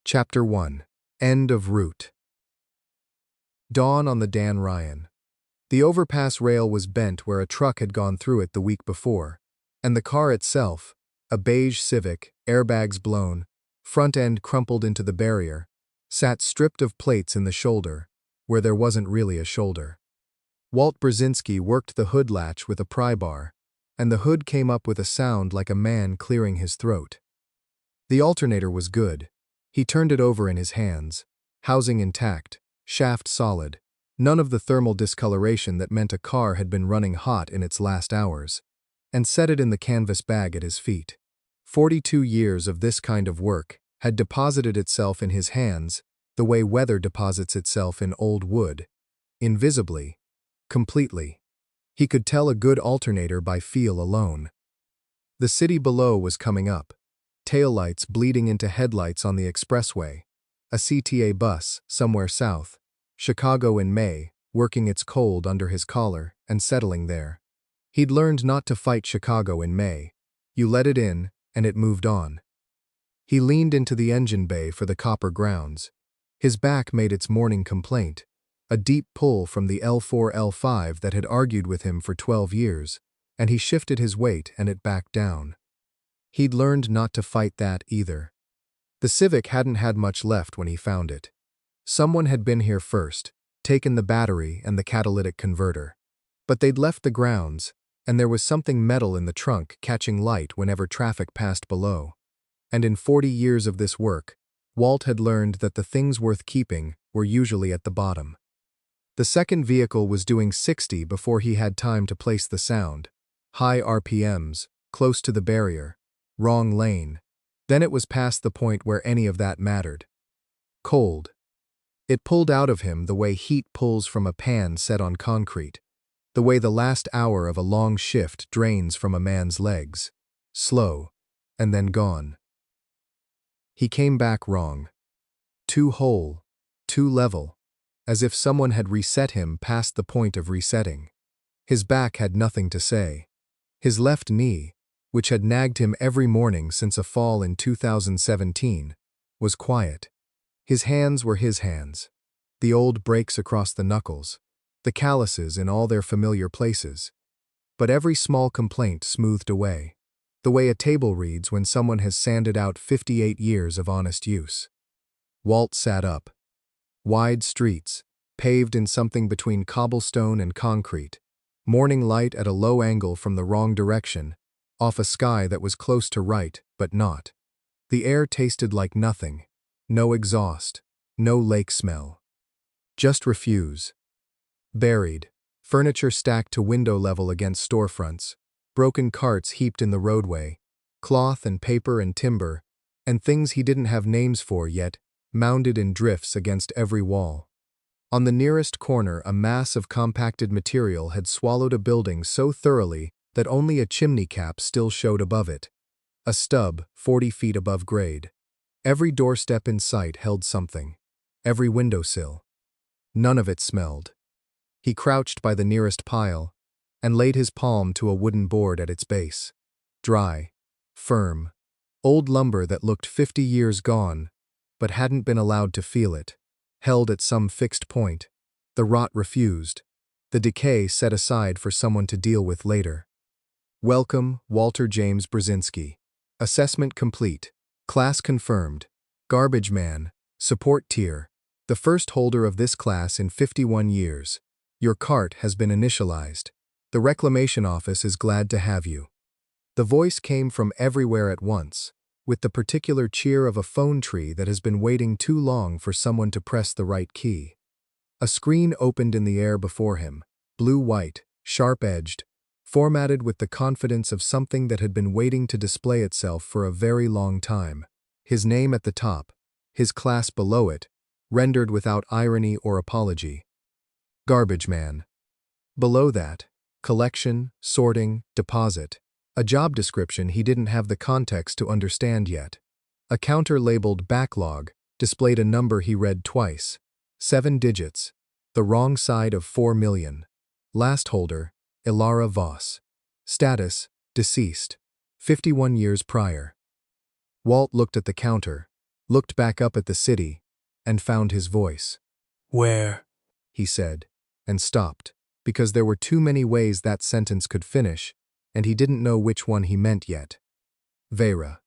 Chapter 1. End of Route. Dawn on the Dan Ryan. The overpass rail was bent where a truck had gone through it the week before, and the car itself, a beige Civic, airbags blown, front end crumpled into the barrier, sat stripped of plates in the shoulder, where there wasn't really a shoulder. Walt Brzezinski worked the hood latch with a pry bar, and the hood came up with a sound like a man clearing his throat. The alternator was good. He turned it over in his hands, housing intact, shaft solid, none of the thermal discoloration that meant a car had been running hot in its last hours, and set it in the canvas bag at his feet. 42 years of this kind of work had deposited itself in his hands the way weather deposits itself in old wood, invisibly, completely. He could tell a good alternator by feel alone. The city below was coming up, taillights bleeding into headlights on the expressway, a CTA bus somewhere south, Chicago in May, working its cold under his collar and settling there. He'd learned not to fight Chicago in May. You let it in, and it moved on. He leaned into the engine bay for the copper grounds. His back made its morning complaint, a deep pull from the L4-L5 that had argued with him for 12 years, and he shifted his weight and it backed down. He'd learned not to fight that either. The Civic hadn't had much left when he found it. Someone had been here first, taken the battery and the catalytic converter. But they'd left the grounds, and there was something metal in the trunk catching light whenever traffic passed below. And in 40 years of this work, Walt had learned that the things worth keeping were usually at the bottom. The second vehicle was doing 60 before he had time to place the sound. High RPMs, close to the barrier, wrong lane. Then it was past the point where any of that mattered. Cold. It pulled out of him the way heat pulls from a pan set on concrete, the way the last hour of a long shift drains from a man's legs. Slow, and then gone. He came back wrong. Too whole, too level, as if someone had reset him past the point of resetting. His back had nothing to say. His left knee, which had nagged him every morning since a fall in 2017, was quiet. His hands were his hands. The old breaks across the knuckles, the calluses in all their familiar places. But every small complaint smoothed away, the way a table reads when someone has sanded out 58 years of honest use. Walt sat up. Wide streets, paved in something between cobblestone and concrete, morning light at a low angle from the wrong direction, off a sky that was close to right, but not. The air tasted like nothing. No exhaust, no lake smell. Just refuse. Buried, furniture stacked to window level against storefronts, broken carts heaped in the roadway, cloth and paper and timber, and things he didn't have names for yet, mounded in drifts against every wall. On the nearest corner, a mass of compacted material had swallowed a building so thoroughly that only a chimney cap still showed above it, a stub 40 feet above grade. Every doorstep in sight held something, every windowsill. None of it smelled. He crouched by the nearest pile and laid his palm to a wooden board at its base. Dry, firm, old lumber that looked 50 years gone, but hadn't been allowed to feel it, held at some fixed point. The rot refused, the decay set aside for someone to deal with later. Welcome, Walter James Brzezinski. Assessment complete. Class confirmed. Garbage man. Support tier. The first holder of this class in 51 years. Your cart has been initialized. The reclamation office is glad to have you. The voice came from everywhere at once, with the particular cheer of a phone tree that has been waiting too long for someone to press the right key. A screen opened in the air before him, blue-white, sharp-edged, formatted with the confidence of something that had been waiting to display itself for a very long time. His name at the top, his class below it, rendered without irony or apology. Garbage man. Below that, collection, sorting, deposit. A job description he didn't have the context to understand yet. A counter labeled Backlog displayed a number he read twice. 7 digits. The wrong side of 4 million. Last holder, Ilara Voss. Status, deceased. 51 years prior. Walt looked at the counter, looked back up at the city, and found his voice. Where? He said, and stopped, because there were too many ways that sentence could finish, and he didn't know which one he meant yet. Veyra.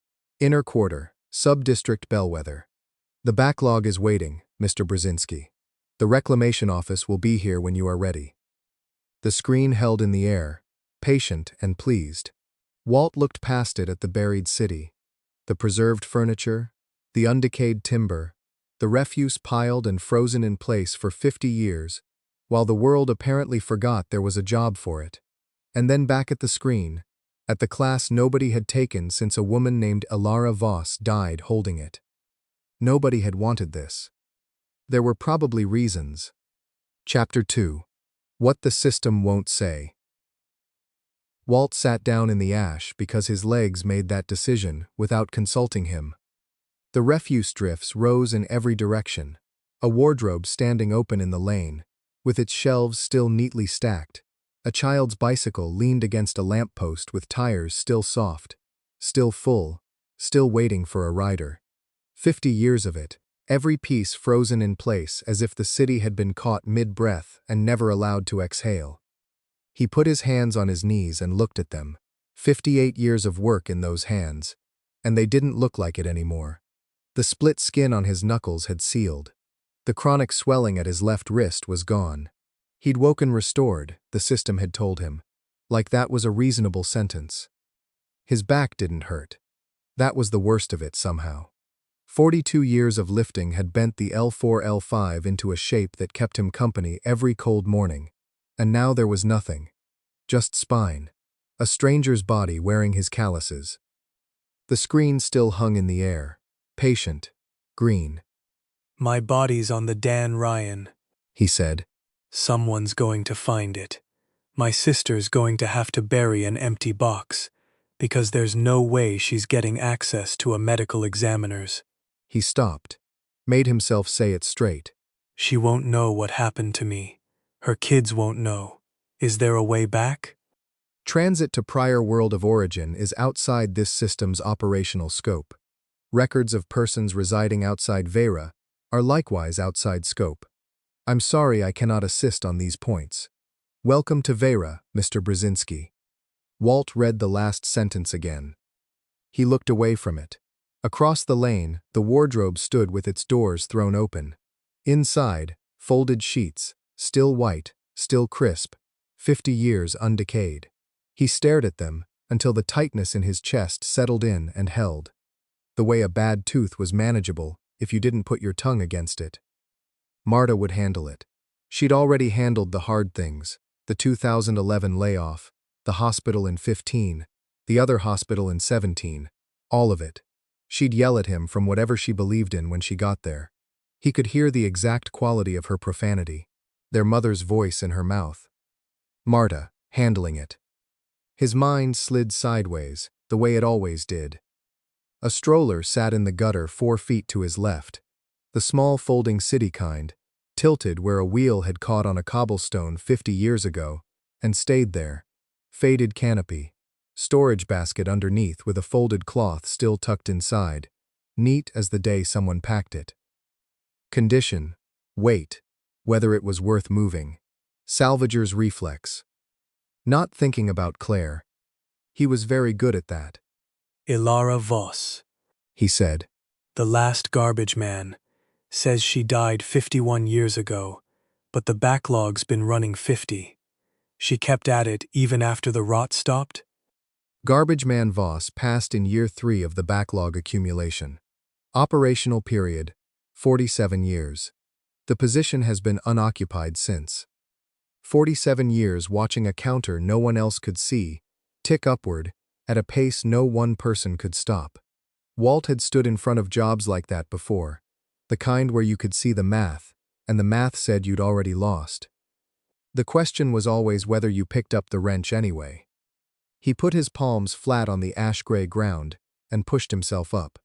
Inner Quarter, Sub-District Bellwether. The backlog is waiting, Mr. Brzezinski. The reclamation office will be here when you are ready. The screen held in the air, patient and pleased. Walt looked past it at the buried city. The preserved furniture, the undecayed timber, the refuse piled and frozen in place for 50 years, while the world apparently forgot there was a job for it. And then back at the screen, at the class nobody had taken since a woman named Elara Voss died holding it. Nobody had wanted this. There were probably reasons. Chapter 2. What the System Won't Say. Walt sat down in the ash because his legs made that decision without consulting him. The refuse drifts rose in every direction, a wardrobe standing open in the lane, with its shelves still neatly stacked. A child's bicycle leaned against a lamppost with tires still soft, still full, still waiting for a rider. 50 years of it, every piece frozen in place as if the city had been caught mid-breath and never allowed to exhale. He put his hands on his knees and looked at them. 58 years of work in those hands, and they didn't look like it anymore. The split skin on his knuckles had sealed. The chronic swelling at his left wrist was gone. He'd woken restored, the system had told him, like that was a reasonable sentence. His back didn't hurt. That was the worst of it somehow. 42 years of lifting had bent the L4-L5 into a shape that kept him company every cold morning, and now there was nothing. Just spine. A stranger's body wearing his calluses. The screen still hung in the air, patient, green. My body's on the Dan Ryan, he said. Someone's going to find it. My sister's going to have to bury an empty box, because there's no way she's getting access to a medical examiner's. He stopped, made himself say it straight. She won't know what happened to me. Her kids won't know. Is there a way back? Transit to prior world of origin is outside this system's operational scope. Records of persons residing outside Veyra are likewise outside scope. I'm sorry I cannot assist on these points. Welcome to Veyra, Mr. Brzezinski. Walt read the last sentence again. He looked away from it. Across the lane, the wardrobe stood with its doors thrown open. Inside, folded sheets, still white, still crisp, 50 years undecayed. He stared at them until the tightness in his chest settled in and held. The way a bad tooth was manageable if you didn't put your tongue against it. Marta would handle it. She'd already handled the hard things, the 2011 layoff, the hospital in 15, the other hospital in 17, all of it. She'd yell at him from whatever she believed in when she got there. He could hear the exact quality of her profanity, their mother's voice in her mouth. Marta, handling it. His mind slid sideways, the way it always did. A stroller sat in the gutter 4 feet to his left, the small folding city kind, tilted where a wheel had caught on a cobblestone 50 years ago, and stayed there. Faded canopy, storage basket underneath with a folded cloth still tucked inside, neat as the day someone packed it. Condition, weight, whether it was worth moving. Salvager's reflex. Not thinking about Claire. He was very good at that. Elara Voss, he said. The last garbage man, says she died 51 years ago, but the backlog's been running 50. She kept at it even after the rot stopped? Garbage man Voss passed in year 3 of the backlog accumulation. Operational period, 47 years. The position has been unoccupied since. 47 years watching a counter no one else could see, tick upward, at a pace no one person could stop. Walt had stood in front of jobs like that before, the kind where you could see the math, and the math said you'd already lost. The question was always whether you picked up the wrench anyway. He put his palms flat on the ash-gray ground and pushed himself up.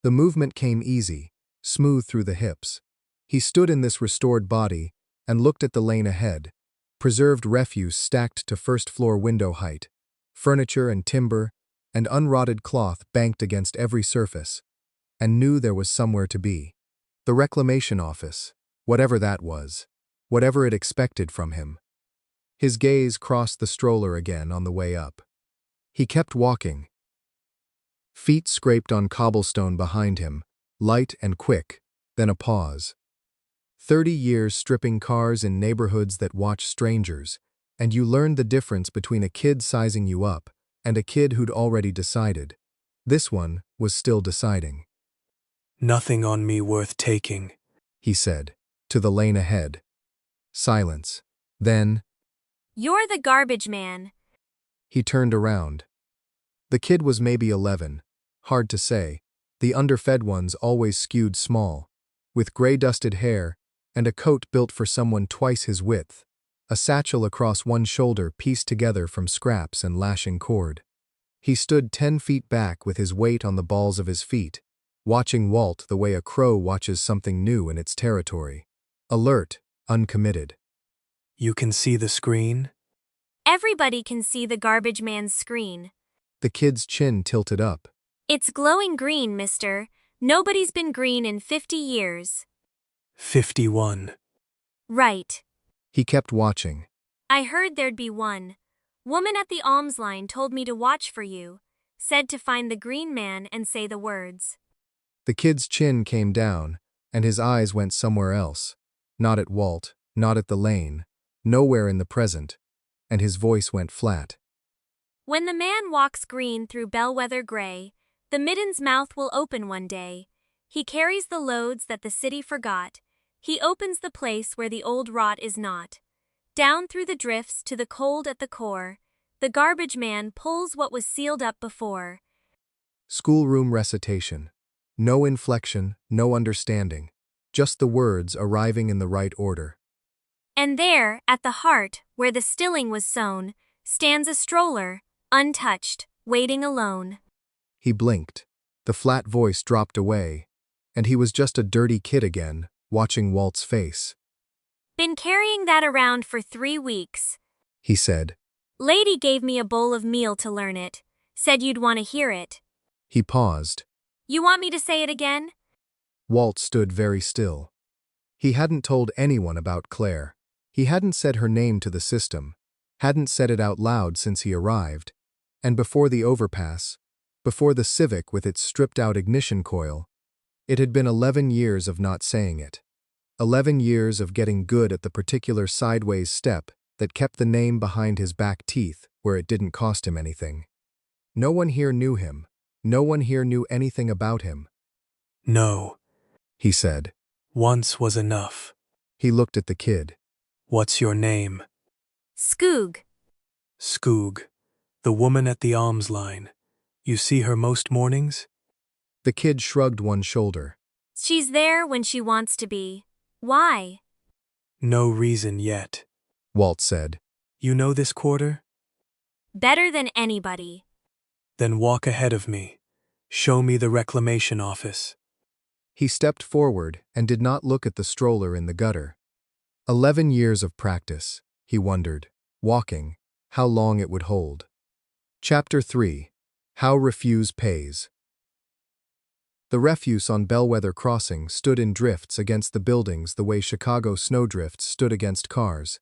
The movement came easy, smooth through the hips. He stood in this restored body and looked at the lane ahead, preserved refuse stacked to first-floor window height, furniture and timber and unrotted cloth banked against every surface. and knew there was somewhere to be. The reclamation office, whatever that was, whatever it expected from him. His gaze crossed the stroller again on the way up. He kept walking. Feet scraped on cobblestone behind him, light and quick, then a pause. 30 years stripping cars in neighborhoods that watch strangers, and you learned the difference between a kid sizing you up and a kid who'd already decided. This one was still deciding. Nothing on me worth taking, He said, to the lane ahead. Silence. Then, You're the garbage man. he turned around. The kid was maybe 11, hard to say, the underfed ones always skewed small, with gray-dusted hair and a coat built for someone twice his width, a satchel across one shoulder pieced together from scraps and lashing cord. He stood 10 feet back with his weight on the balls of his feet, watching Walt the way a crow watches something new in its territory. Alert, uncommitted. You can see the screen? Everybody can see the garbage man's screen. The kid's chin tilted up. It's glowing green, mister. Nobody's been green in 50 years. 51. Right. He kept watching. I heard there'd be one. Woman at the alms line told me to watch for you. Said to find the green man and say the words. The kid's chin came down, and his eyes went somewhere else. Not at Walt, not at the lane, nowhere in the present, and his voice went flat. When the man walks green through bellwether gray, the midden's mouth will open one day. He carries the loads that the city forgot. He opens the place where the old rot is not. Down through the drifts to the cold at the core, the garbage man pulls what was sealed up before. Schoolroom recitation. No inflection, no understanding. Just the words arriving in the right order. And there, at the heart, where the stilling was sown, stands a stroller, untouched, waiting alone. He blinked. The flat voice dropped away, and he was just a dirty kid again, watching Walt's face. Been carrying that around for 3 weeks. He said. Lady gave me a bowl of meal to learn it. Said you'd want to hear it. He paused. You want me to say it again? Walt stood very still. He hadn't told anyone about Claire. He hadn't said her name to the system, hadn't said it out loud since he arrived, and before the overpass, before the Civic with its stripped-out ignition coil, it had been 11 years of not saying it. 11 years of getting good at the particular sideways step that kept the name behind his back teeth where it didn't cost him anything. No one here knew him. No one here knew anything about him. No, He said. once was enough. He looked at the kid. What's your name? Skoog. Skoog, the woman at the alms line. You see her most mornings? The kid shrugged one shoulder. She's there when she wants to be. Why? No reason yet. Walt said. You know this quarter? Better than anybody. Then walk ahead of me. Show me the reclamation office. He stepped forward and did not look at the stroller in the gutter. 11 years of practice, he wondered, walking, how long it would hold. Chapter 3. How Refuse Pays. The refuse on Bellwether Crossing stood in drifts against the buildings the way Chicago snowdrifts stood against cars.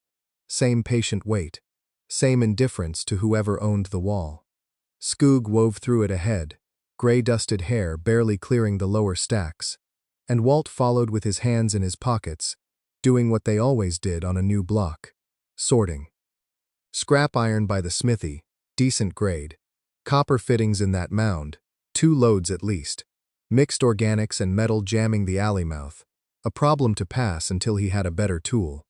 Same patient wait. Same indifference to whoever owned the wall. Skoog wove through it ahead, gray-dusted hair barely clearing the lower stacks, and Walt followed with his hands in his pockets, doing what they always did on a new block, sorting. Scrap iron by the smithy, decent grade. Copper fittings in that mound, 2 loads at least. Mixed organics and metal jamming the alley mouth, a problem to pass until he had a better tool.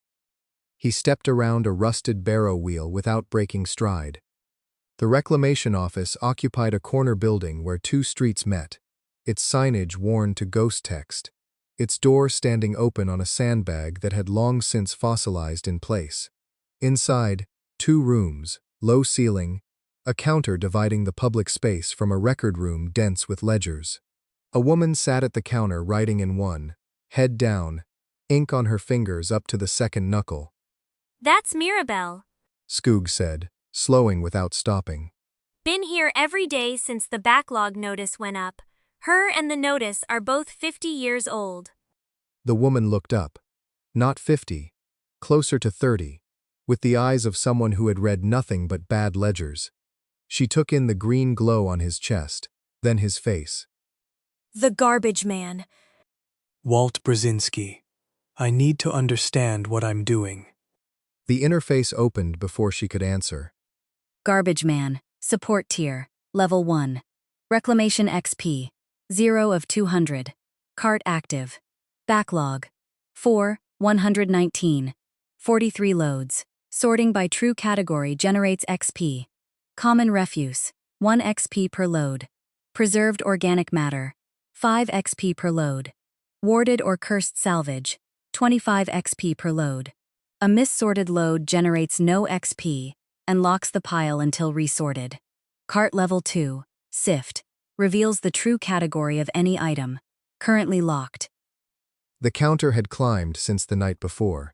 He stepped around a rusted barrow wheel without breaking stride. The reclamation office occupied a corner building where 2 streets met, its signage worn to ghost text, its door standing open on a sandbag that had long since fossilized in place. Inside, 2 rooms, low ceiling, a counter dividing the public space from a record room dense with ledgers. A woman sat at the counter writing in one, head down, ink on her fingers up to the second knuckle. That's Mirabelle. Skoog said, slowing without stopping. Been here every day since the backlog notice went up. Her and the notice are both 50 years old. The woman looked up. Not 50, closer to 30, with the eyes of someone who had read nothing but bad ledgers. She took in the green glow on his chest, then his face. The garbage man. Walt Brzezinski. I need to understand what I'm doing. The interface opened before she could answer. Garbage man, support tier, level 1. Reclamation XP, 0 of 200. Cart active. Backlog, 4, 119. 43 loads. Sorting by true category generates XP. Common refuse, 1 XP per load. Preserved organic matter, 5 XP per load. Warded or cursed salvage, 25 XP per load. A missorted load generates no XP and locks the pile until resorted. Cart level 2, sift, reveals the true category of any item, currently locked. The counter had climbed since the night before.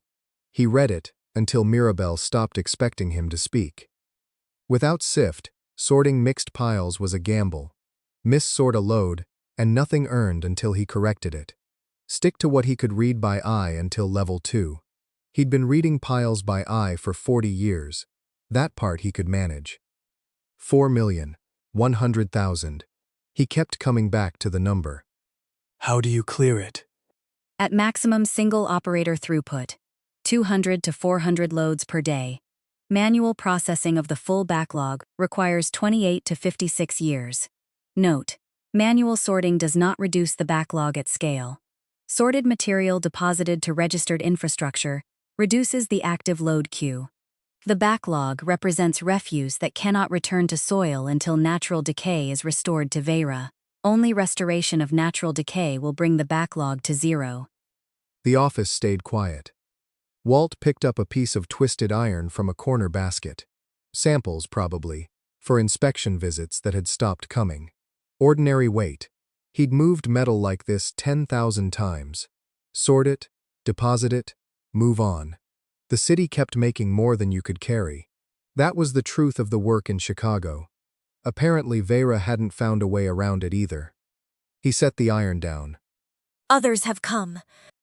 He read it until Mirabelle stopped expecting him to speak. Without sift, sorting mixed piles was a gamble. Missort a load, and nothing earned until he corrected it. Stick to what he could read by eye until level 2. He'd been reading piles by eye for 40 years. That part he could manage. 4,100,000. He kept coming back to the number. How do you clear it? At maximum single operator throughput, 200 to 400 loads per day. Manual processing of the full backlog requires 28 to 56 years. Note: manual sorting does not reduce the backlog at scale. Sorted material deposited to registered infrastructure reduces the active load queue. The backlog represents refuse that cannot return to soil until natural decay is restored to Veyra. Only restoration of natural decay will bring the backlog to 0. The office stayed quiet. Walt picked up a piece of twisted iron from a corner basket. Samples, probably, for inspection visits that had stopped coming. Ordinary weight. He'd moved metal like this 10,000 times. Sort it, deposit it, move on. The city kept making more than you could carry. That was the truth of the work in Chicago. Apparently Veyra hadn't found a way around it either. He set the iron down. Others have come.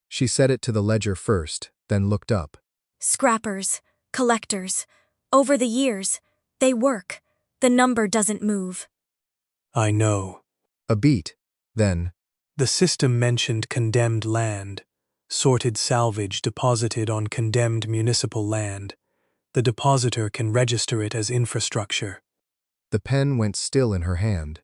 She set it to the ledger first, then looked up. Scrappers, collectors. Over the years, they work. The number doesn't move. I know. A beat, then. The system mentioned condemned land. Sorted salvage deposited on condemned municipal land. The depositor can register it as infrastructure. The pen went still in her hand.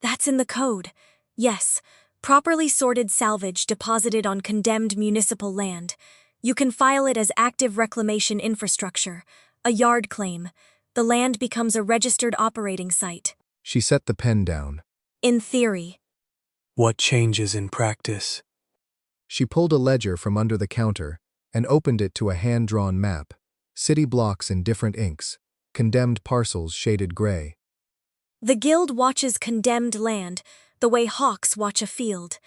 That's in the code. Yes, properly sorted salvage deposited on condemned municipal land. You can file it as active reclamation infrastructure, a yard claim. The land becomes a registered operating site. She set the pen down. In theory. What changes in practice? She pulled a ledger from under the counter and opened it to a hand-drawn map. City blocks in different inks. Condemned parcels shaded gray. The guild watches condemned land the way hawks watch a field.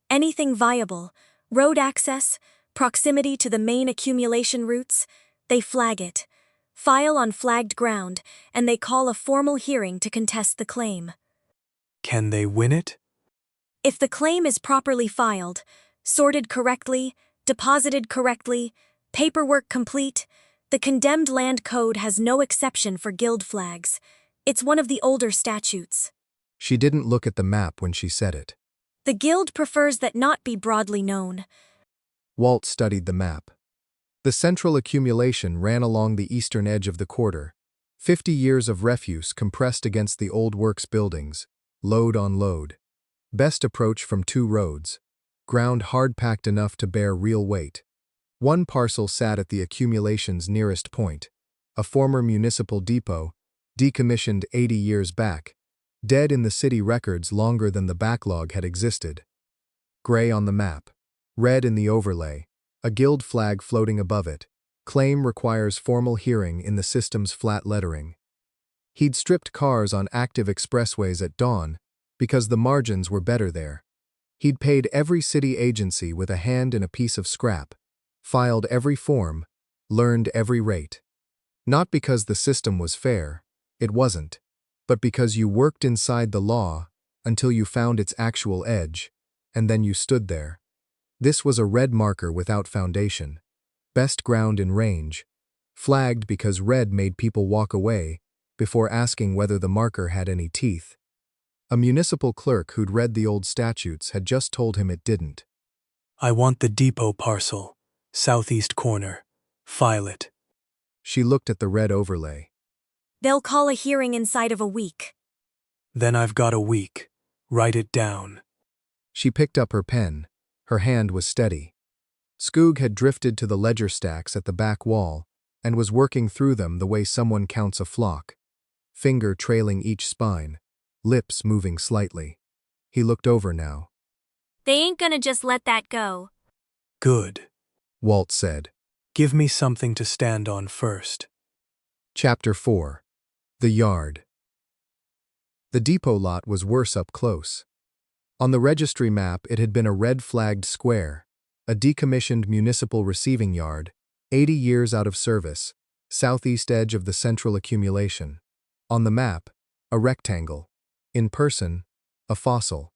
Anything viable, road access, proximity to the main accumulation routes, they flag it. File on flagged ground, and they call a formal hearing to contest the claim. Can they win it? If the claim is properly filed, sorted correctly, deposited correctly, paperwork complete, the Condemned Land Code has no exception for guild flags. It's one of the older statutes. She didn't look at the map when she said it. The guild prefers that not be broadly known. Walt studied the map. The central accumulation ran along the eastern edge of the quarter. 50 years of refuse compressed against the old works buildings, load on load. Best approach from 2 roads. Ground hard-packed enough to bear real weight. One parcel sat at the accumulation's nearest point, a former municipal depot, decommissioned 80 years back, dead in the city records longer than the backlog had existed. Gray on the map, red in the overlay, a guild flag floating above it. Claim requires formal hearing in the system's flat lettering. He'd stripped cars on active expressways at dawn because the margins were better there. He'd paid every city agency with a hand in a piece of scrap, filed every form, learned every rate. Not because the system was fair, it wasn't, but because you worked inside the law until you found its actual edge, and then you stood there. This was a red marker without foundation. Best ground in range. Flagged because red made people walk away before asking whether the marker had any teeth. A municipal clerk who'd read the old statutes had just told him it didn't. I want the depot parcel, southeast corner. File it. She looked at the red overlay. They'll call a hearing inside of a week. Then I've got a week. Write it down. She picked up her pen. Her hand was steady. Skoog had drifted to the ledger stacks at the back wall and was working through them the way someone counts a flock, finger trailing each spine, lips moving slightly. He looked over now. They ain't gonna just let that go. Good. Walt said. Give me something to stand on first. Chapter 4. The Yard. The depot lot was worse up close. On the registry map it had been a red-flagged square, a decommissioned municipal receiving yard, 80 years out of service, southeast edge of the central accumulation. On the map, a rectangle. In person, a fossil.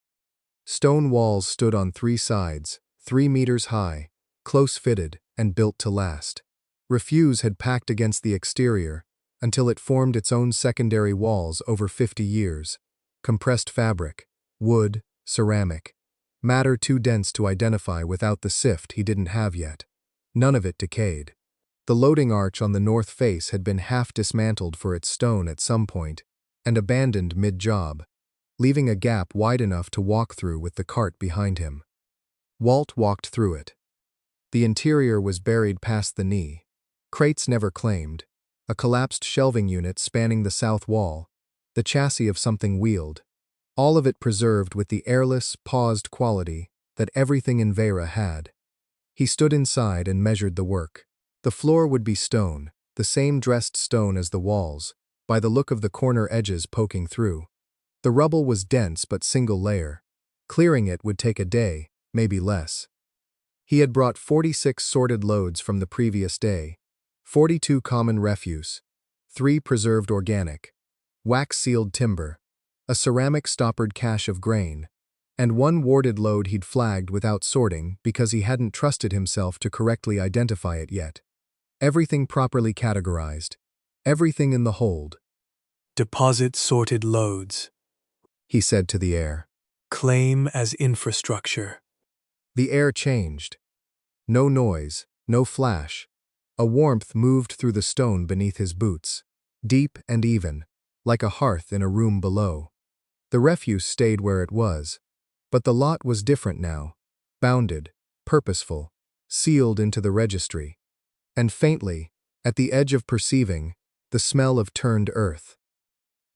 Stone walls stood on 3 sides, 3 meters high, close-fitted and built to last. Refuse had packed against the exterior until it formed its own secondary walls over 50 years. Compressed fabric, wood, ceramic. Matter too dense to identify without the sift he didn't have yet. None of it decayed. The loading arch on the north face had been half dismantled for its stone at some point and abandoned mid-job, leaving a gap wide enough to walk through with the cart behind him. Walt walked through it. The interior was buried past the knee. Crates never claimed. A collapsed shelving unit spanning the south wall. The chassis of something wheeled. All of it preserved with the airless, paused quality that everything in Veyra had. He stood inside and measured the work. The floor would be stone, the same dressed stone as the walls, by the look of the corner edges poking through. The rubble was dense but single layer. Clearing it would take a day, maybe less. He had brought 46 sorted loads from the previous day, 42 common refuse, 3 preserved organic, wax-sealed timber, a ceramic stoppered cache of grain, and 1 warded load he'd flagged without sorting because he hadn't trusted himself to correctly identify it yet. Everything properly categorized. Everything in the hold. Deposit sorted loads. He said to the air. Claim as infrastructure. The air changed. No noise, no flash. A warmth moved through the stone beneath his boots, deep and even, like a hearth in a room below. The refuse stayed where it was, but the lot was different now, bounded, purposeful, sealed into the registry. And faintly, at the edge of perceiving, the smell of turned earth.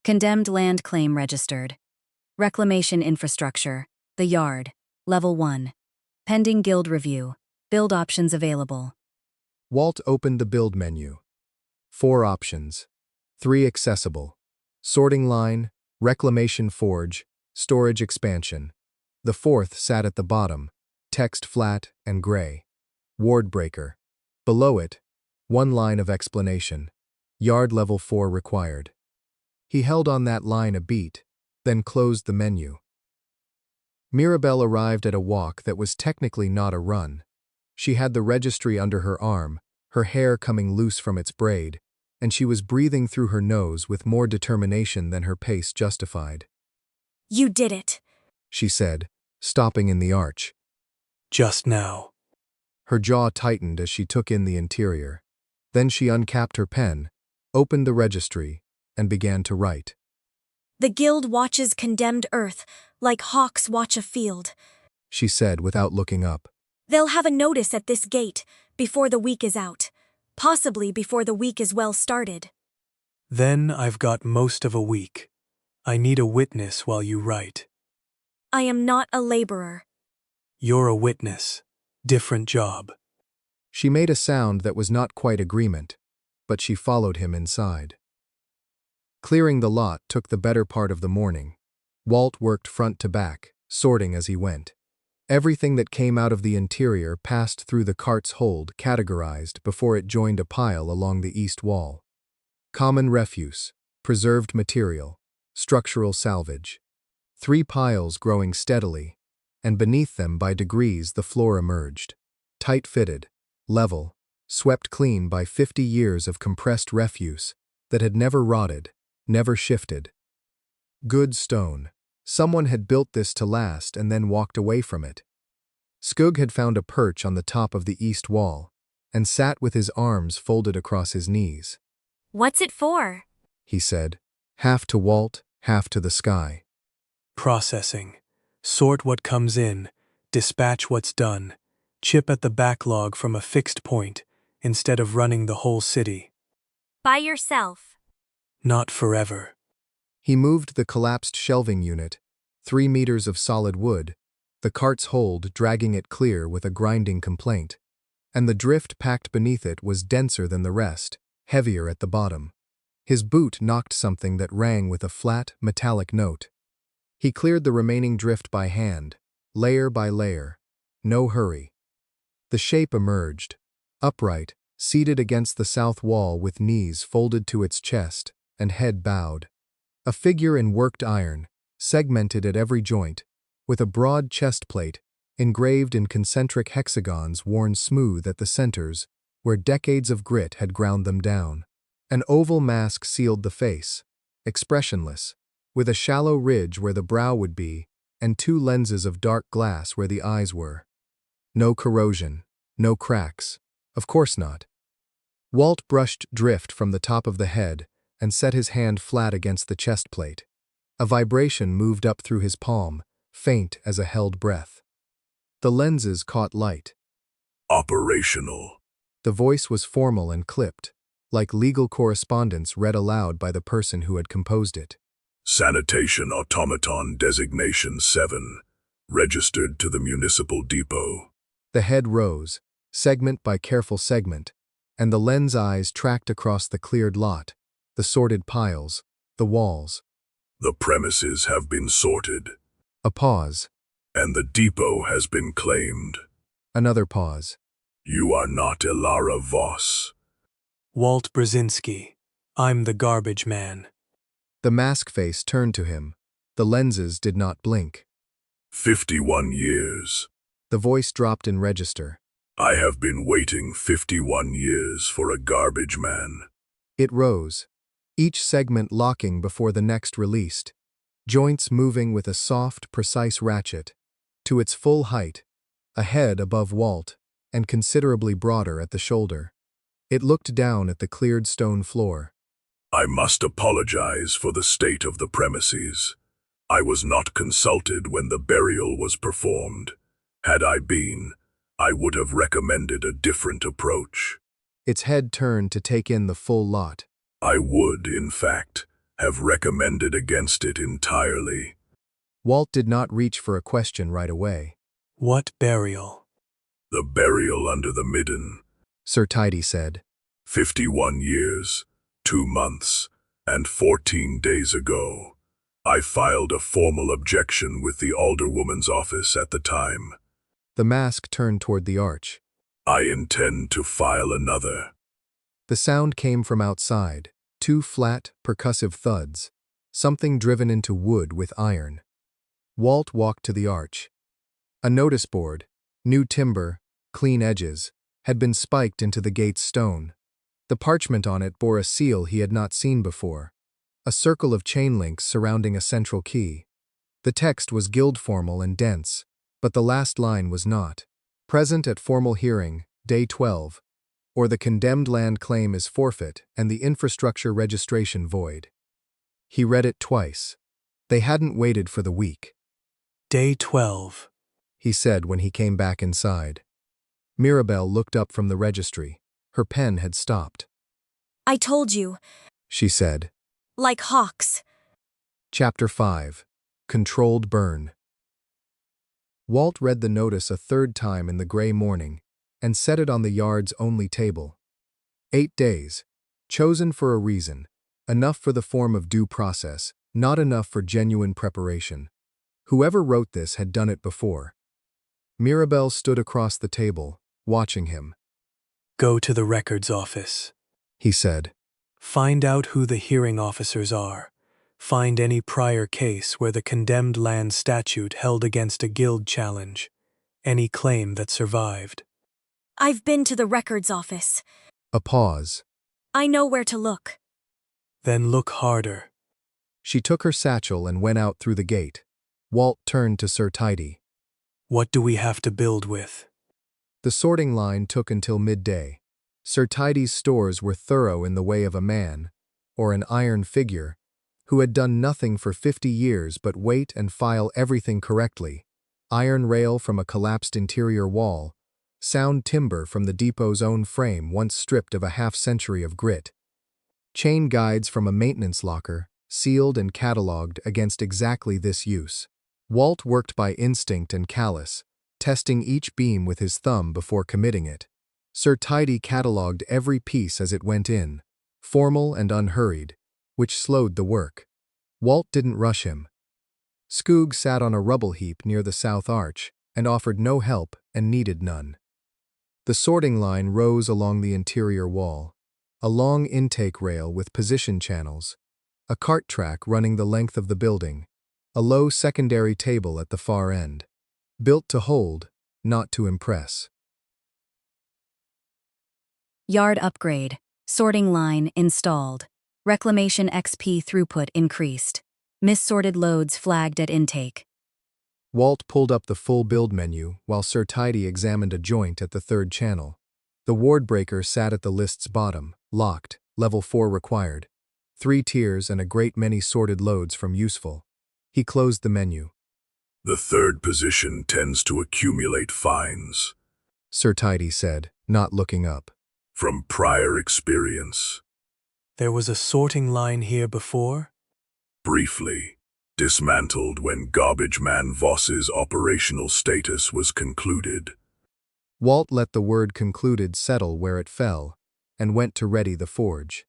Condemned land claim registered. Reclamation infrastructure. The Yard. Level 1. Pending guild review. Build options available. Walt opened the build menu. 4 options. 3 accessible. Sorting line, reclamation forge, storage expansion. The 4th sat at the bottom, text flat and gray. Ward breaker. Below it, 1 line of explanation. Yard level 4 required. He held on that line a beat, then closed the menu. Mirabelle arrived at a walk that was technically not a run. She had the registry under her arm, her hair coming loose from its braid, and she was breathing through her nose with more determination than her pace justified. You did it. She said, stopping in the arch. Just now. Her jaw tightened as she took in the interior. Then she uncapped her pen, opened the registry, and began to write. The guild watches condemned earth, like hawks watch a field. She said without looking up. They'll have a notice at this gate, before the week is out. Possibly before the week is well started. Then I've got most of a week. I need a witness while you write. I am not a laborer. You're a witness. Different job. She made a sound that was not quite agreement, but she followed him inside. Clearing the lot took the better part of the morning. Walt worked front to back, sorting as he went. Everything that came out of the interior passed through the cart's hold, categorized before it joined a pile along the east wall. Common refuse, preserved material, structural salvage. 3 piles growing steadily, and beneath them by degrees the floor emerged. Tight-fitted, level, swept clean by 50 years of compressed refuse that had never rotted, never shifted. Good stone. Someone had built this to last and then walked away from it. Skug had found a perch on the top of the east wall and sat with his arms folded across his knees. What's it for? He said, half to Walt, half to the sky. Processing. Sort what comes in, dispatch what's done, chip at the backlog from a fixed point instead of running the whole city. By yourself. Not forever. He moved the collapsed shelving unit, 3 meters of solid wood, the cart's hold dragging it clear with a grinding complaint, and the drift packed beneath it was denser than the rest, heavier at the bottom. His boot knocked something that rang with a flat, metallic note. He cleared the remaining drift by hand, layer by layer. No hurry. The shape emerged, upright, seated against the south wall with knees folded to its chest and head bowed. A figure in worked iron, segmented at every joint, with a broad chest plate engraved in concentric hexagons worn smooth at the centers where decades of grit had ground them down. An oval mask sealed the face, expressionless, with a shallow ridge where the brow would be and 2 lenses of dark glass where the eyes were. No corrosion, no cracks. Of course not. Walt brushed drift from the top of the head and set his hand flat against the chest plate. A vibration moved up through his palm, faint as a held breath. The lenses caught light. Operational. The voice was formal and clipped, like legal correspondence read aloud by the person who had composed it. Sanitation Automaton Designation 7. Registered to the Municipal Depot. The head rose, segment by careful segment, and the lens eyes tracked across the cleared lot, the sorted piles, the walls. The premises have been sorted. A pause. And the depot has been claimed. Another pause. You are not Ilara Voss. Walt Brzezinski. I'm the garbage man. The mask face turned to him. The lenses did not blink. 51 years. The voice dropped in register. I have been waiting 51 years for a garbage man. It rose, each segment locking before the next released, joints moving with a soft, precise ratchet, to its full height, a head above Walt, and considerably broader at the shoulder. It looked down at the cleared stone floor. I must apologize for the state of the premises. I was not consulted when the burial was performed. Had I been, I would have recommended a different approach. Its head turned to take in the full lot. I would, in fact, have recommended against it entirely. Walt did not reach for a question right away. What burial? The burial under the midden. Sir Tidy said. 51 years, 2 months, and 14 days ago. I filed a formal objection with the alderwoman's office at the time. The mask turned toward the arch. I intend to file another. The sound came from outside, 2 flat, percussive thuds, something driven into wood with iron. Walt walked to the arch. A notice board, new timber, clean edges, had been spiked into the gate's stone. The parchment on it bore a seal he had not seen before, a circle of chain links surrounding a central key. The text was guild-formal and dense, but the last line was not. Present at formal hearing, day 12, or the condemned land claim is forfeit and the infrastructure registration void. He read it twice. They hadn't waited for the week. Day 12. He said when he came back inside. Mirabelle looked up from the registry. Her pen had stopped. I told you. She said. Like hawks. Chapter 5. Controlled Burn. Walt read the notice a 3rd time in the gray morning and set it on the yard's only table. 8 days. Chosen for a reason. Enough for the form of due process, not enough for genuine preparation. Whoever wrote this had done it before. Mirabelle stood across the table, watching him. Go to the records office, he said. Find out who the hearing officers are. Find any prior case where the condemned land statute held against a guild challenge. Any claim that survived. I've been to the records office. A pause. I know where to look. Then look harder. She took her satchel and went out through the gate. Walt turned to Sir Tidy. What do we have to build with? The sorting line took until midday. Sir Tidy's stores were thorough in the way of a man, or an iron figure, who had done nothing for 50 years but wait and file everything correctly. Iron rail from a collapsed interior wall, sound timber from the depot's own frame once stripped of a half-century of grit. Chain guides from a maintenance locker, sealed and catalogued against exactly this use. Walt worked by instinct and callous, testing each beam with his thumb before committing it. Sir Tidy catalogued every piece as it went in, formal and unhurried, which slowed the work. Walt didn't rush him. Skoog sat on a rubble heap near the south arch and offered no help and needed none. The sorting line rose along the interior wall, a long intake rail with position channels, a cart track running the length of the building, a low secondary table at the far end. Built to hold, not to impress. Yard upgrade. Sorting line installed. Reclamation XP throughput increased. Missorted loads flagged at intake. Walt pulled up the full build menu while Sir Tidy examined a joint at the third channel. The ward breaker sat at the list's bottom, locked, level 4 required. 3 tiers and a great many sorted loads from useful. He closed the menu. The third position tends to accumulate fines. Sir Tidy said, not looking up. From prior experience. There was a sorting line here before? Briefly. Dismantled when Garbage Man Voss's operational status was concluded. Walt let the word concluded settle where it fell, and went to ready the forge.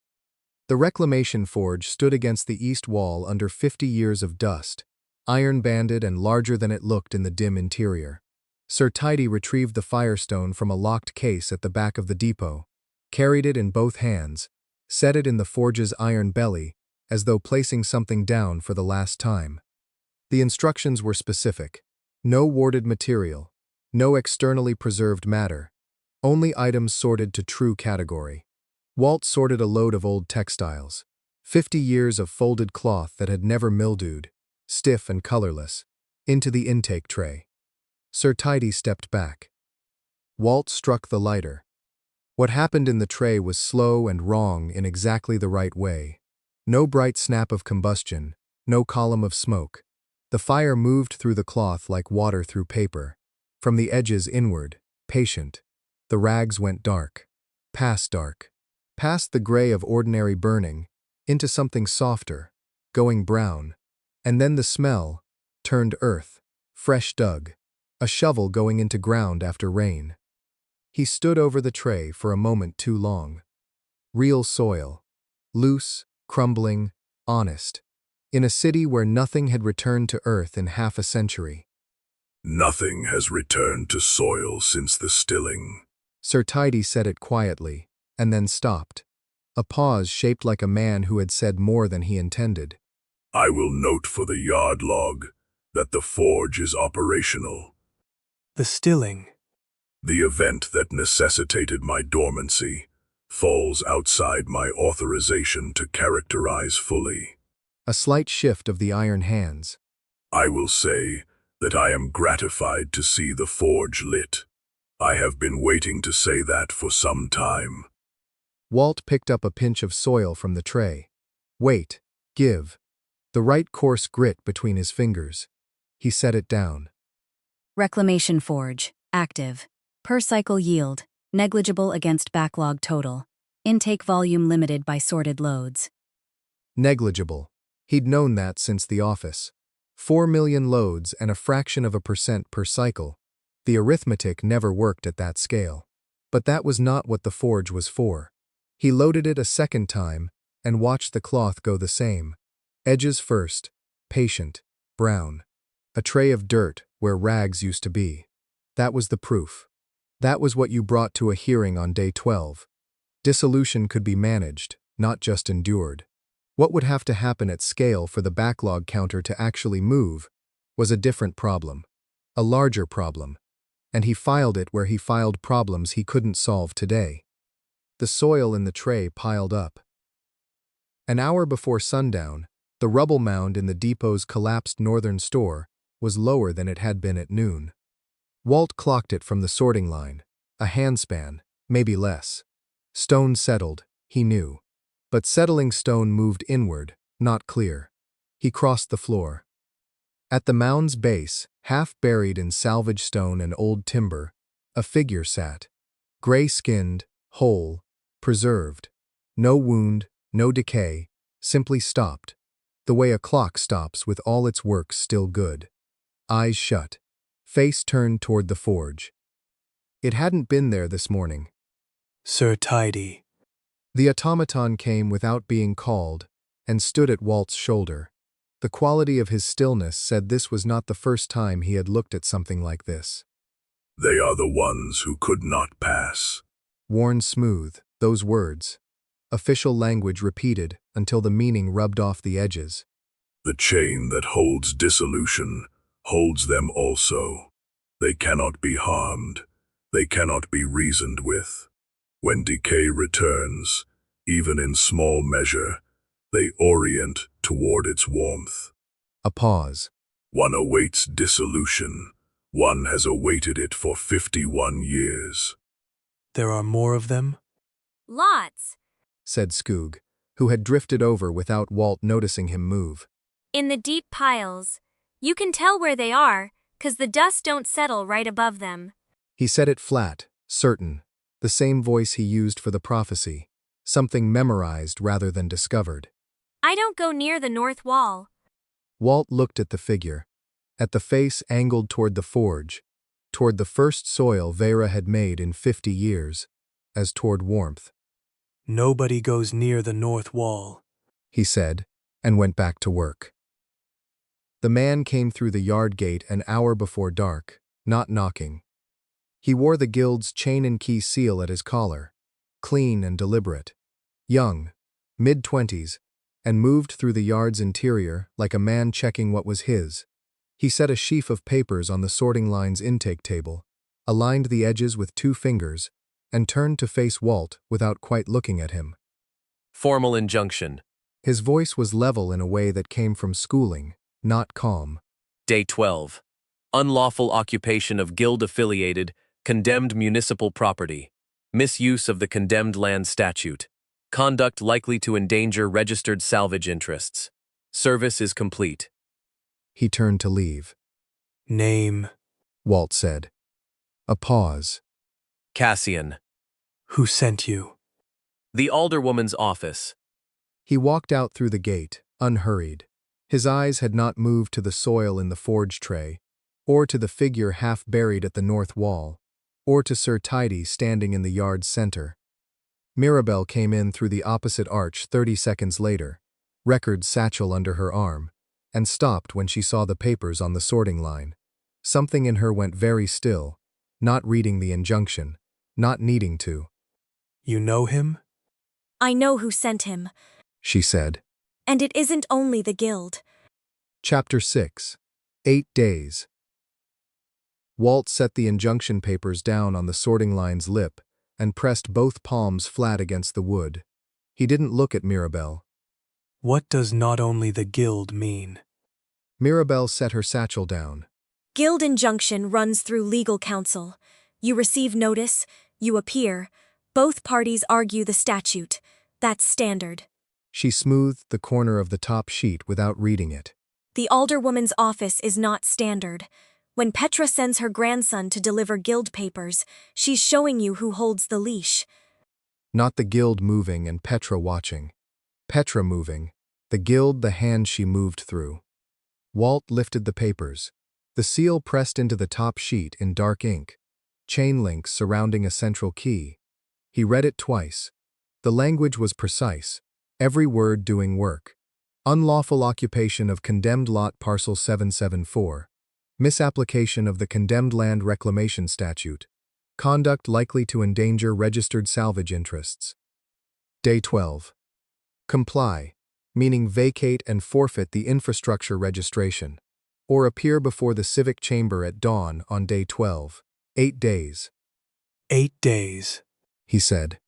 The reclamation forge stood against the east wall under 50 years of dust, iron-banded and larger than it looked in the dim interior. Sir Tidy retrieved the firestone from a locked case at the back of the depot, carried it in both hands, set it in the forge's iron belly, as though placing something down for the last time. The instructions were specific. No warded material, no externally preserved matter, only items sorted to true category. Walt sorted a load of old textiles, 50 years of folded cloth that had never mildewed, stiff and colorless, into the intake tray. Sir Tidy stepped back. Walt struck the lighter. What happened in the tray was slow and wrong in exactly the right way. No bright snap of combustion, no column of smoke. The fire moved through the cloth like water through paper. From the edges inward, patient. The rags went dark, past the gray of ordinary burning, into something softer, going brown. And then the smell turned earth, fresh dug, a shovel going into ground after rain. He stood over the tray for a moment too long. Real soil, loose, crumbling, honest, in a city where nothing had returned to earth in half a century. Nothing has returned to soil since the stilling. Sir Tidy said it quietly, and then stopped. A pause shaped like a man who had said more than he intended. I will note for the yard log that the forge is operational. The stilling. The event that necessitated my dormancy falls outside my authorization to characterize fully. A slight shift of the iron hands. I will say that I am gratified to see the forge lit. I have been waiting to say that for some time. Walt picked up a pinch of soil from the tray. Wait, give. The right coarse grit between his fingers. He set it down. Reclamation forge. Active. Per cycle yield. Negligible against backlog total. Intake volume limited by sorted loads. Negligible. He'd known that since the office. 4 million loads and a fraction of a percent per cycle. The arithmetic never worked at that scale. But that was not what the forge was for. He loaded it a second time and watched the cloth go the same. Edges first, patient, brown. A tray of dirt where rags used to be. That was the proof. That was what you brought to a hearing on day 12. Dissolution could be managed, not just endured. What would have to happen at scale for the backlog counter to actually move was a different problem, a larger problem, and he filed it where he filed problems he couldn't solve today. The soil in the tray piled up. An hour before sundown, the rubble mound in the depot's collapsed northern store was lower than it had been at noon. Walt clocked it from the sorting line, a handspan, maybe less. Stone settled, he knew. But settling stone moved inward, not clear. He crossed the floor. At the mound's base, half buried in salvage stone and old timber, a figure sat. Gray-skinned, whole, preserved. No wound, no decay, simply stopped. The way a clock stops with all its works still good. Eyes shut. Face turned toward the forge. It hadn't been there this morning. Sir Tidy. The automaton came without being called and stood at Walt's shoulder. The quality of his stillness said this was not the first time he had looked at something like this. They are the ones who could not pass. Worn smooth, those words. Official language repeated until the meaning rubbed off the edges. The chain that holds dissolution holds them also. They cannot be harmed. They cannot be reasoned with. When decay returns, even in small measure, they orient toward its warmth. A pause. One awaits dissolution. One has awaited it for 51 years. There are more of them? Lots. Said Skoog, who had drifted over without Walt noticing him move. In the deep piles. You can tell where they are, 'cause the dust don't settle right above them. He said it flat, certain, the same voice he used for the prophecy, something memorized rather than discovered. I don't go near the north wall. Walt looked at the figure, at the face angled toward the forge, toward the first soil Veyra had made in 50 years, as toward warmth. Nobody goes near the north wall, he said, and went back to work. The man came through the yard gate an hour before dark, not knocking. He wore the guild's chain and key seal at his collar, clean and deliberate, young, mid-20s, and moved through the yard's interior like a man checking what was his. He set a sheaf of papers on the sorting line's intake table, aligned the edges with 2 fingers, and turned to face Walt without quite looking at him. Formal injunction. His voice was level in a way that came from schooling, not calm. Day 12. Unlawful occupation of guild-affiliated, condemned municipal property. Misuse of the condemned land statute. Conduct likely to endanger registered salvage interests. Service is complete. He turned to leave. Name. Walt said. A pause. Cassian. Who sent you? The alderwoman's office. He walked out through the gate, unhurried. His eyes had not moved to the soil in the forge tray, or to the figure half buried at the north wall, or to Sir Tidy standing in the yard's center. Mirabelle came in through the opposite arch 30 seconds later, record satchel under her arm, and stopped when she saw the papers on the sorting line. Something in her went very still, not reading the injunction, not needing to. You know him? I know who sent him. She said. And it isn't only the guild. Chapter 6. 8 days. Walt set the injunction papers down on the sorting line's lip and pressed both palms flat against the wood. He didn't look at Mirabelle. What does not only the guild mean? Mirabelle set her satchel down. Guild injunction runs through legal counsel. You receive notice, you appear. Both parties argue the statute. That's standard. She smoothed the corner of the top sheet without reading it. The alderwoman's office is not standard. When Petra sends her grandson to deliver guild papers, she's showing you who holds the leash. Not the guild moving and Petra watching. Petra moving, the guild the hand she moved through. Walt lifted the papers. The seal pressed into the top sheet in dark ink. Chain links surrounding a central key. He read it twice. The language was precise, every word doing work. Unlawful occupation of condemned lot parcel 774. Misapplication of the condemned land reclamation statute. Conduct likely to endanger registered salvage interests. Day 12. Comply. meaning vacate and forfeit the infrastructure registration, or appear before the civic chamber at dawn on day 12. 8 days, 8 days. he said.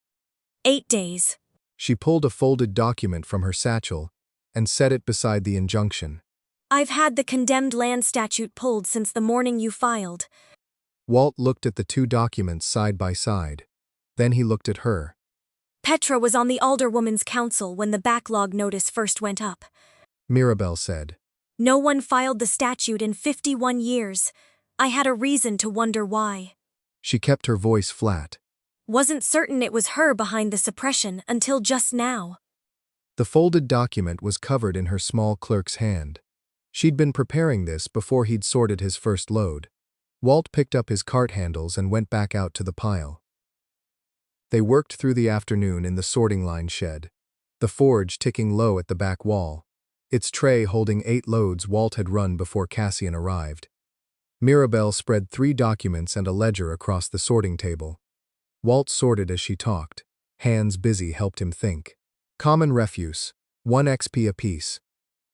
8 days. She pulled a folded document from her satchel and set it beside the injunction. I've had the condemned land statute pulled since the morning you filed. Walt looked at the two documents side by side. Then he looked at her. Petra was on the alderwoman's council when the backlog notice first went up. Mirabelle said. No one filed the statute in 51 years. I had a reason to wonder why. She kept her voice flat. Wasn't certain it was her behind the suppression until just now. The folded document was covered in her small clerk's hand. She'd been preparing this before he'd sorted his first load. Walt picked up his cart handles and went back out to the pile. They worked through the afternoon in the sorting line shed, the forge ticking low at the back wall, its tray holding 8 loads Walt had run before Cassian arrived. Mirabelle spread 3 documents and a ledger across the sorting table. Walt sorted as she talked. Hands busy helped him think. Common refuse, 1 XP apiece.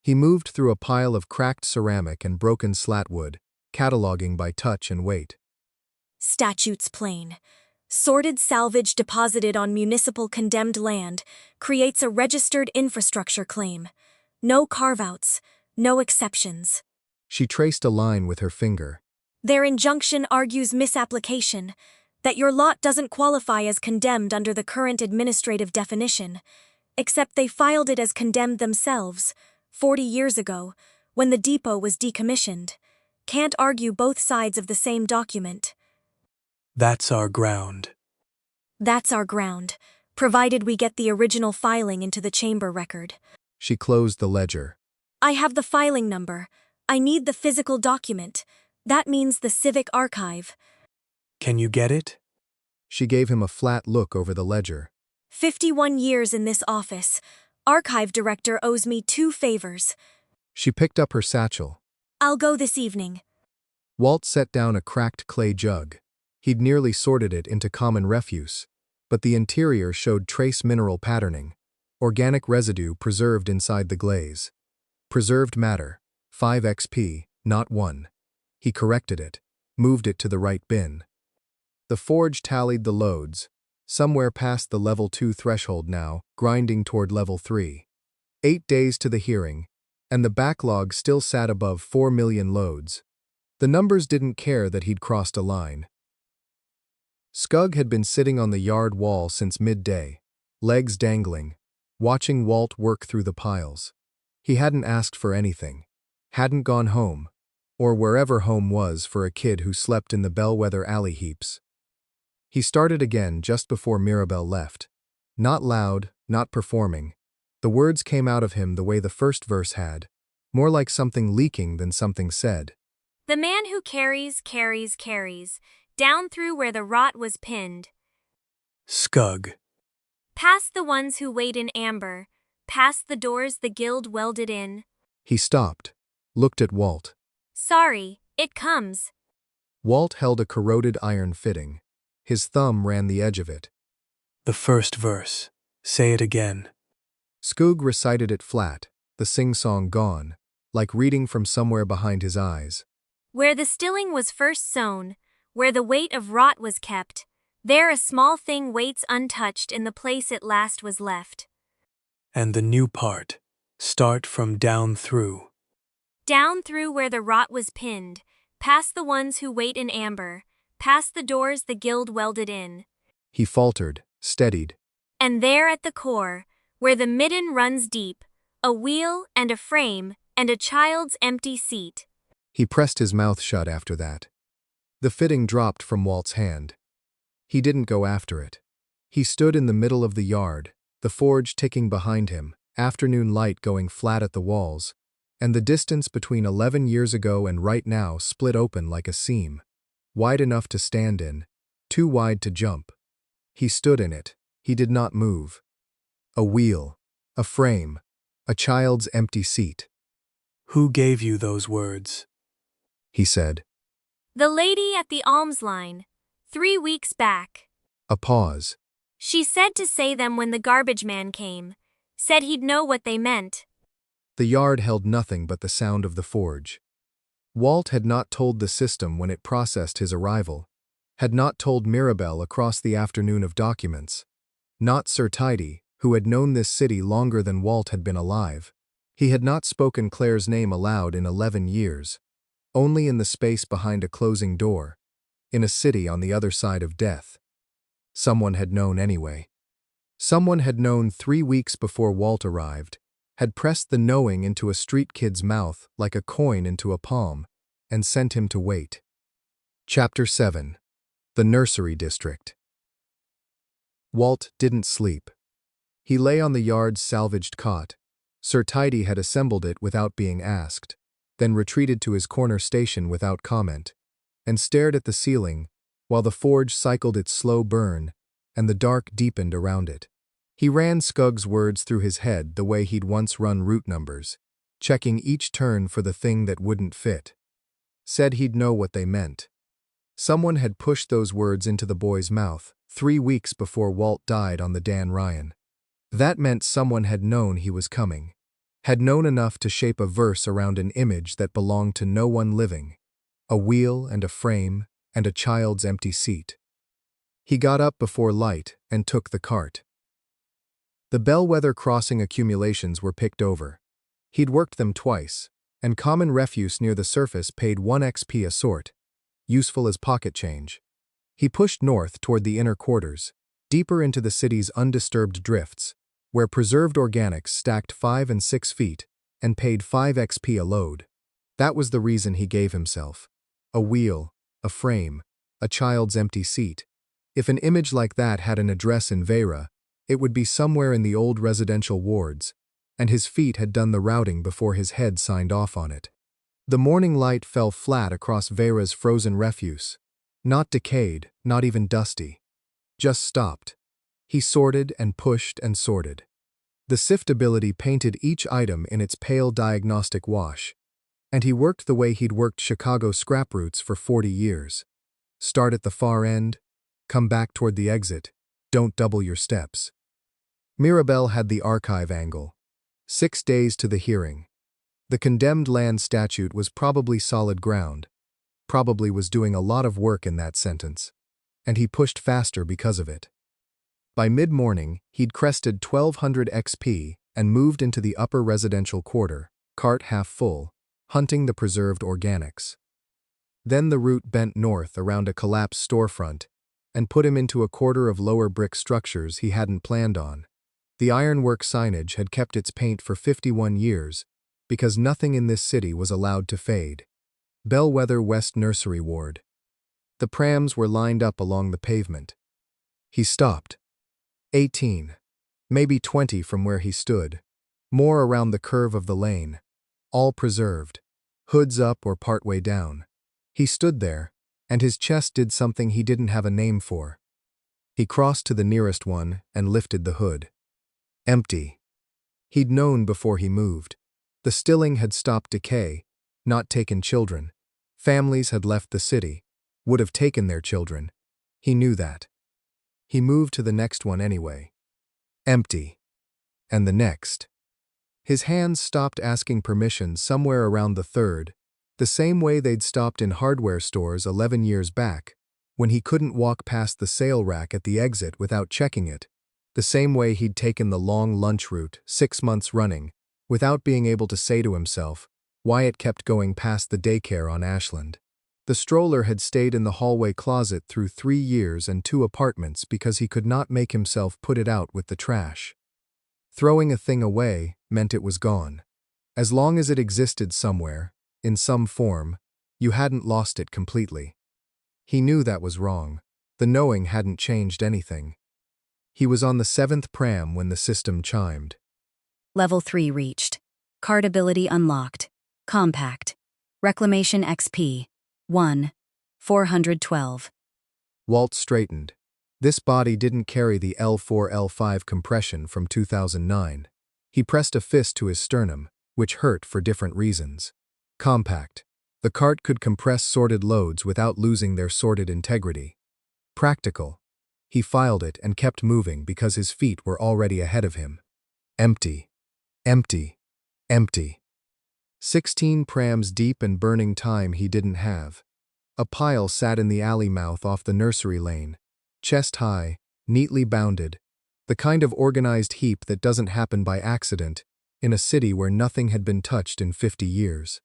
He moved through a pile of cracked ceramic and broken slatwood, cataloging by touch and weight. Statutes plain. Sorted salvage deposited on municipal condemned land creates a registered infrastructure claim. No carve-outs, no exceptions. She traced a line with her finger. Their injunction argues misapplication, that your lot doesn't qualify as condemned under the current administrative definition, except they filed it as condemned themselves, 40 years ago, when the depot was decommissioned. Can't argue both sides of the same document. That's our ground. That's our ground, provided we get the original filing into the chamber record. She closed the ledger. I have the filing number. I need the physical document. That means the civic archive. Can you get it? She gave him a flat look over the ledger. 51 years in this office. Archive director owes me 2 favors. She picked up her satchel. I'll go this evening. Walt set down a cracked clay jug. He'd nearly sorted it into common refuse, but the interior showed trace mineral patterning, organic residue preserved inside the glaze. Preserved matter, 5 XP, not 1. He corrected it, moved it to the right bin. The forge tallied the loads, somewhere past the level 2 threshold now, grinding toward level 3. 8 days to the hearing, and the backlog still sat above 4 million loads. The numbers didn't care that he'd crossed a line. Skug had been sitting on the yard wall since midday, legs dangling, watching Walt work through the piles. He hadn't asked for anything, hadn't gone home, or wherever home was for a kid who slept in the bellwether alley heaps. He started again just before Mirabelle left. Not loud, not performing. The words came out of him the way the first verse had, more like something leaking than something said. The man who carries, down through where the rot was pinned. Skug. Past the ones who wait in amber, past the doors the guild welded in. He stopped, looked at Walt. Sorry, it comes. Walt held a corroded iron fitting. His thumb ran the edge of it. The first verse. Say it again. Skug recited it flat, the sing-song gone, like reading from somewhere behind his eyes. Where the stilling was first sown, where the weight of rot was kept, there a small thing waits untouched in the place it last was left. And the new part. Start from down through. Down through where the rot was pinned, past the ones who wait in amber, past the doors the guild welded in. He faltered, steadied. And there at the core, where the midden runs deep, a wheel and a frame and a child's empty seat. He pressed his mouth shut after that. The fitting dropped from Walt's hand. He didn't go after it. He stood in the middle of the yard, the forge ticking behind him, afternoon light going flat at the walls, and the distance between 11 years ago and right now split open like a seam, wide enough to stand in, too wide to jump. He stood in it. He did not move. A wheel, a frame, a child's empty seat. Who gave you those words? He said. The lady at the alms line, 3 weeks back. A pause. She said to say them when the garbage man came. Said he'd know what they meant. The yard held nothing but the sound of the forge. Walt had not told the system when it processed his arrival, had not told Mirabelle across the afternoon of documents, not Sir Tidy, who had known this city longer than Walt had been alive. He had not spoken Claire's name aloud in 11 years, only in the space behind a closing door, in a city on the other side of death. Someone had known anyway. Someone had known 3 weeks before Walt arrived, had pressed the knowing into a street kid's mouth like a coin into a palm, and sent him to wait. Chapter 7. The Nursery District. Walt didn't sleep. He lay on the yard's salvaged cot. Sir Tidy had assembled it without being asked, then retreated to his corner station without comment, and stared at the ceiling while the forge cycled its slow burn and the dark deepened around it. He ran Skug's words through his head the way he'd once run route numbers, checking each turn for the thing that wouldn't fit. Said he'd know what they meant. Someone had pushed those words into the boy's mouth 3 weeks before Walt died on the Dan Ryan. That meant someone had known he was coming, had known enough to shape a verse around an image that belonged to no one living, a wheel and a frame and a child's empty seat. He got up before light and took the cart. The bellwether crossing accumulations were picked over. He'd worked them twice, and common refuse near the surface paid 1 XP a sort, useful as pocket change. He pushed north toward the inner quarters, deeper into the city's undisturbed drifts, where preserved organics stacked 5 and 6 feet and paid 5 XP a load. That was the reason he gave himself. A wheel, a frame, a child's empty seat. If an image like that had an address in Veyra, it would be somewhere in the old residential wards, and his feet had done the routing before his head signed off on it. The morning light fell flat across Veyra's frozen refuse. Not decayed, not even dusty. Just stopped. He sorted and pushed and sorted. The siftability painted each item in its pale diagnostic wash, and he worked the way he'd worked Chicago scrap routes for 40 years. Start at the far end, come back toward the exit, don't double your steps. Mirabelle had the archive angle. 6 days to the hearing. The condemned land statute was probably solid ground, probably was doing a lot of work in that sentence, and he pushed faster because of it. By mid-morning, he'd crested 1200 XP and moved into the upper residential quarter, cart half full, hunting the preserved organics. Then the route bent north around a collapsed storefront and put him into a quarter of lower brick structures he hadn't planned on. The ironwork signage had kept its paint for 51 years because nothing in this city was allowed to fade. Bellwether West Nursery Ward. The prams were lined up along the pavement. He stopped. 18, maybe 20 from where he stood, more around the curve of the lane, all preserved, hoods up or partway down. He stood there, and his chest did something he didn't have a name for. He crossed to the nearest one and lifted the hood. Empty. He'd known before he moved. The stilling had stopped decay, not taken children. Families had left the city, would have taken their children. He knew that. He moved to the next one anyway. Empty. And the next. His hands stopped asking permission somewhere around the third, the same way they'd stopped in hardware stores 11 years back, when he couldn't walk past the sale rack at the exit without checking it, the same way he'd taken the long lunch route 6 months running, without being able to say to himself why it kept going past the daycare on Ashland. The stroller had stayed in the hallway closet through 3 years and 2 apartments because he could not make himself put it out with the trash. Throwing a thing away meant it was gone. As long as it existed somewhere, in some form, you hadn't lost it completely. He knew that was wrong. The knowing hadn't changed anything. He was on the 7th pram when the system chimed. Level 3 reached. Card ability unlocked. Compact. Reclamation XP. 1. 412. Walt straightened. This body didn't carry the L4-L5 compression from 2009. He pressed a fist to his sternum, which hurt for different reasons. Compact. The cart could compress sorted loads without losing their sorted integrity. Practical. He filed it and kept moving because his feet were already ahead of him. Empty. Empty. Empty. 16 prams deep and burning time he didn't have. A pile sat in the alley mouth off the nursery lane, chest high, neatly bounded, the kind of organized heap that doesn't happen by accident in a city where nothing had been touched in 50 years.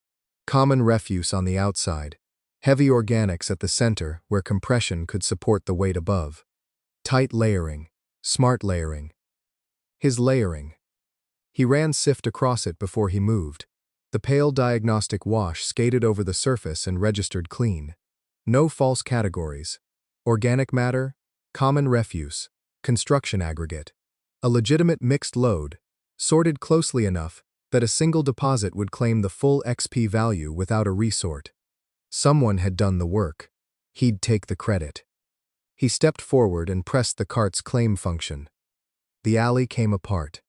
Common refuse on the outside, heavy organics at the center where compression could support the weight above. Tight layering, smart layering. His layering. He ran sift across it before he moved. The pale diagnostic wash skated over the surface and registered clean. No false categories. Organic matter, common refuse, construction aggregate. A legitimate mixed load, sorted closely enough that a single deposit would claim the full XP value without a resort. Someone had done the work. He'd take the credit. He stepped forward and pressed the cart's claim function. The alley came apart.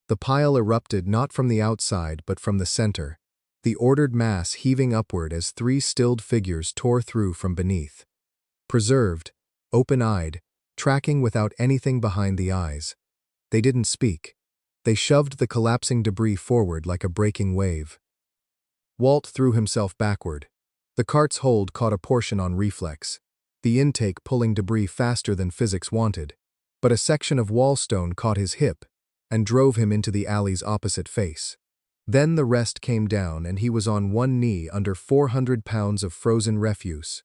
The pile erupted not from the outside but from the center, the ordered mass heaving upward as 3 stilled figures tore through from beneath. Preserved, open-eyed, tracking without anything behind the eyes. They didn't speak. They shoved the collapsing debris forward like a breaking wave. Walt threw himself backward. The cart's hold caught a portion on reflex, the intake pulling debris faster than physics wanted, but a section of wallstone caught his hip and drove him into the alley's opposite face. Then the rest came down and he was on one knee under 400 pounds of frozen refuse.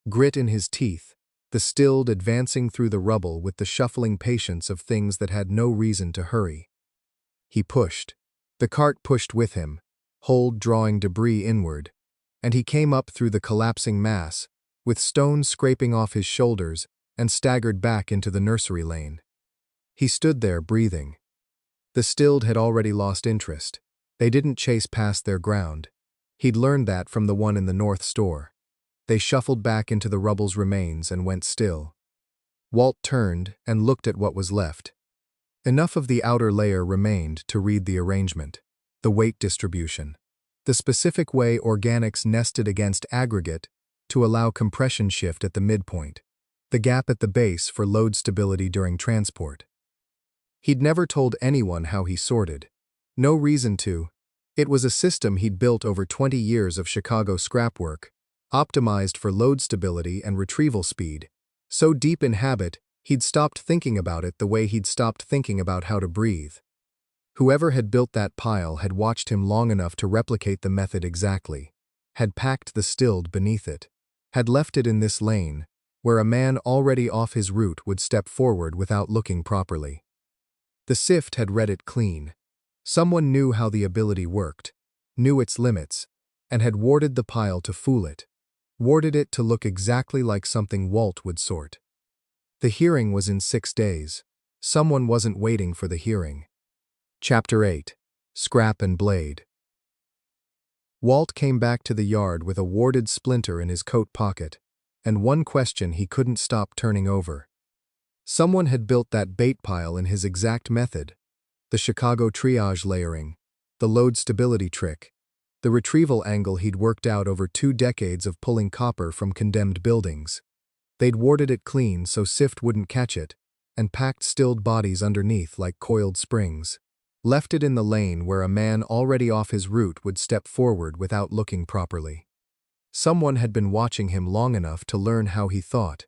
Grit in his teeth, the stilled advancing through the rubble with the shuffling patience of things that had no reason to hurry. He pushed. The cart pushed with him, hold drawing debris inward, and he came up through the collapsing mass, with stones scraping off his shoulders, and staggered back into the nursery lane. He stood there breathing. The stilled had already lost interest. They didn't chase past their ground. He'd learned that from the one in the north store. They shuffled back into the rubble's remains and went still. Walt turned and looked at what was left. Enough of the outer layer remained to read the arrangement, the weight distribution, the specific way organics nested against aggregate to allow compression shift at the midpoint, the gap at the base for load stability during transport. He'd never told anyone how he sorted. No reason to. It was a system he'd built over 20 years of Chicago scrap work, optimized for load stability and retrieval speed. So deep in habit, he'd stopped thinking about it the way he'd stopped thinking about how to breathe. Whoever had built that pile had watched him long enough to replicate the method exactly, had packed the stilled beneath it, had left it in this lane, where a man already off his route would step forward without looking properly. The sift had read it clean. Someone knew how the ability worked, knew its limits, and had warded the pile to fool it, warded it to look exactly like something Walt would sort. The hearing was in 6 days. Someone wasn't waiting for the hearing. Chapter 8. Scrap and Blade. Walt came back to the yard with a warded splinter in his coat pocket, and one question he couldn't stop turning over. Someone had built that bait pile in his exact method. The Chicago triage layering, the load stability trick, the retrieval angle he'd worked out over 2 decades of pulling copper from condemned buildings. They'd warded it clean so sift wouldn't catch it, and packed stilled bodies underneath like coiled springs. Left it in the lane where a man already off his route would step forward without looking properly. Someone had been watching him long enough to learn how he thought.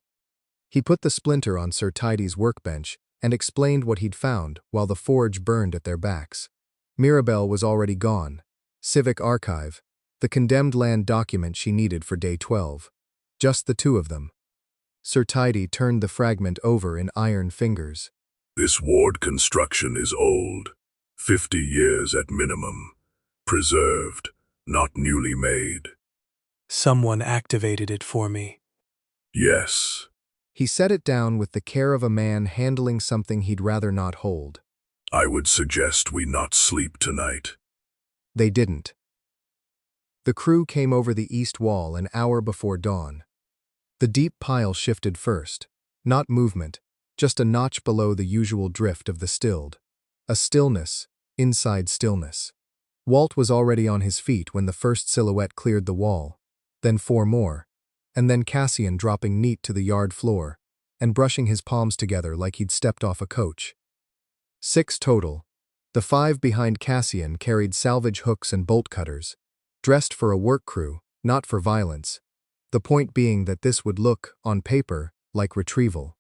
He put the splinter on Sir Tidy's workbench and explained what he'd found while the forge burned at their backs. Mirabelle was already gone. Civic Archive, the condemned land document she needed for day 12. Just the 2 of them. Sir Tidy turned the fragment over in iron fingers. This ward construction is old, 50 years at minimum. Preserved, not newly made. Someone activated it for me. Yes. He set it down with the care of a man handling something he'd rather not hold. I would suggest we not sleep tonight. They didn't. The crew came over the east wall an hour before dawn. The deep pile shifted first. Not movement, just a notch below the usual drift of the stilled. A stillness, inside stillness. Walt was already on his feet when the first silhouette cleared the wall, then 4 more, and then Cassian dropping neat to the yard floor and brushing his palms together like he'd stepped off a coach. 6 total, The 5 behind Cassian carried salvage hooks and bolt cutters, dressed for a work crew, not for violence, the point being that this would look, on paper, like retrieval.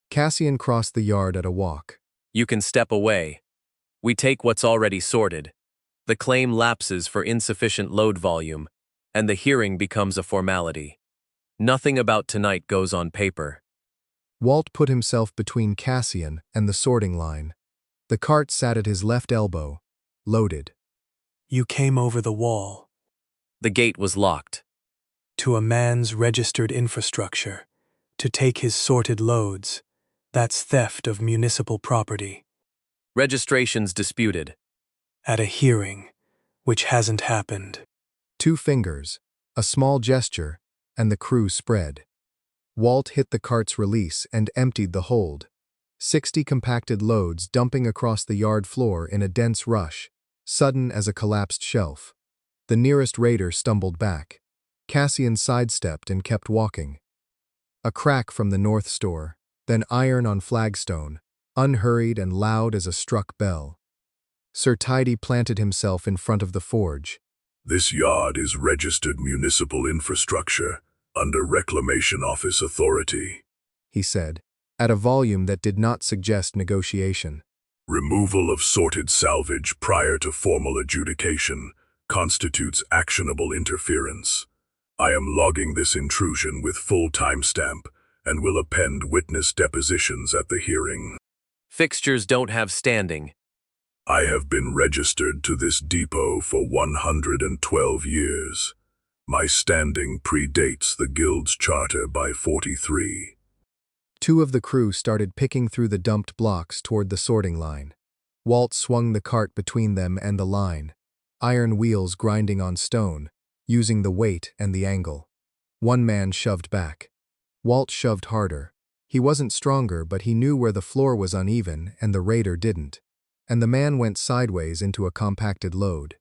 Cassian crossed the yard at a walk. You can step away. We take what's already sorted. The claim lapses for insufficient load volume, and the hearing becomes a formality. Nothing about tonight goes on paper. Walt put himself between Cassian and the sorting line. The cart sat at his left elbow, loaded. You came over the wall. The gate was locked. To a man's registered infrastructure, to take his sorted loads. That's theft of municipal property. Registrations disputed. At a hearing, which hasn't happened. 2 fingers, a small gesture, and the crew spread. Walt hit the cart's release and emptied the hold. 60 compacted loads dumping across the yard floor in a dense rush, sudden as a collapsed shelf. The nearest raider stumbled back. Cassian sidestepped and kept walking. A crack from the north store, then iron on flagstone, unhurried and loud as a struck bell. Sir Tidy planted himself in front of the forge. This yard is registered municipal infrastructure under Reclamation Office authority, He said, at a volume that did not suggest negotiation. Removal of sorted salvage prior to formal adjudication constitutes actionable interference. I am logging this intrusion with full timestamp and will append witness depositions at the hearing. Fixtures don't have standing. I have been registered to this depot for 112 years. My standing predates the Guild's charter by 43. 2 of the crew started picking through the dumped blocks toward the sorting line. Walt swung the cart between them and the line, iron wheels grinding on stone, using the weight and the angle. 1 man shoved back. Walt shoved harder. He wasn't stronger, but he knew where the floor was uneven and the raider didn't. And the man went sideways into a compacted load.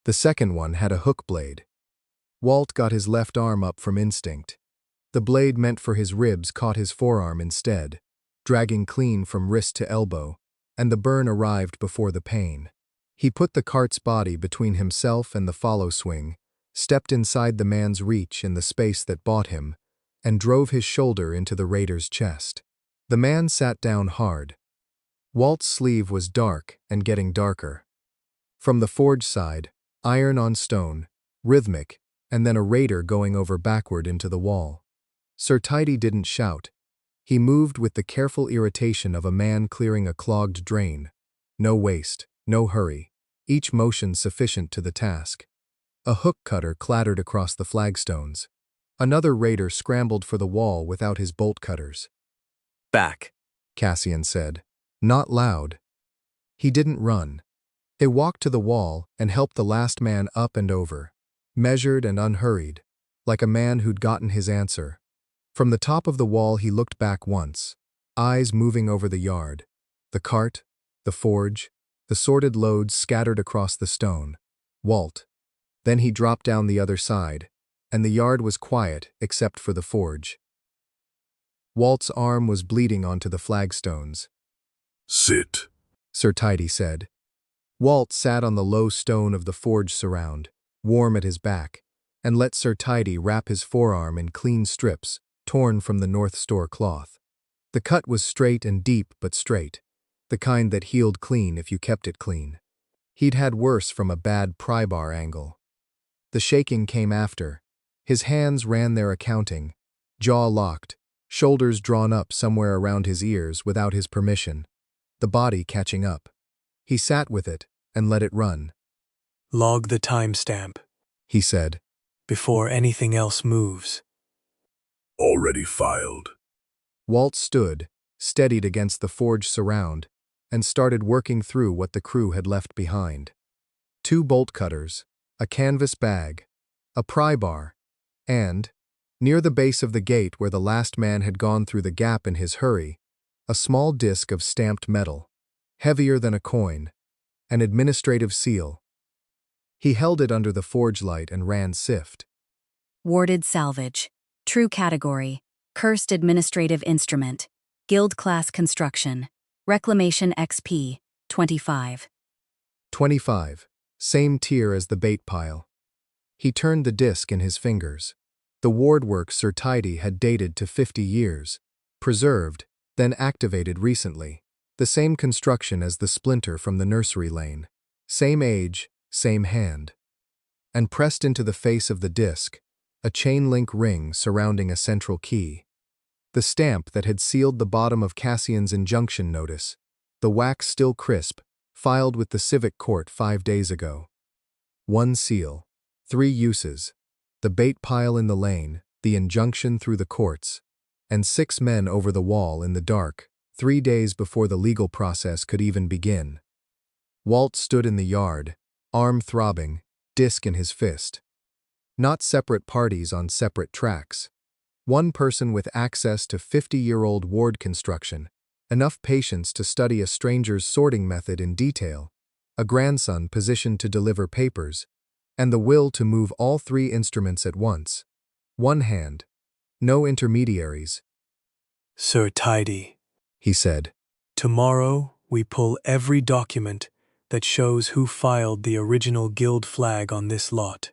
The second one had a hook blade. Walt got his left arm up from instinct. The blade meant for his ribs caught his forearm instead, dragging clean from wrist to elbow, and the burn arrived before the pain. He put the cart's body between himself and the follow swing, stepped inside the man's reach in the space that bought him, and drove his shoulder into the raider's chest. The man sat down hard. Walt's sleeve was dark and getting darker. From the forge side, iron on stone, rhythmic, and then a raider going over backward into the wall. Sir Tidy didn't shout. He moved with the careful irritation of a man clearing a clogged drain. No waste, no hurry, each motion sufficient to the task. A hook cutter clattered across the flagstones. Another raider scrambled for the wall without his bolt cutters. Back, Cassian said, not loud. He didn't run. They walked to the wall and helped the last man up and over, measured and unhurried, like a man who'd gotten his answer. From the top of the wall he looked back once, eyes moving over the yard, the cart, the forge, the sorted loads scattered across the stone. Walt. Then he dropped down the other side, and the yard was quiet except for the forge. Walt's arm was bleeding onto the flagstones. Sit, Sir Tidy said. Walt sat on the low stone of the forge surround, warm at his back, and let Sir Tidy wrap his forearm in clean strips, torn from the North Store cloth. The cut was straight and deep but straight, the kind that healed clean if you kept it clean. He'd had worse from a bad pry-bar angle. The shaking came after. His hands ran their accounting, jaw locked, shoulders drawn up somewhere around his ears without his permission, the body catching up. He sat with it and let it run. Log the timestamp, He said. before anything else moves. already filed. Walt stood, steadied against the forge surround, and started working through what the crew had left behind. 2 bolt cutters, a canvas bag, a pry bar, and, near the base of the gate where the last man had gone through the gap in his hurry, a small disc of stamped metal, heavier than a coin, an administrative seal. He held it under the forge light and ran sift. Warded salvage. True category. Cursed administrative instrument. Guild class construction. Reclamation XP. 25. 25. Same tier as the bait pile. He turned the disc in his fingers. The wardwork Sir Tidy had dated to 50 years, preserved, then activated recently. The same construction as the splinter from the nursery lane. Same age, same hand. And pressed into the face of the disc, a chain-link ring surrounding a central key. The stamp that had sealed the bottom of Cassian's injunction notice, the wax still crisp, filed with the civic court 5 days ago. 1 seal, 3 uses, the bait pile in the lane, the injunction through the courts, and 6 men over the wall in the dark, 3 days before the legal process could even begin. Walt stood in the yard, arm throbbing, disc in his fist. Not separate parties on separate tracks. One person with access to 50-year-old ward construction, enough patience to study a stranger's sorting method in detail, a grandson positioned to deliver papers, and the will to move all 3 instruments at once. 1 hand. No intermediaries. Sir Tidy, He said. tomorrow we pull every document that shows who filed the original guild flag on this lot.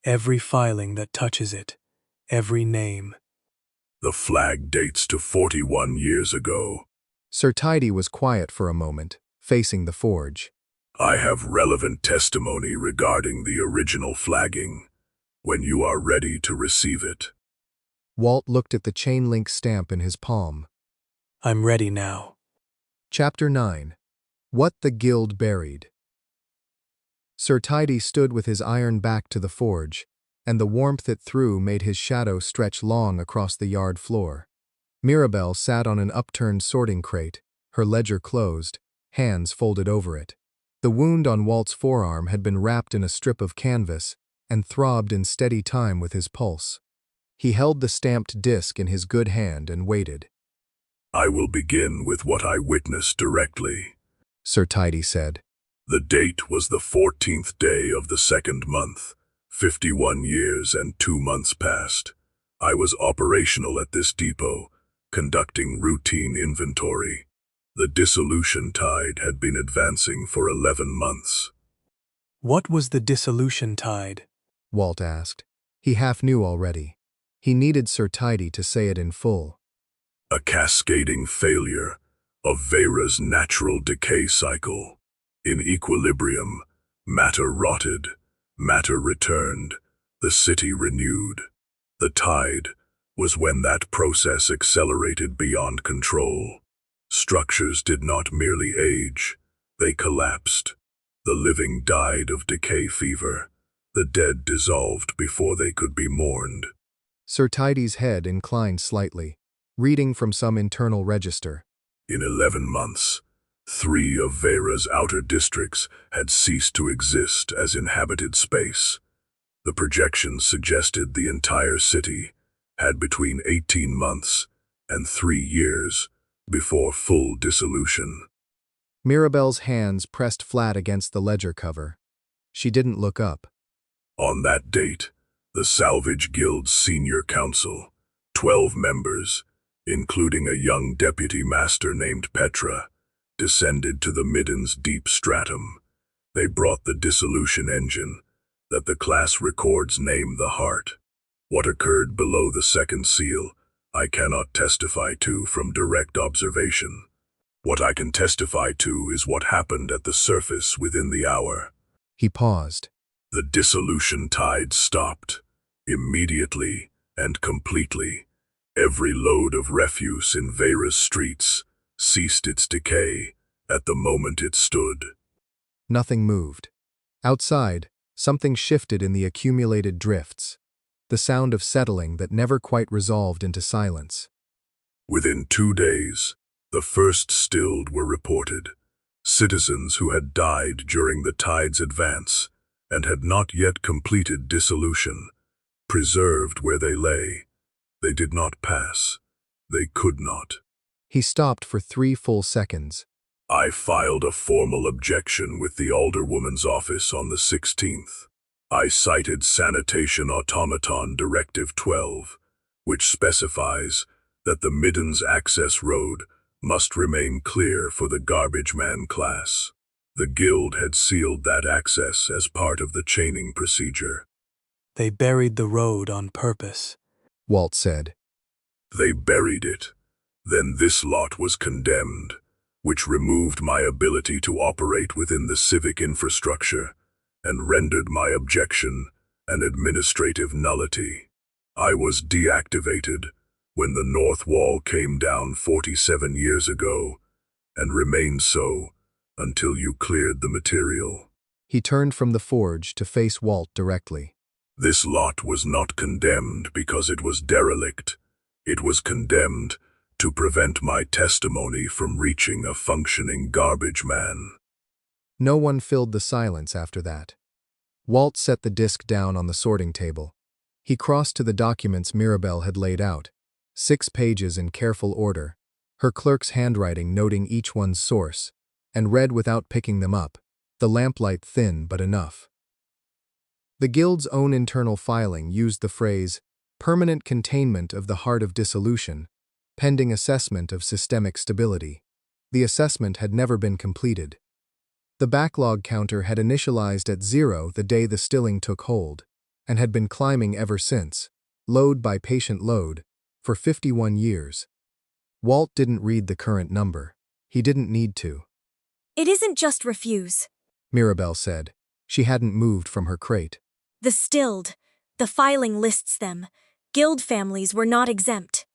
Every filing that touches it. Every name. The flag dates to 41 years ago. Sir Tidy was quiet for a moment, facing the forge. I have relevant testimony regarding the original flagging, when you are ready to receive it. Walt looked at the chain-link stamp in his palm. I'm ready now. Chapter 9. What the Guild Buried. Sir Tidy stood with his iron back to the forge, and the warmth it threw made his shadow stretch long across the yard floor. Mirabelle sat on an upturned sorting crate, her ledger closed, hands folded over it. The wound on Walt's forearm had been wrapped in a strip of canvas and throbbed in steady time with his pulse. He held the stamped disc in his good hand and waited. I will begin with what I witnessed directly. Sir Tidy said. The date was the 14th day of the 2nd month. 51 years and 2 months passed. I was operational at this depot, conducting routine inventory. The dissolution tide had been advancing for 11 months. What was the dissolution tide? Walt asked. He half knew already. He needed Sir Tidy to say it in full. A cascading failure of Veyra's natural decay cycle. In equilibrium, matter rotted, matter returned, the city renewed. The tide was when that process accelerated beyond control. Structures did not merely age, they collapsed. The living died of decay fever. The dead dissolved before they could be mourned. Sir Tidy's head inclined slightly, reading from some internal register. In 11 months, 3 of Veyra's outer districts had ceased to exist as inhabited space. The projections suggested the entire city had between 18 months and 3 years before full dissolution. Mirabelle's hands pressed flat against the ledger cover. She didn't look up. On that date, the Salvage Guild's senior council, 12 members, including a young deputy master named Petra, descended to the Midden's deep stratum. They brought the dissolution engine that the class records name the Heart. What occurred below the 2nd seal, I cannot testify to from direct observation. What I can testify to is what happened at the surface within the hour. He paused. The dissolution tide stopped, immediately and completely. Every load of refuse in Veyra's streets ceased its decay at the moment it stood. Nothing moved. Outside, something shifted in the accumulated drifts, the sound of settling that never quite resolved into silence. Within 2 days, the first stilled were reported, citizens who had died during the tide's advance and had not yet completed dissolution, preserved where they lay. They did not pass. They could not. He stopped for 3 full seconds. I filed a formal objection with the Alderwoman's office on the 16th. I cited Sanitation Automaton Directive 12, which specifies that the Midden's access road must remain clear for the garbage man class. The guild had sealed that access as part of the chaining procedure. They buried the road on purpose. Walt said. They buried it. Then this lot was condemned, which removed my ability to operate within the civic infrastructure and rendered my objection an administrative nullity. I was deactivated when the North Wall came down 47 years ago, and remained so until you cleared the material. He turned from the forge to face Walt directly. This lot was not condemned because it was derelict. It was condemned to prevent my testimony from reaching a functioning garbage man. No one filled the silence after that. Walt set the disc down on the sorting table. He crossed to the documents Mirabelle had laid out, 6 pages in careful order, her clerk's handwriting noting each one's source, and read without picking them up, the lamplight thin but enough. The Guild's own internal filing used the phrase, permanent containment of the heart of dissolution, pending assessment of systemic stability. The assessment had never been completed. The backlog counter had initialized at 0 the day the stilling took hold, and had been climbing ever since, load by patient load, for 51 years. Walt didn't read the current number. He didn't need to. It isn't just refuse. Mirabelle said. She hadn't moved from her crate. The stilled. The filing lists them. Guild families were not exempt.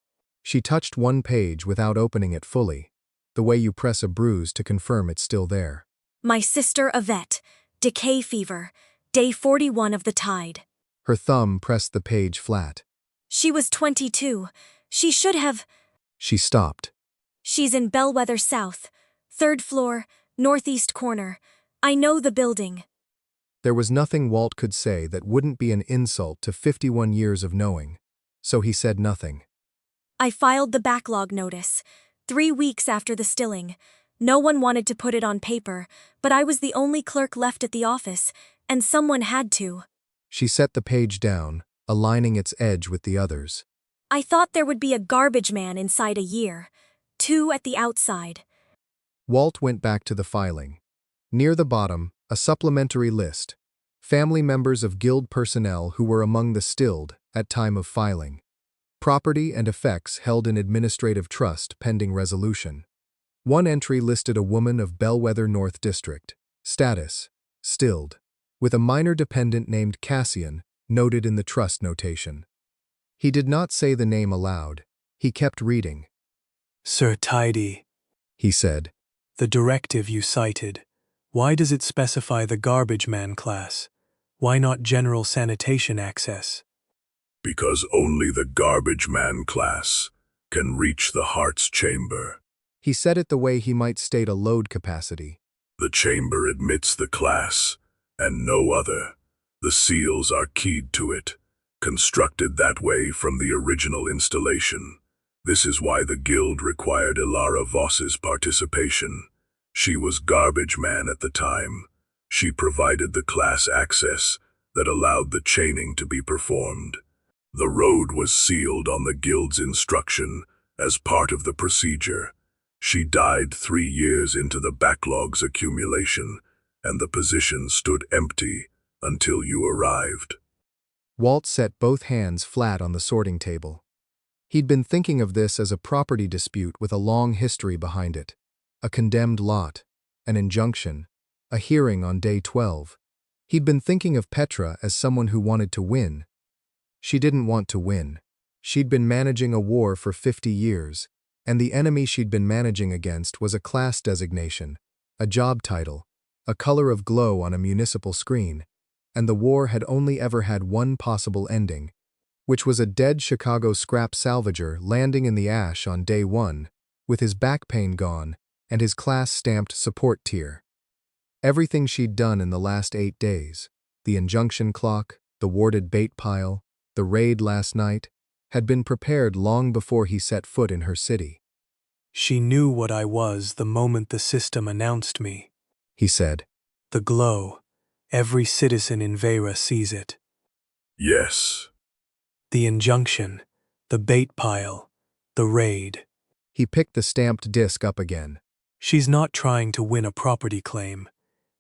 She touched one page without opening it fully, the way you press a bruise to confirm it's still there. My sister Yvette, decay fever, day 41 of the tide. Her thumb pressed the page flat. She was 22. She should have... She stopped. She's in Bellwether South, 3rd floor, northeast corner. I know the building. There was nothing Walt could say that wouldn't be an insult to 51 years of knowing, so he said nothing. I filed the backlog notice, 3 weeks after the stilling. No one wanted to put it on paper, but I was the only clerk left at the office, and someone had to. She set the page down, aligning its edge with the others. I thought there would be a garbage man inside a year, 2 at the outside. Walt went back to the filing. Near the bottom, a supplementary list. Family members of guild personnel who were among the stilled at time of filing. Property and effects held in administrative trust pending resolution. One entry listed a woman of Bellwether North District. Status: stilled. With a minor dependent named Cassian, noted in the trust notation. He did not say the name aloud. He kept reading. Sir Tidy, He said. the directive you cited. Why does it specify the garbage man class? Why not general sanitation access? Because only the garbage man class can reach the heart's chamber. He said it the way he might state a load capacity. The chamber admits the class, and no other. The seals are keyed to it, constructed that way from the original installation. This is why the guild required Ilara Voss's participation. She was garbage man at the time. She provided the class access that allowed the chaining to be performed. The road was sealed on the guild's instruction as part of the procedure. She died 3 years into the backlog's accumulation, and the position stood empty until you arrived. Walt set both hands flat on the sorting table. He'd been thinking of this as a property dispute with a long history behind it. A condemned lot, an injunction, a hearing on day 12. He'd been thinking of Petra as someone who wanted to win. She didn't want to win. She'd been managing a war for 50 years, and the enemy she'd been managing against was a class designation, a job title, a color of glow on a municipal screen, and the war had only ever had one possible ending, which was a dead Chicago scrap salvager landing in the ash on day 1, with his back pain gone and his class-stamped support tier. Everything she'd done in the last 8 days, the injunction clock, the warded bait pile, the raid last night, had been prepared long before he set foot in her city. She knew what I was the moment the system announced me. He said. The glow. Every citizen in Veyra sees it. Yes. The injunction, the bait pile, the raid. He picked the stamped disc up again. She's not trying to win a property claim.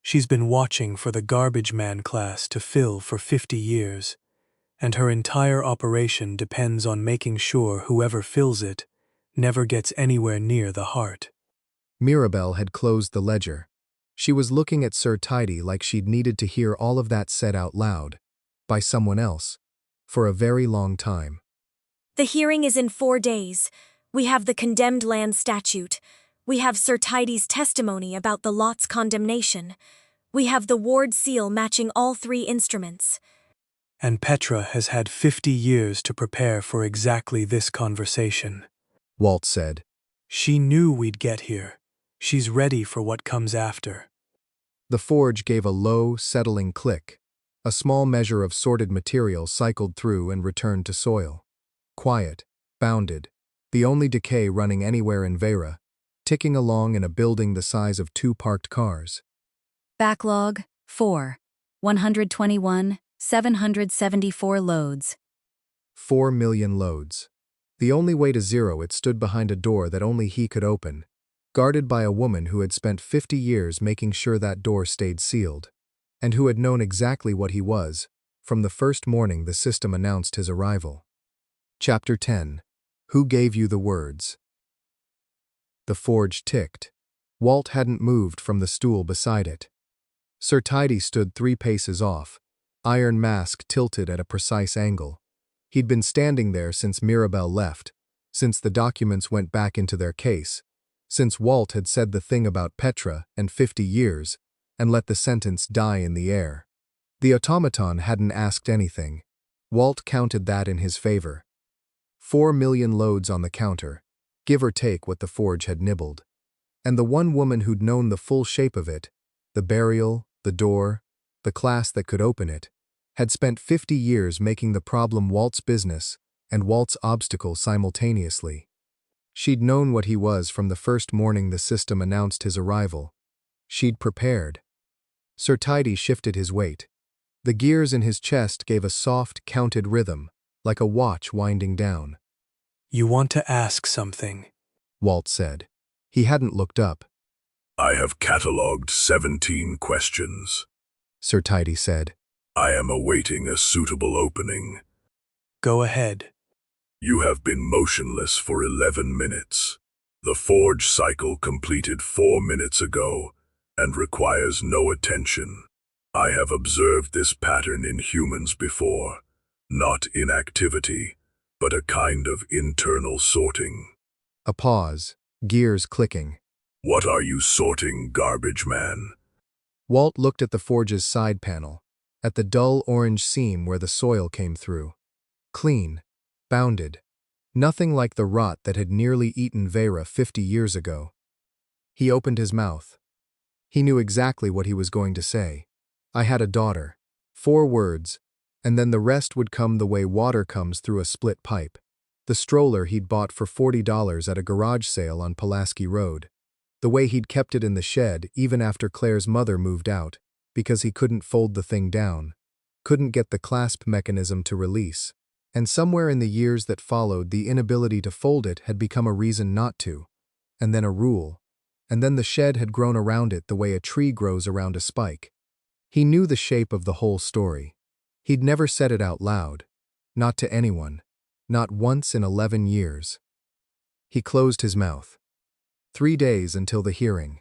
She's been watching for the garbage man class to fill for 50 years, and her entire operation depends on making sure whoever fills it never gets anywhere near the heart. Mirabelle had closed the ledger. She was looking at Sir Tidy like she'd needed to hear all of that said out loud, by someone else, for a very long time. The hearing is in 4 days. We have the condemned land statute. We have Sir Tidy's testimony about the lot's condemnation. We have the ward seal matching all 3 instruments. And Petra has had 50 years to prepare for exactly this conversation. Walt said. She knew we'd get here. She's ready for what comes after. The forge gave a low, settling click. A small measure of sorted material cycled through and returned to soil. Quiet, bounded, the only decay running anywhere in Veyra, ticking along in a building the size of 2 parked cars. Backlog, 4. 121, 774 loads. 4 million loads. The only way to zero it stood behind a door that only he could open, guarded by a woman who had spent 50 years making sure that door stayed sealed, and who had known exactly what he was, from the first morning the system announced his arrival. Chapter 10. Who Gave You the Words? The forge ticked. Walt hadn't moved from the stool beside it. Sir Tidy stood 3 paces off, iron mask tilted at a precise angle. He'd been standing there since Mirabelle left, since the documents went back into their case, since Walt had said the thing about Petra and 50 years, and let the sentence die in the air. The automaton hadn't asked anything. Walt counted that in his favor. 4 million loads on the counter, give or take what the forge had nibbled. And the one woman who'd known the full shape of it, the burial, the door, the class that could open it, had spent 50 years making the problem Walt's business and Walt's obstacle simultaneously. She'd known what he was from the first morning the system announced his arrival. She'd prepared. Sir Tidy shifted his weight. The gears in his chest gave a soft, counted rhythm, like a watch winding down. You want to ask something, Walt said. He hadn't looked up. I have catalogued 17 questions. Sir Tidy said. I am awaiting a suitable opening. Go ahead. You have been motionless for 11 minutes. The forge cycle completed 4 minutes ago and requires no attention. I have observed this pattern in humans before, not inactivity, but a kind of internal sorting. A pause, gears clicking. What are you sorting, garbage man? Walt looked at the forge's side panel, at the dull orange seam where the soil came through. Clean, bounded, nothing like the rot that had nearly eaten Veyra 50 years ago. He opened his mouth. He knew exactly what he was going to say. I had a daughter. 4 words, and then the rest would come the way water comes through a split pipe. The stroller he'd bought for $40 at a garage sale on Pulaski Road. The way he'd kept it in the shed even after Claire's mother moved out, because he couldn't fold the thing down, couldn't get the clasp mechanism to release, and somewhere in the years that followed the inability to fold it had become a reason not to, and then a rule, and then the shed had grown around it the way a tree grows around a spike. He knew the shape of the whole story. He'd never said it out loud, not to anyone, not once in 11 years. He closed his mouth. 3 days until the hearing.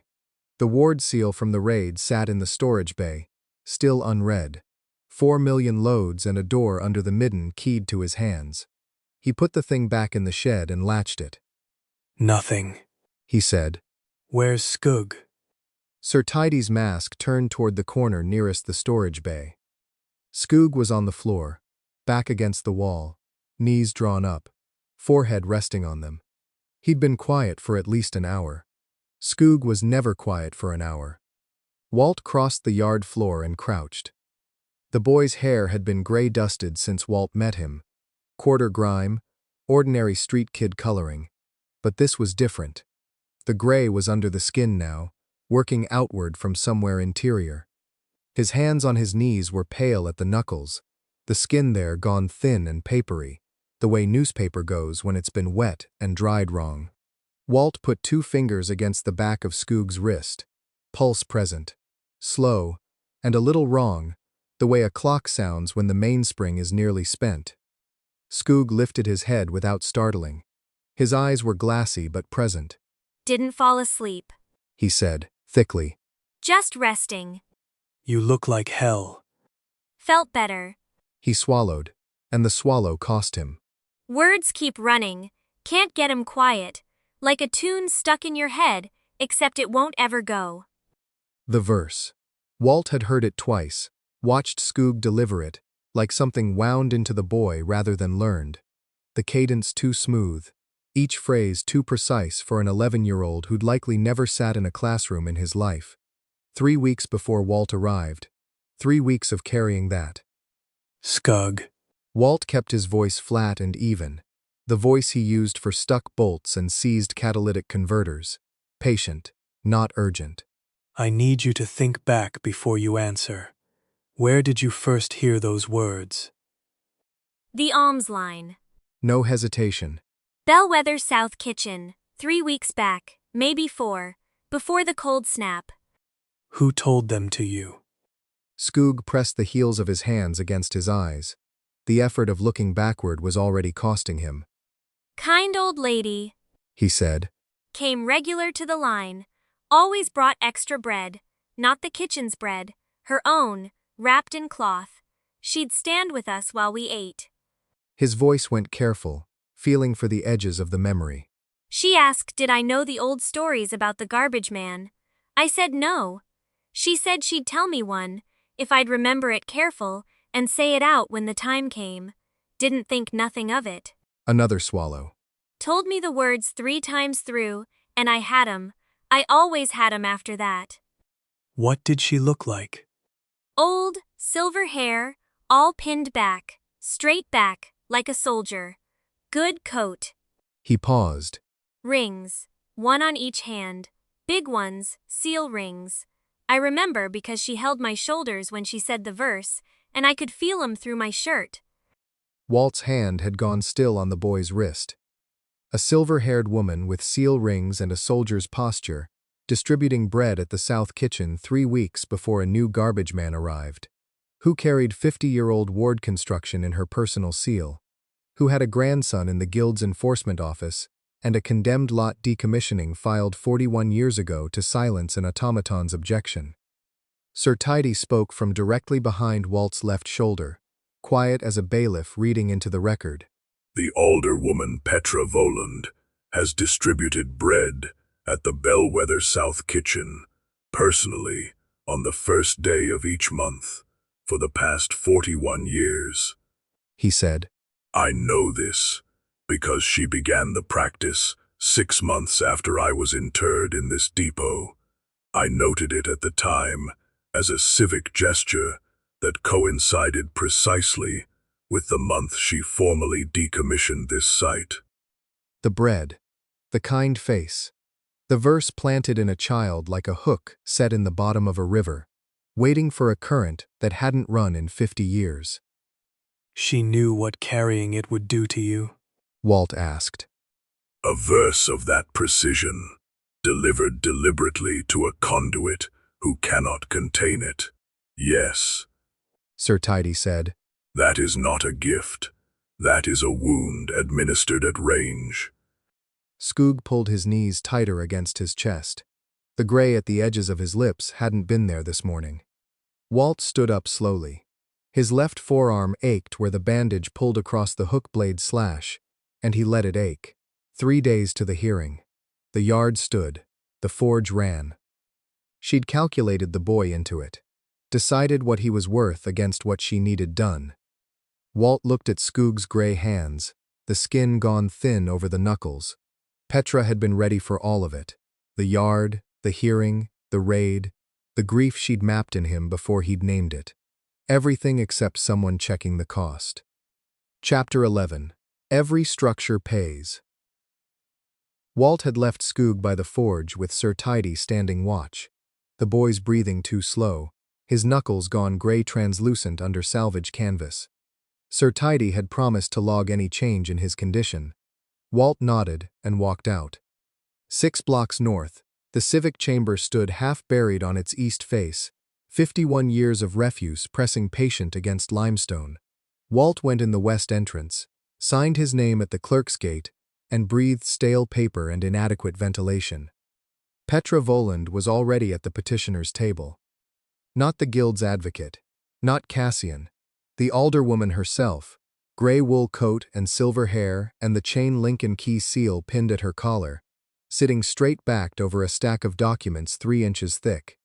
The ward seal from the raid sat in the storage bay, still unread. 4 million loads and a door under the midden keyed to his hands. He put the thing back in the shed and latched it. Nothing, he said. Where's Skug? Sir Tidy's mask turned toward the corner nearest the storage bay. Skoog was on the floor, back against the wall, knees drawn up, forehead resting on them. He'd been quiet for at least an hour. Skoog was never quiet for an hour. Walt crossed the yard floor and crouched. The boy's hair had been gray-dusted since Walt met him. Quarter grime, ordinary street kid coloring. But this was different. The gray was under the skin now, working outward from somewhere interior. His hands on his knees were pale at the knuckles, the skin there gone thin and papery, the way newspaper goes when it's been wet and dried wrong. Walt put 2 fingers against the back of Skoog's wrist, pulse present, slow, and a little wrong, the way a clock sounds when the mainspring is nearly spent. Skoog lifted his head without startling. His eyes were glassy but present. Didn't fall asleep. He said, thickly. Just resting. You look like hell. Felt better. He swallowed, and the swallow cost him. Words keep running. Can't get 'em quiet. Like a tune stuck in your head, except it won't ever go. The verse. Walt had heard it twice, watched Skoog deliver it, like something wound into the boy rather than learned. The cadence too smooth, each phrase too precise for an 11-year-old who'd likely never sat in a classroom in his life. 3 weeks before Walt arrived. 3 weeks of carrying that. Skug. Walt kept his voice flat and even, the voice he used for stuck bolts and seized catalytic converters. Patient, not urgent. I need you to think back before you answer. Where did you first hear those words? The alms line. No hesitation. Bellwether South Kitchen. 3 weeks back, maybe 4, before the cold snap. Who told them to you? Skoog pressed the heels of his hands against his eyes. The effort of looking backward was already costing him. Kind old lady, He said. came regular to the line. Always brought extra bread, not the kitchen's bread, her own, wrapped in cloth. She'd stand with us while we ate. His voice went careful, feeling for the edges of the memory. She asked did I know the old stories about the garbage man. I said no. She said she'd tell me one, if I'd remember it careful, and say it out when the time came. Didn't think nothing of it. Another swallow. Told me the words 3 times through, and I had 'em. I always had 'em after that. What did she look like? Old, silver hair, all pinned back, straight back, like a soldier. Good coat. He paused. Rings, 1 on each hand. Big ones, seal rings. I remember because she held my shoulders when she said the verse, and I could feel 'em through my shirt. Walt's hand had gone still on the boy's wrist. A silver-haired woman with seal rings and a soldier's posture, distributing bread at the South Kitchen 3 weeks before a new garbage man arrived. Who carried 50-year-old ward construction in her personal seal. Who had a grandson in the Guild's enforcement office and a condemned lot decommissioning filed 41 years ago to silence an automaton's objection. Sir Tidy spoke from directly behind Walt's left shoulder, quiet as a bailiff reading into the record. The alderwoman Petra Voland has distributed bread at the Bellwether South Kitchen, personally, on the first day of each month, for the past 41 years. He said. I know this, because she began the practice 6 months after I was interred in this depot. I noted it at the time as a civic gesture that coincided precisely with the month she formally decommissioned this site. The bread. The kind face. The verse planted in a child like a hook set in the bottom of a river, waiting for a current that hadn't run in 50 years. She knew what carrying it would do to you? Walt asked. A verse of that precision, delivered deliberately to a conduit who cannot contain it. Yes. Sir Tidy said. That is not a gift. That is a wound administered at range. Skoog pulled his knees tighter against his chest. The gray at the edges of his lips hadn't been there this morning. Walt stood up slowly. His left forearm ached where the bandage pulled across the hook blade slash, and he let it ache. 3 days to the hearing. The yard stood. The forge ran. She'd calculated the boy into it. Decided what he was worth against what she needed done. Walt looked at Skoog's gray hands, the skin gone thin over the knuckles. Petra had been ready for all of it. The yard, the hearing, the raid, the grief she'd mapped in him before he'd named it. Everything except someone checking the cost. Chapter 11. Every structure pays. Walt had left Skoog by the forge with Sir Tidy standing watch. The boy's breathing too slow, his knuckles gone gray translucent under salvage canvas. Sir Tidy had promised to log any change in his condition. Walt nodded and walked out. 6 blocks north, the civic chamber stood half-buried on its east face, 51 years of refuse pressing patient against limestone. Walt went in the west entrance, signed his name at the clerk's gate, and breathed stale paper and inadequate ventilation. Petra Voland was already at the petitioner's table. Not the guild's advocate, not Cassian, the alderwoman herself, gray wool coat and silver hair and the chain link and key seal pinned at her collar, sitting straight-backed over a stack of documents 3 inches thick.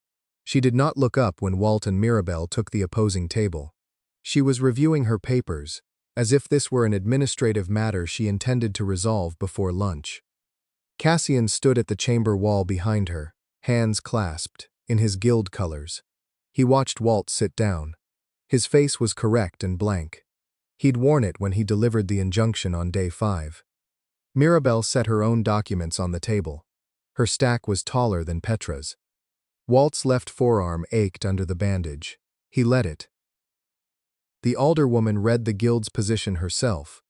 She did not look up when Walt and Mirabelle took the opposing table. She was reviewing her papers, as if this were an administrative matter she intended to resolve before lunch. Cassian stood at the chamber wall behind her, hands clasped, in his guild colors. He watched Walt sit down. His face was correct and blank. He'd worn it when he delivered the injunction on day 5. Mirabelle set her own documents on the table. Her stack was taller than Petra's. Walt's left forearm ached under the bandage. He let it. The alderwoman read the guild's position herself,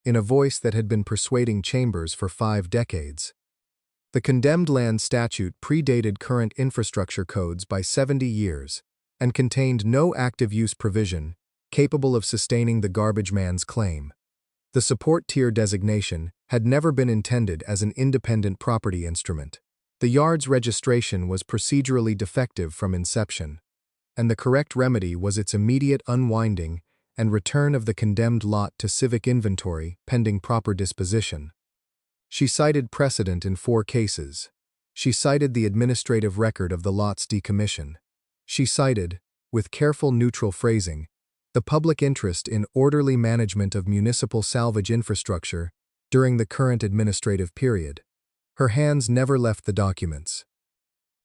in a voice that had been persuading Chambers for 5 decades. The condemned land statute predated current infrastructure codes by 70 years and contained no active use provision capable of sustaining the garbage man's claim. The support tier designation had never been intended as an independent property instrument. The yard's registration was procedurally defective from inception, and the correct remedy was its immediate unwinding and return of the condemned lot to civic inventory pending proper disposition. She cited precedent in 4 cases. She cited the administrative record of the lot's decommission. She cited, with careful neutral phrasing, the public interest in orderly management of municipal salvage infrastructure during the current administrative period. Her hands never left the documents.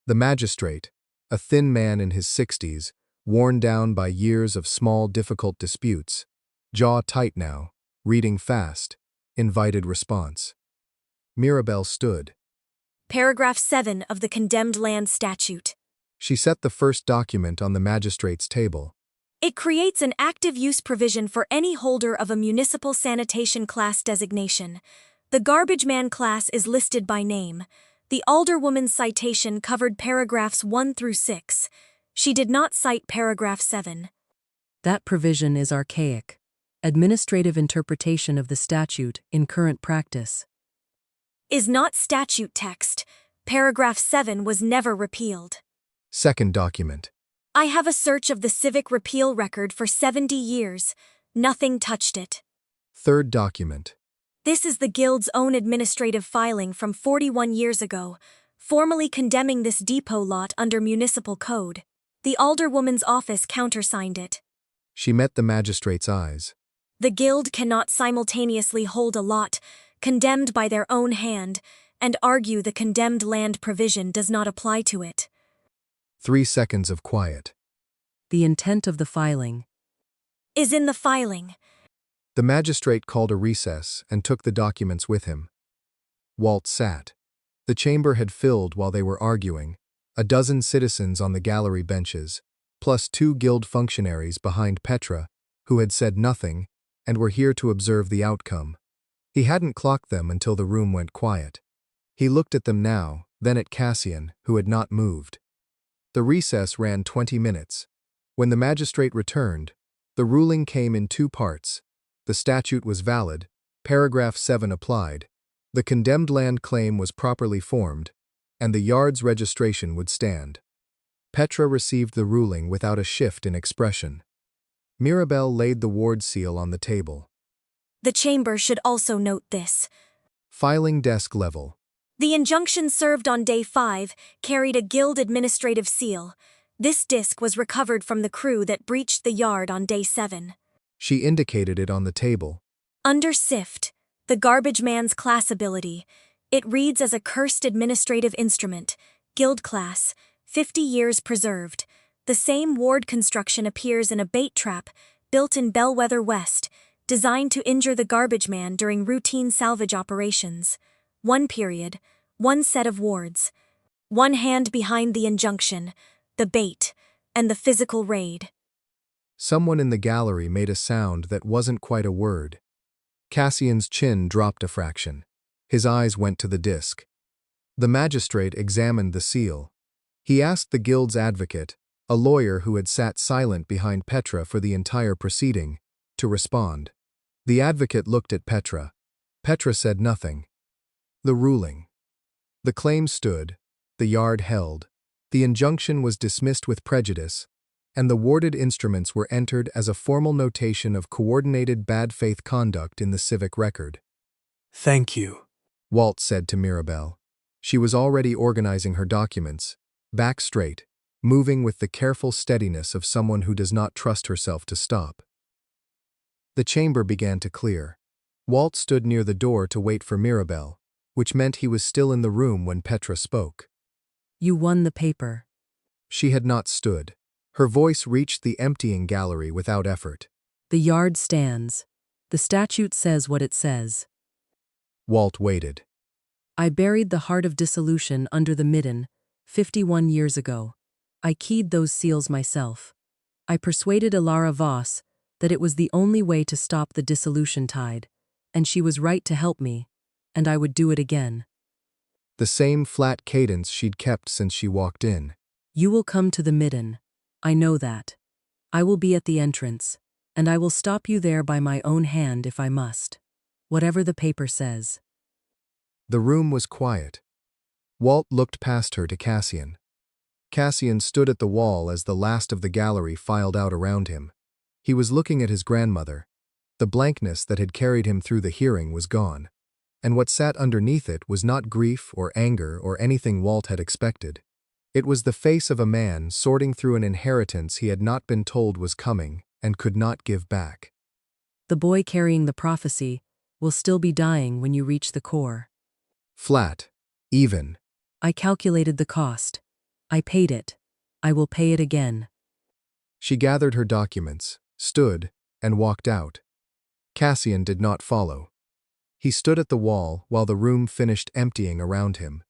The magistrate, a thin man in his 60s, worn down by years of small, difficult disputes, jaw tight now, reading fast, invited response. Mirabelle stood. Paragraph 7 of the Condemned Land Statute. She set the first document on the magistrate's table. It creates an active use provision for any holder of a municipal sanitation class designation. The garbage man class is listed by name. The alderwoman's citation covered paragraphs 1 through 6. She did not cite paragraph 7. That provision is archaic. Administrative interpretation of the statute in current practice. Is not statute text. Paragraph 7 was never repealed. Second document. I have a search of the civic repeal record for 70 years. Nothing touched it. Third document. This is the Guild's own administrative filing from 41 years ago, formally condemning this depot lot under municipal code. The alderwoman's office countersigned it. She met the magistrate's eyes. The Guild cannot simultaneously hold a lot, condemned by their own hand, and argue the condemned land provision does not apply to it. 3 seconds of quiet. The intent of the filing Is in the filing. The magistrate called a recess and took the documents with him. Walt sat. The chamber had filled while they were arguing, a dozen citizens on the gallery benches, plus 2 guild functionaries behind Petra, who had said nothing and were here to observe the outcome. He hadn't clocked them until the room went quiet. He looked at them now, then at Cassian, who had not moved. The recess ran 20 minutes. When the magistrate returned, the ruling came in 2 parts. The statute was valid, paragraph 7 applied, the condemned land claim was properly formed, and the yard's registration would stand. Petra received the ruling without a shift in expression. Mirabelle laid the ward seal on the table. The chamber should also note this. Filing desk level. The injunction served on day 5 carried a Guild administrative seal. This disc was recovered from the crew that breached the yard on day 7. She indicated it on the table. Under SIFT, the garbage man's class ability, it reads as a cursed administrative instrument, Guild class, 50 years preserved. The same ward construction appears in a bait trap built in Bellwether West, designed to injure the garbage man during routine salvage operations. 1 period, 1 set of wards. 1 hand behind the injunction, the bait, and the physical raid. Someone in the gallery made a sound that wasn't quite a word. Cassian's chin dropped a fraction. His eyes went to the disc. The magistrate examined the seal. He asked the guild's advocate, a lawyer who had sat silent behind Petra for the entire proceeding, to respond. The advocate looked at Petra. Petra said nothing. The ruling. The claim stood, the yard held, the injunction was dismissed with prejudice, and the warded instruments were entered as a formal notation of coordinated bad faith conduct in the civic record. Thank you, Walt said to Mirabelle. She was already organizing her documents, back straight, moving with the careful steadiness of someone who does not trust herself to stop. The chamber began to clear. Walt stood near the door to wait for Mirabelle, which meant he was still in the room when Petra spoke. You won the paper. She had not stood. Her voice reached the emptying gallery without effort. The yard stands. The statute says what it says. Walt waited. I buried the heart of dissolution under the midden, 51 years ago. I keyed those seals myself. I persuaded Ilara Voss that it was the only way to stop the dissolution tide, and she was right to help me, and I would do it again. The same flat cadence she'd kept since she walked in. You will come to the midden. I know that. I will be at the entrance, and I will stop you there by my own hand if I must. Whatever the paper says. The room was quiet. Walt looked past her to Cassian. Cassian stood at the wall as the last of the gallery filed out around him. He was looking at his grandmother. The blankness that had carried him through the hearing was gone, and what sat underneath it was not grief or anger or anything Walt had expected. It was the face of a man sorting through an inheritance he had not been told was coming and could not give back. The boy carrying the prophecy will still be dying when you reach the core. Flat. Even. I calculated the cost. I paid it. I will pay it again. She gathered her documents, stood, and walked out. Cassian did not follow. He stood at the wall while the room finished emptying around him.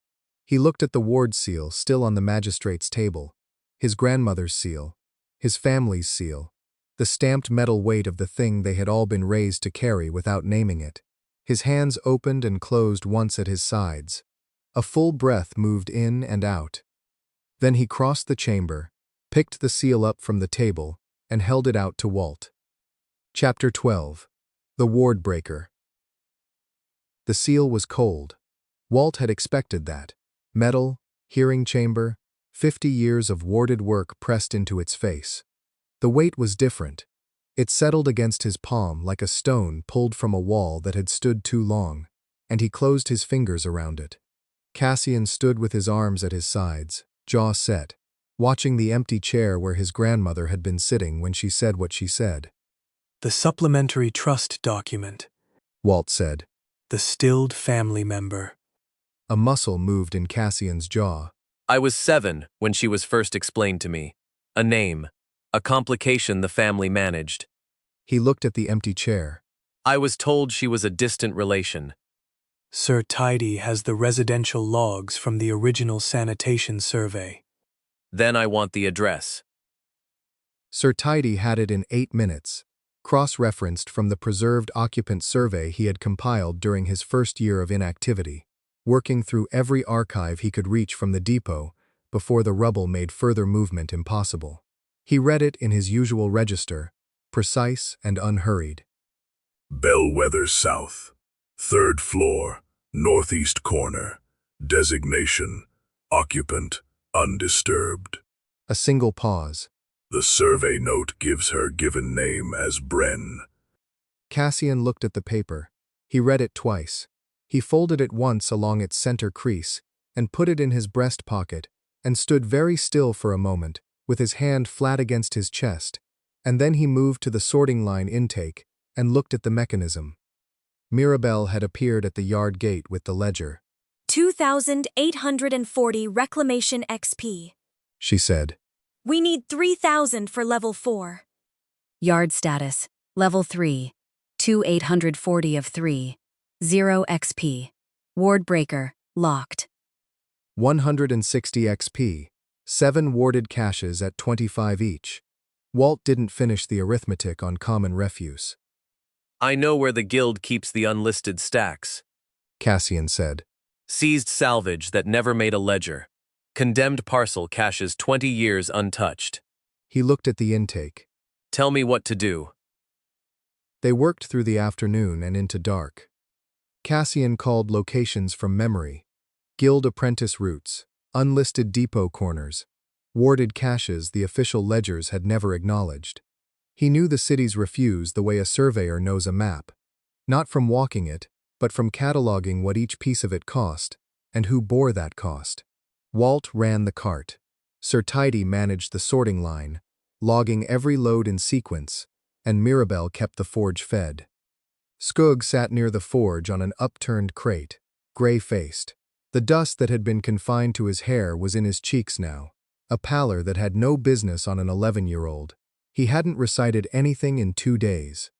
He looked at the ward seal still on the magistrate's table, his grandmother's seal, his family's seal, the stamped metal weight of the thing they had all been raised to carry without naming it. His hands opened and closed once at his sides. A full breath moved in and out. Then he crossed the chamber, picked the seal up from the table, and held it out to Walt. Chapter 12. The Ward Breaker. The seal was cold. Walt had expected that. Metal, hearing chamber, 50 years of warded work pressed into its face. The weight was different. It settled against his palm like a stone pulled from a wall that had stood too long, and he closed his fingers around it. Cassian stood with his arms at his sides, jaw set, watching the empty chair where his grandmother had been sitting when she said what she said. The supplementary trust document, Walt said. the stilled family member. A muscle moved in Cassian's jaw. I was 7 when she was first explained to me. A name. A complication the family managed. He looked at the empty chair. I was told she was a distant relation. Sir Tidy has the residential logs from the original sanitation survey. Then I want the address. Sir Tidy had it in 8 minutes, cross-referenced from the preserved occupant survey he had compiled during his first year of inactivity, working through every archive he could reach from the depot before the rubble made further movement impossible. He read it in his usual register, precise and unhurried. Bellwether South, 3rd floor, northeast corner. Designation, occupant, undisturbed. A single pause. The survey note gives her given name as Bren. Cassian looked at the paper. He read it twice. He folded it once along its center crease and put it in his breast pocket and stood very still for a moment, with his hand flat against his chest, and then he moved to the sorting line intake and looked at the mechanism. Mirabelle had appeared at the yard gate with the ledger. 2,840 Reclamation XP. She said. We need 3,000 for level 4. Yard status. Level 3. 2,840 of 3. 0 XP. Ward breaker. Locked. 160 XP. 7 warded caches at 25 each. Walt didn't finish the arithmetic on common refuse. I know where the guild keeps the unlisted stacks. Cassian said. Seized salvage that never made a ledger. Condemned parcel caches 20 years untouched. He looked at the intake. Tell me what to do. They worked through the afternoon and into dark. Cassian called locations from memory. Guild apprentice routes, unlisted depot corners, warded caches the official ledgers had never acknowledged. He knew the city's refuse the way a surveyor knows a map, not from walking it, but from cataloging what each piece of it cost, and who bore that cost. Walt ran the cart. Sir Tidy managed the sorting line, logging every load in sequence, and Mirabelle kept the forge fed. Skug sat near the forge on an upturned crate, gray-faced. The dust that had been confined to his hair was in his cheeks now, a pallor that had no business on an 11-year-old. He hadn't recited anything in 2 days.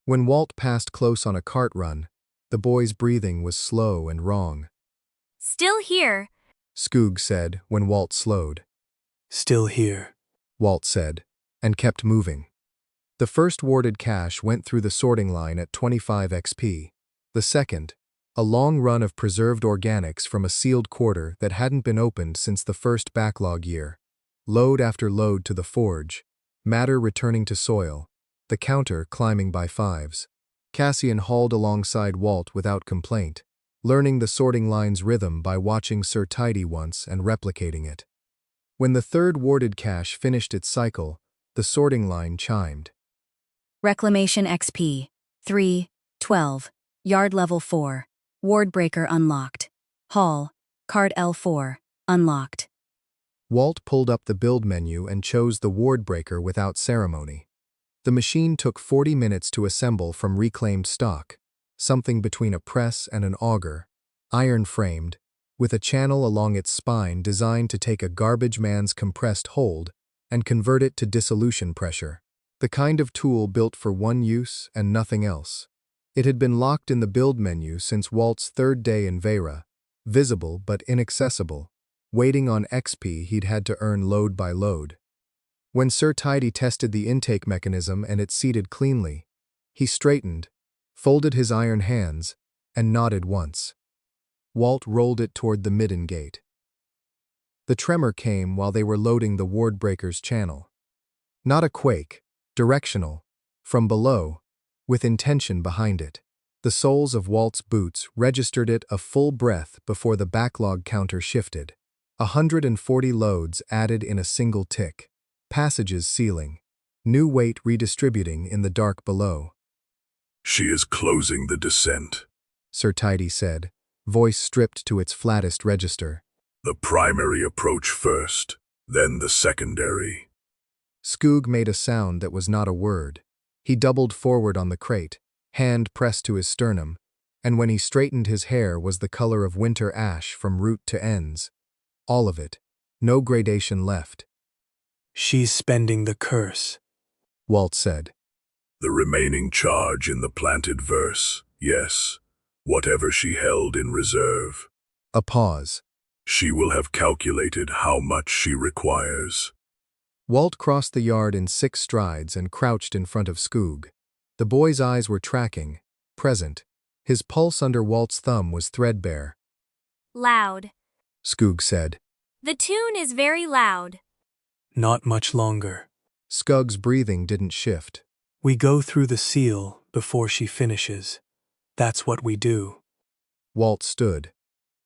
When Walt passed close on a cart run, the boy's breathing was slow and wrong. Still here. Skug said when Walt slowed. Still here, Walt said, and kept moving. The first warded cache went through the sorting line at 25 XP. The second, a long run of preserved organics from a sealed quarter that hadn't been opened since the first backlog year. Load after load to the forge, matter returning to soil, the counter climbing by 5s. Cassian hauled alongside Walt without complaint, learning the sorting line's rhythm by watching Sir Tidy once and replicating it. When the third warded cache finished its cycle, the sorting line chimed. Reclamation XP. 3, 12. Yard level 4. Ward breaker unlocked. Hall. Card L4. Unlocked. Walt pulled up the build menu and chose the ward breaker without ceremony. The machine took 40 minutes to assemble from reclaimed stock, something between a press and an auger, iron-framed, with a channel along its spine designed to take a garbage man's compressed hold and convert it to dissolution pressure, the kind of tool built for one use and nothing else. It had been locked in the build menu since Walt's third day in Veyra, visible but inaccessible, waiting on XP he'd had to earn load by load. When Sir Tidy tested the intake mechanism and it seated cleanly, he straightened, folded his iron hands, and nodded once. Walt rolled it toward the midden gate. The tremor came while they were loading the ward breaker's channel. Not a quake, directional, from below, with intention behind it. The soles of Walt's boots registered it a full breath before the backlog counter shifted. 140 loads added in a single tick. Passages sealing. New weight redistributing in the dark below. She is closing the descent, Sir Tidy said, voice stripped to its flattest register. The primary approach first, then the secondary. Skug made a sound that was not a word. He doubled forward on the crate, hand pressed to his sternum, and when he straightened his hair was the color of winter ash from root to ends. All of it. No gradation left. she's spending the curse, Walt said. The remaining charge in the planted verse, yes, whatever she held in reserve. A pause. She will have calculated how much she requires. Walt crossed the yard in 6 strides and crouched in front of Skug. The boy's eyes were tracking, present. His pulse under Walt's thumb was threadbare. Loud. Skug said. The tune is very loud. not much longer. Skug's breathing didn't shift. We go through the seal before she finishes. That's what we do. Walt stood.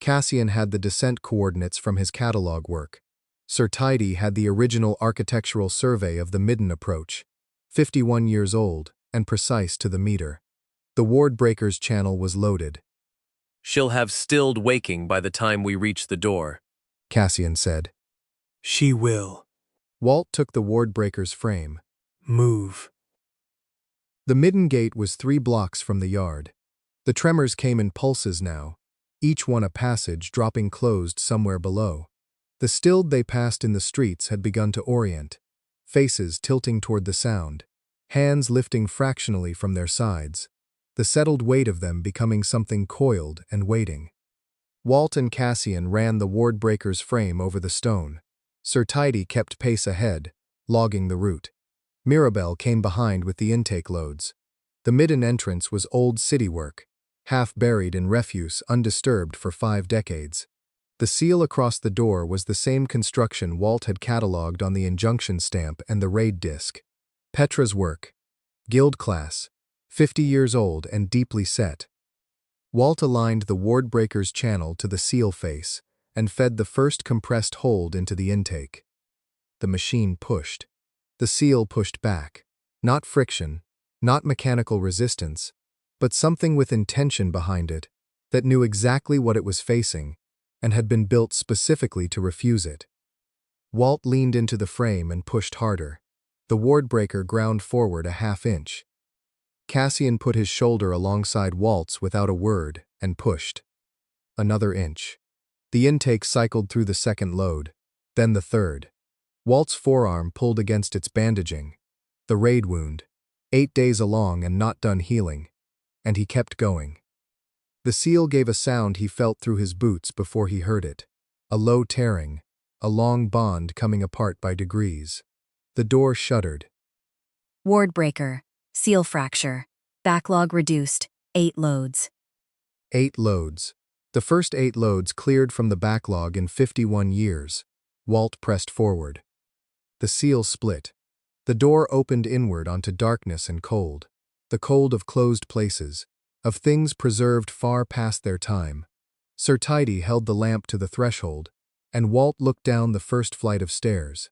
Cassian had the descent coordinates from his catalog work. Sir Tidy had the original architectural survey of the midden approach, 51 years old and precise to the meter. The ward breaker's channel was loaded. She'll have stilled waking by the time we reach the door, Cassian said. She will. Walt took the ward breaker's frame. Move. The midden gate was 3 blocks from the yard. The tremors came in pulses now, each one a passage dropping closed somewhere below. The stilled they passed in the streets had begun to orient, faces tilting toward the sound, hands lifting fractionally from their sides, the settled weight of them becoming something coiled and waiting. Walt and Cassian ran the ward breaker's frame over the stone. Sir Tidy kept pace ahead, logging the route. Mirabelle came behind with the intake loads. The midden entrance was old city work, half buried in refuse undisturbed for 5 decades. The seal across the door was the same construction Walt had catalogued on the injunction stamp and the raid disc. Petra's work. Guild class. 50 years old and deeply set. Walt aligned the wardbreaker's channel to the seal face and fed the first compressed hold into the intake. The machine pushed. The seal pushed back. Not friction, not mechanical resistance, but something with intention behind it that knew exactly what it was facing and had been built specifically to refuse it. Walt leaned into the frame and pushed harder. The wardbreaker ground forward a half-inch. Cassian put his shoulder alongside Walt's without a word and pushed. Another inch. The intake cycled through the second load, then the third. Walt's forearm pulled against its bandaging. The raid wound. 8 days along and not done healing. And he kept going. The seal gave a sound he felt through his boots before he heard it. A low tearing, a long bond coming apart by degrees. The door shuddered. Wardbreaker. Seal fracture. Backlog reduced. 8 loads. 8 loads. The first 8 loads cleared from the backlog in 51 years. Walt pressed forward. The seal split. The door opened inward onto darkness and cold. The cold of closed places, of things preserved far past their time. Sir Tidy held the lamp to the threshold, and Walt looked down the first flight of stairs.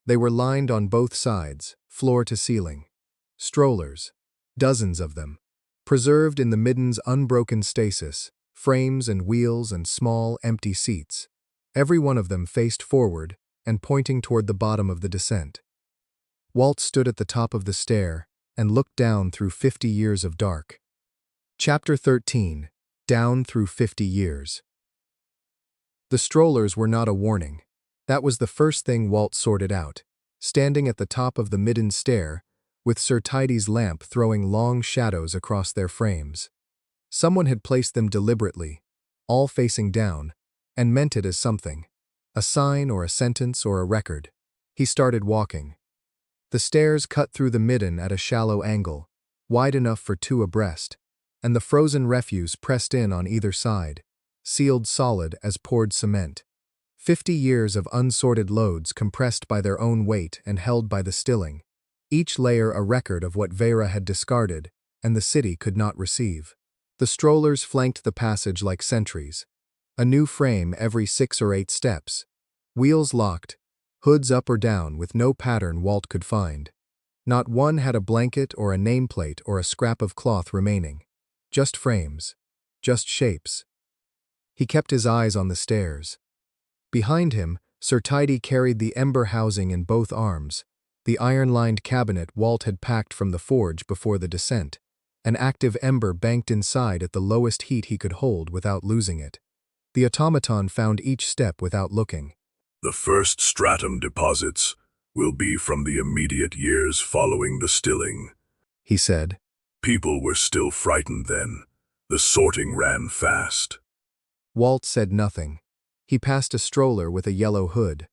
They were lined on both sides, floor to ceiling. Strollers, dozens of them, preserved in the midden's unbroken stasis, frames and wheels and small, empty seats. Every one of them faced forward and pointing toward the bottom of the descent. Walt stood at the top of the stair and looked down through 50 years of dark. Chapter 13. Down Through 50 Years. The strollers were not a warning. That was the first thing Walt sorted out, standing at the top of the midden stair, with Sir Tidy's lamp throwing long shadows across their frames. Someone had placed them deliberately, all facing down, and meant it as something. A sign or a sentence or a record. He started walking. The stairs cut through the midden at a shallow angle, wide enough for 2 abreast, and the frozen refuse pressed in on either side, sealed solid as poured cement. 50 years of unsorted loads compressed by their own weight and held by the stilling, each layer a record of what Veyra had discarded and the city could not receive. The strollers flanked the passage like sentries. A new frame every 6 or 8 steps. Wheels locked, hoods up or down with no pattern Walt could find. Not one had a blanket or a nameplate or a scrap of cloth remaining. Just frames. Just shapes. He kept his eyes on the stairs. Behind him, Sir Tidy carried the ember housing in both arms, the iron-lined cabinet Walt had packed from the forge before the descent, an active ember banked inside at the lowest heat he could hold without losing it. The automaton found each step without looking. The first stratum deposits will be from the immediate years following the stilling, he said. People were still frightened then. The sorting ran fast. Walt said nothing. He passed a stroller with a yellow hood.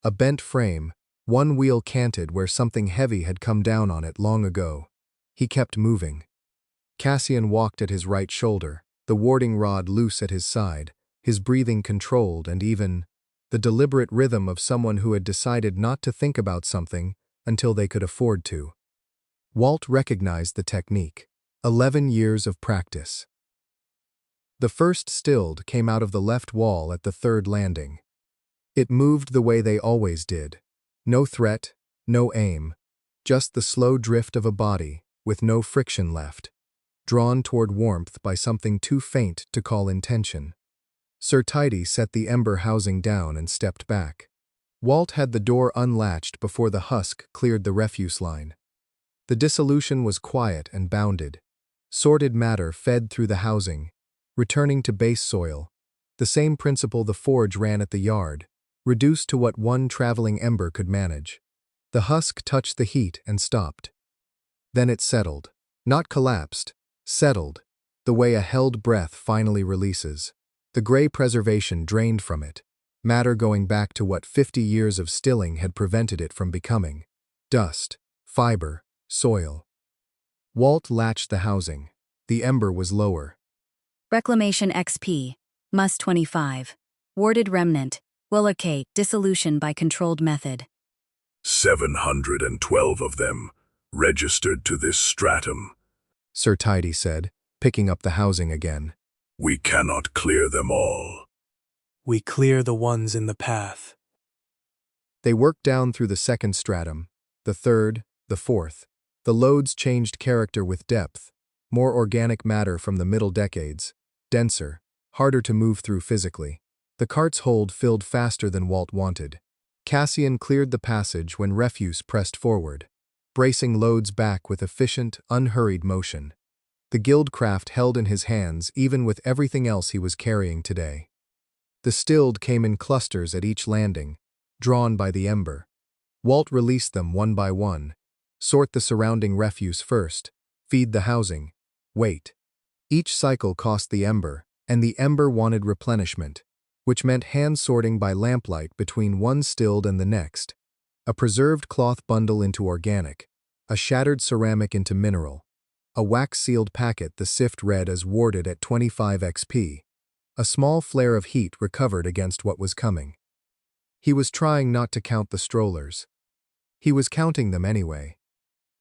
A bent frame, one wheel canted where something heavy had come down on it long ago. He kept moving. Cassian walked at his right shoulder, the warding rod loose at his side, his breathing controlled and even, the deliberate rhythm of someone who had decided not to think about something until they could afford to. Walt recognized the technique. 11 years of practice. The first stilled came out of the left wall at the third landing. It moved the way they always did. No threat, no aim, just the slow drift of a body, with no friction left, drawn toward warmth by something too faint to call intention. Sir Tidy set the ember housing down and stepped back. Walt had the door unlatched before the husk cleared the refuse line. The dissolution was quiet and bounded. Sorted matter fed through the housing, returning to base soil, the same principle the forge ran at the yard, reduced to what one traveling ember could manage. The husk touched the heat and stopped. Then it settled. Not collapsed, settled, the way a held breath finally releases. The gray preservation drained from it, matter going back to what 50 years of stilling had prevented it from becoming. Dust, fiber, soil. Walt latched the housing. The ember was lower. Reclamation XP. Mus 25. Warded remnant. Will decay, dissolution by controlled method. 712 of them registered to this stratum. Sir Tidy said, picking up the housing again. We cannot clear them all. We clear the ones in the path. They worked down through the second stratum, the third, the fourth. The loads changed character with depth, more organic matter from the middle decades, denser, harder to move through physically. The cart's hold filled faster than Walt wanted. Cassian cleared the passage when refuse pressed forward, bracing loads back with efficient, unhurried motion. The guild craft held in his hands even with everything else he was carrying today. The stilled came in clusters at each landing, drawn by the ember. Walt released them one by one. Sort the surrounding refuse first, feed the housing, wait. Each cycle cost the ember, and the ember wanted replenishment, which meant hand-sorting by lamplight between one stilled and the next. A preserved cloth bundle into organic, a shattered ceramic into mineral, a wax-sealed packet the sift read as warded at 25 XP. A small flare of heat recovered against what was coming. He was trying not to count the strollers. He was counting them anyway.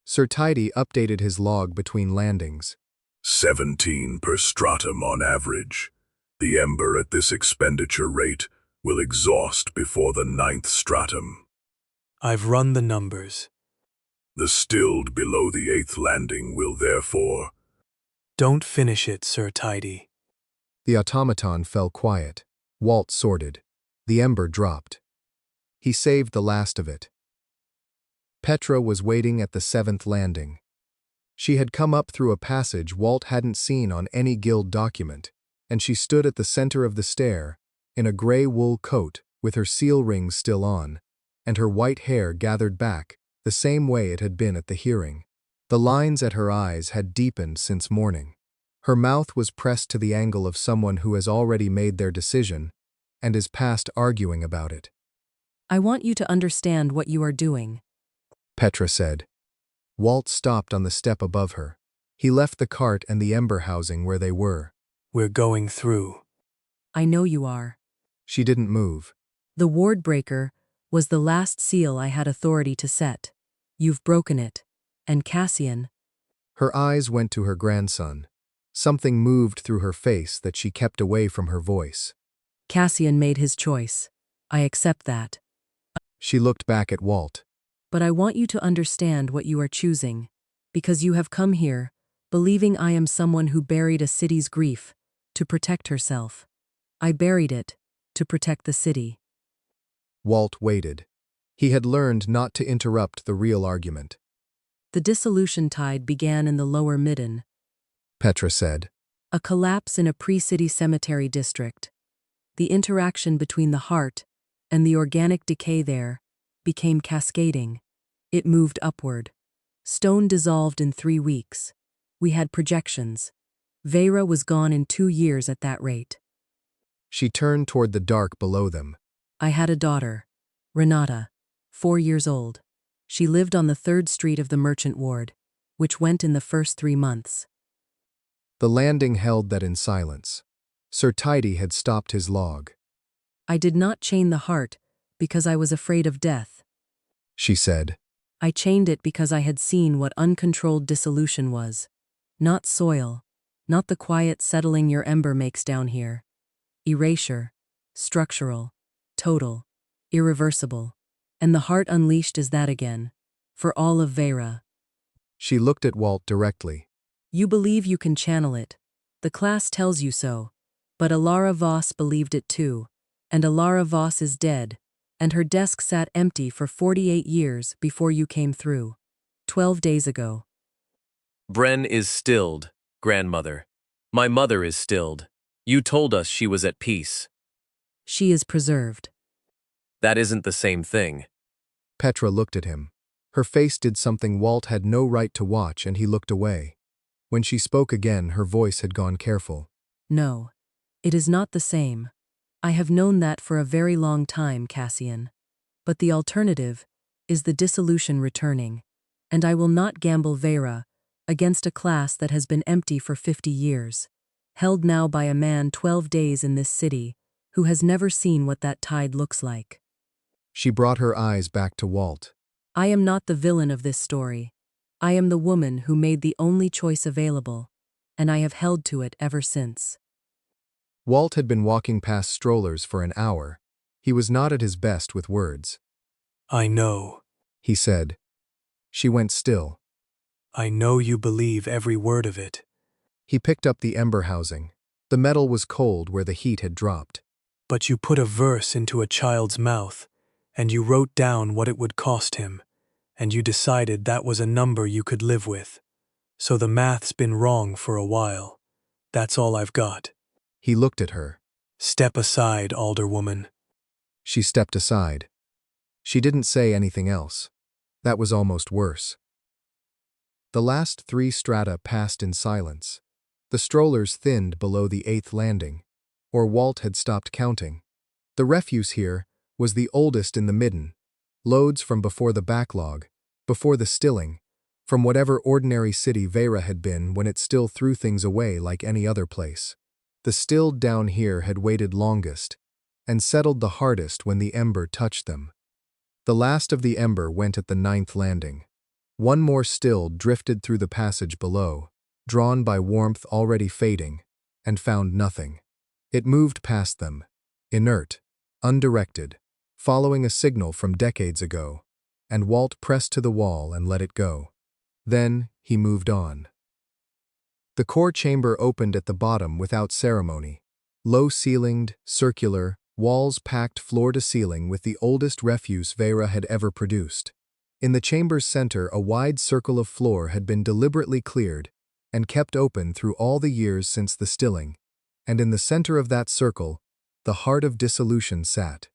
Sir Tidy updated his log between landings. 17 per stratum on average. The ember at this expenditure rate will exhaust before the 9th stratum. I've run the numbers. The stilled below the 8th landing will therefore... Don't finish it, Sir Tidy. The automaton fell quiet. Walt sorted. The ember dropped. He saved the last of it. Petra was waiting at the 7th landing. She had come up through a passage Walt hadn't seen on any guild document, and she stood at the center of the stair, in a gray wool coat with her seal rings still on, and her white hair gathered back, the same way it had been at the hearing. The lines at her eyes had deepened since morning. Her mouth was pressed to the angle of someone who has already made their decision and is past arguing about it. I want you to understand what you are doing, Petra said. Walt stopped on the step above her. He left the cart and the ember housing where they were. We're going through. I know you are. She didn't move. The ward breaker was the last seal I had authority to set. You've broken it. And Cassian... Her eyes went to her grandson. Something moved through her face that she kept away from her voice. Cassian made his choice. I accept that. She looked back at Walt. But I want you to understand what you are choosing, because you have come here, believing I am someone who buried a city's grief, to protect herself. I buried it, to protect the city. Walt waited. He had learned not to interrupt the real argument. The dissolution tide began in the lower midden, Petra said. a collapse in a pre-city cemetery district. The interaction between the heart and the organic decay there became cascading. It moved upward. Stone dissolved in 3 weeks. We had projections. Veyra was gone in 2 years at that rate. She turned toward the dark below them. I had a daughter, Renata, 4 years old. She lived on the 3rd street of the merchant ward, which went in the first 3 months. The landing held that in silence. Sir Tidy had stopped his log. I did not chain the heart because I was afraid of death. She said. I chained it because I had seen what uncontrolled dissolution was. Not soil, not the quiet settling your ember makes down here. Erasure, structural, total, irreversible. And the heart unleashed is that again, for all of Veyra. She looked at Walt directly. You believe you can channel it. The class tells you so. But Alara Voss believed it too. And Alara Voss is dead. And her desk sat empty for 48 years before you came through. 12 days ago. Bren is stilled, grandmother. My mother is stilled. You told us she was at peace. She is preserved. That isn't the same thing. Petra looked at him. Her face did something Walt had no right to watch, and he looked away. When she spoke again, her voice had gone careful. No, it is not the same. I have known that for a very long time, Cassian. But the alternative is the dissolution returning, and I will not gamble Veyra against a class that has been empty for 50 years. held now by a man 12 days in this city, who has never seen what that tide looks like. She brought her eyes back to Walt. I am not the villain of this story. I am the woman who made the only choice available, and I have held to it ever since. Walt had been walking past Strollers for an hour. He was not at his best with words. I know. He said. She went still. I know you believe every word of it. He picked up the ember housing. The metal was cold where the heat had dropped. But you put a verse into a child's mouth, and you wrote down what it would cost him, and you decided that was a number you could live with. So the math's been wrong for a while. That's all I've got. He looked at her. Step aside, alderwoman. She stepped aside. She didn't say anything else. That was almost worse. The last 3 strata passed in silence. The strollers thinned below the 8th landing, or Walt had stopped counting. The refuse here was the oldest in the midden, loads from before the backlog, before the stilling, from whatever ordinary city Veyra had been when it still threw things away like any other place. The stilled down here had waited longest, and settled the hardest when the ember touched them. The last of the ember went at the 9th landing. One more still drifted through the passage below, drawn by warmth already fading, and found nothing. It moved past them, inert, undirected, following a signal from decades ago, and Walt pressed to the wall and let it go. Then he moved on. The core chamber opened at the bottom without ceremony. Low-ceilinged, circular, walls packed floor to ceiling with the oldest refuse Veyra had ever produced. In the chamber's center, a wide circle of floor had been deliberately cleared and kept open through all the years since the stilling, and in the center of that circle, the heart of dissolution sat.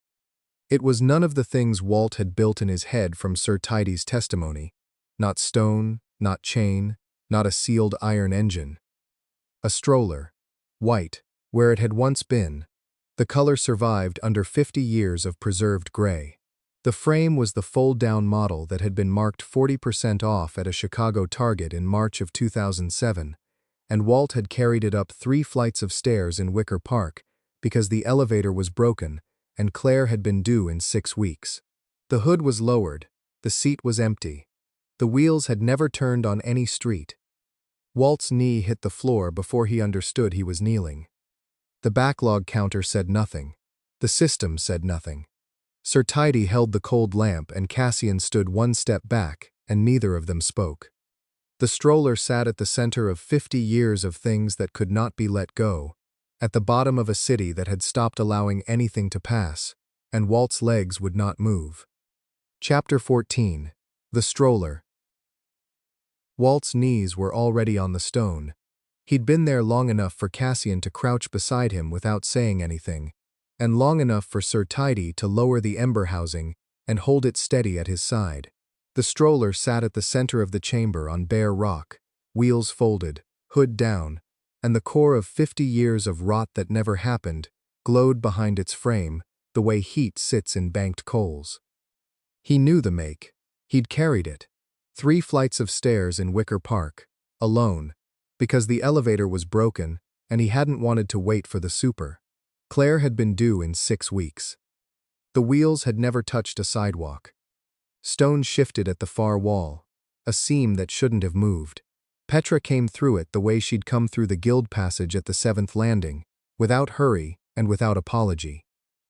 It was none of the things Walt had built in his head from Sir Tidy's testimony, not stone, not chain, not a sealed iron engine. A stroller, white, where it had once been. The color survived under 50 years of preserved gray. The frame was the fold-down model that had been marked 40% off at a Chicago Target in March of 2007, and Walt had carried it up 3 flights of stairs in Wicker Park because the elevator was broken and Claire had been due in 6 weeks. The hood was lowered, the seat was empty. The wheels had never turned on any street. Walt's knee hit the floor before he understood he was kneeling. The backlog counter said nothing. The system said nothing. Sir Tidy held the cold lamp and Cassian stood 1 step back, and neither of them spoke. The stroller sat at the center of 50 years of things that could not be let go, at the bottom of a city that had stopped allowing anything to pass, and Walt's legs would not move. Chapter 14. The Stroller. Walt's knees were already on the stone. He'd been there long enough for Cassian to crouch beside him without saying anything, and long enough for Sir Tidy to lower the ember housing and hold it steady at his side. The stroller sat at the center of the chamber on bare rock, wheels folded, hood down, and the core of 50 years of rot that never happened glowed behind its frame the way heat sits in banked coals. He knew the make. He'd carried it. 3 flights of stairs in Wicker Park, alone, because the elevator was broken and he hadn't wanted to wait for the super. Claire had been due in 6 weeks. The wheels had never touched a sidewalk. Stone shifted at the far wall, a seam that shouldn't have moved. Petra came through it the way she'd come through the guild passage at the 7th landing, without hurry and without apology.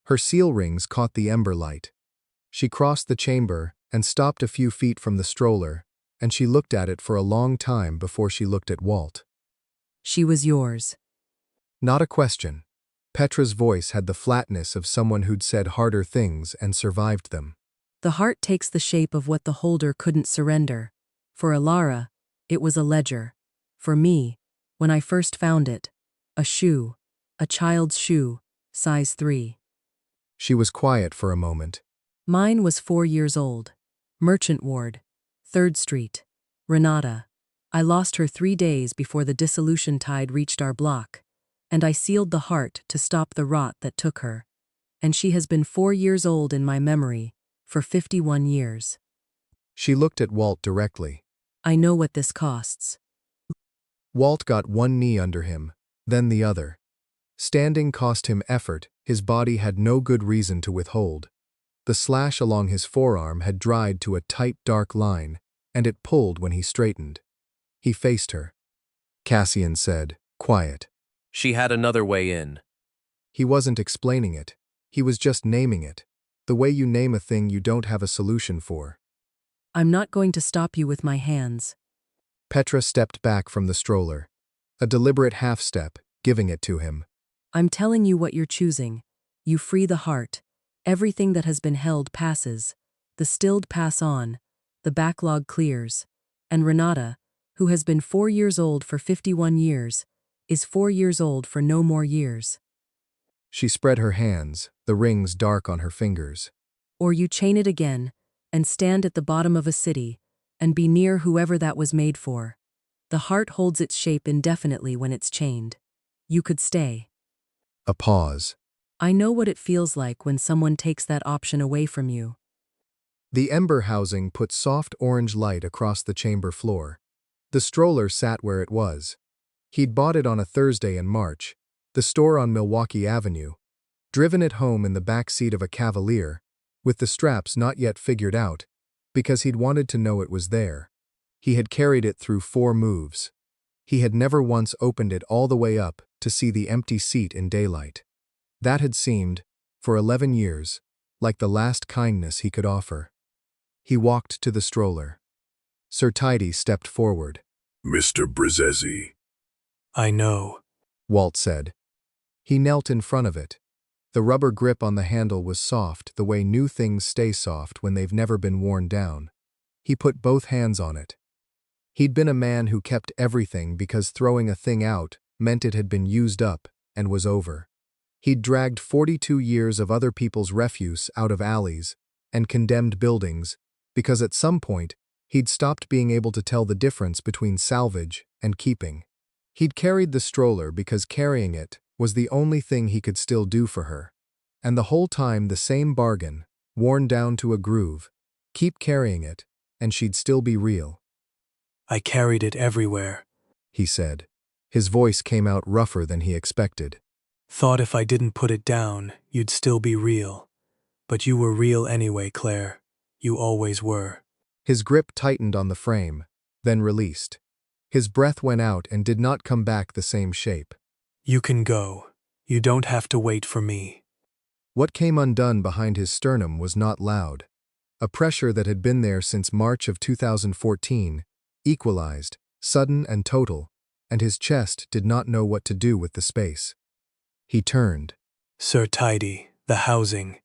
Her seal rings caught the ember light. She crossed the chamber and stopped a few feet from the stroller, and she looked at it for a long time before she looked at Walt. She was yours. Not a question. Petra's voice had the flatness of someone who'd said harder things and survived them. The heart takes the shape of what the holder couldn't surrender. For Alara, it was a ledger. For me, when I first found it, a shoe, a child's shoe, size 3. She was quiet for a moment. Mine was 4 years old. Merchant Ward, 3rd Street. Renata. I lost her 3 days before the dissolution tide reached our block, and I sealed the heart to stop the rot that took her. And she has been 4 years old in my memory, for 51 years. She looked at Walt directly. I know what this costs. Walt got one knee under him, then the other. Standing cost him effort his body had no good reason to withhold. The slash along his forearm had dried to a tight dark line, and it pulled when he straightened. He faced her. Cassian said, quiet. She had another way in. He wasn't explaining it. He was just naming it. The way you name a thing you don't have a solution for. I'm not going to stop you with my hands. Petra stepped back from the stroller. A deliberate half-step, giving it to him. I'm telling you what you're choosing. You free the heart. Everything that has been held passes. The stilled pass on. The backlog clears. And Renata, who has been 4 years old for 51 years, is 4 years old for no more years. She spread her hands, the rings dark on her fingers. Or you chain it again, and stand at the bottom of a city, and be near whoever that was made for. The heart holds its shape indefinitely when it's chained. You could stay. A pause. I know what it feels like when someone takes that option away from you. The ember housing put soft orange light across the chamber floor. The stroller sat where it was. He'd bought it on a Thursday in March, the store on Milwaukee Avenue, driven it home in the back seat of a Cavalier, with the straps not yet figured out, because he'd wanted to know it was there. He had carried it through 4 moves. He had never once opened it all the way up to see the empty seat in daylight. That had seemed, for 11 years, like the last kindness he could offer. He walked to the stroller. Sir Tidy stepped forward. Mr. Brzezinski. I know, Walt said. He knelt in front of it. The rubber grip on the handle was soft the way new things stay soft when they've never been worn down. He put both hands on it. He'd been a man who kept everything because throwing a thing out meant it had been used up and was over. He'd dragged 42 years of other people's refuse out of alleys and condemned buildings because at some point he'd stopped being able to tell the difference between salvage and keeping. He'd carried the stroller because carrying it was the only thing he could still do for her. And the whole time the same bargain, worn down to a groove. Keep carrying it, and she'd still be real. I carried it everywhere. He said. His voice came out rougher than he expected. Thought if I didn't put it down, you'd still be real. But you were real anyway, Claire. You always were. His grip tightened on the frame, then released. His breath went out and did not come back the same shape. You can go. You don't have to wait for me. What came undone behind his sternum was not loud. A pressure that had been there since March of 2014, equalized, sudden and total, and his chest did not know what to do with the space. He turned. Sir Tidy, the housing.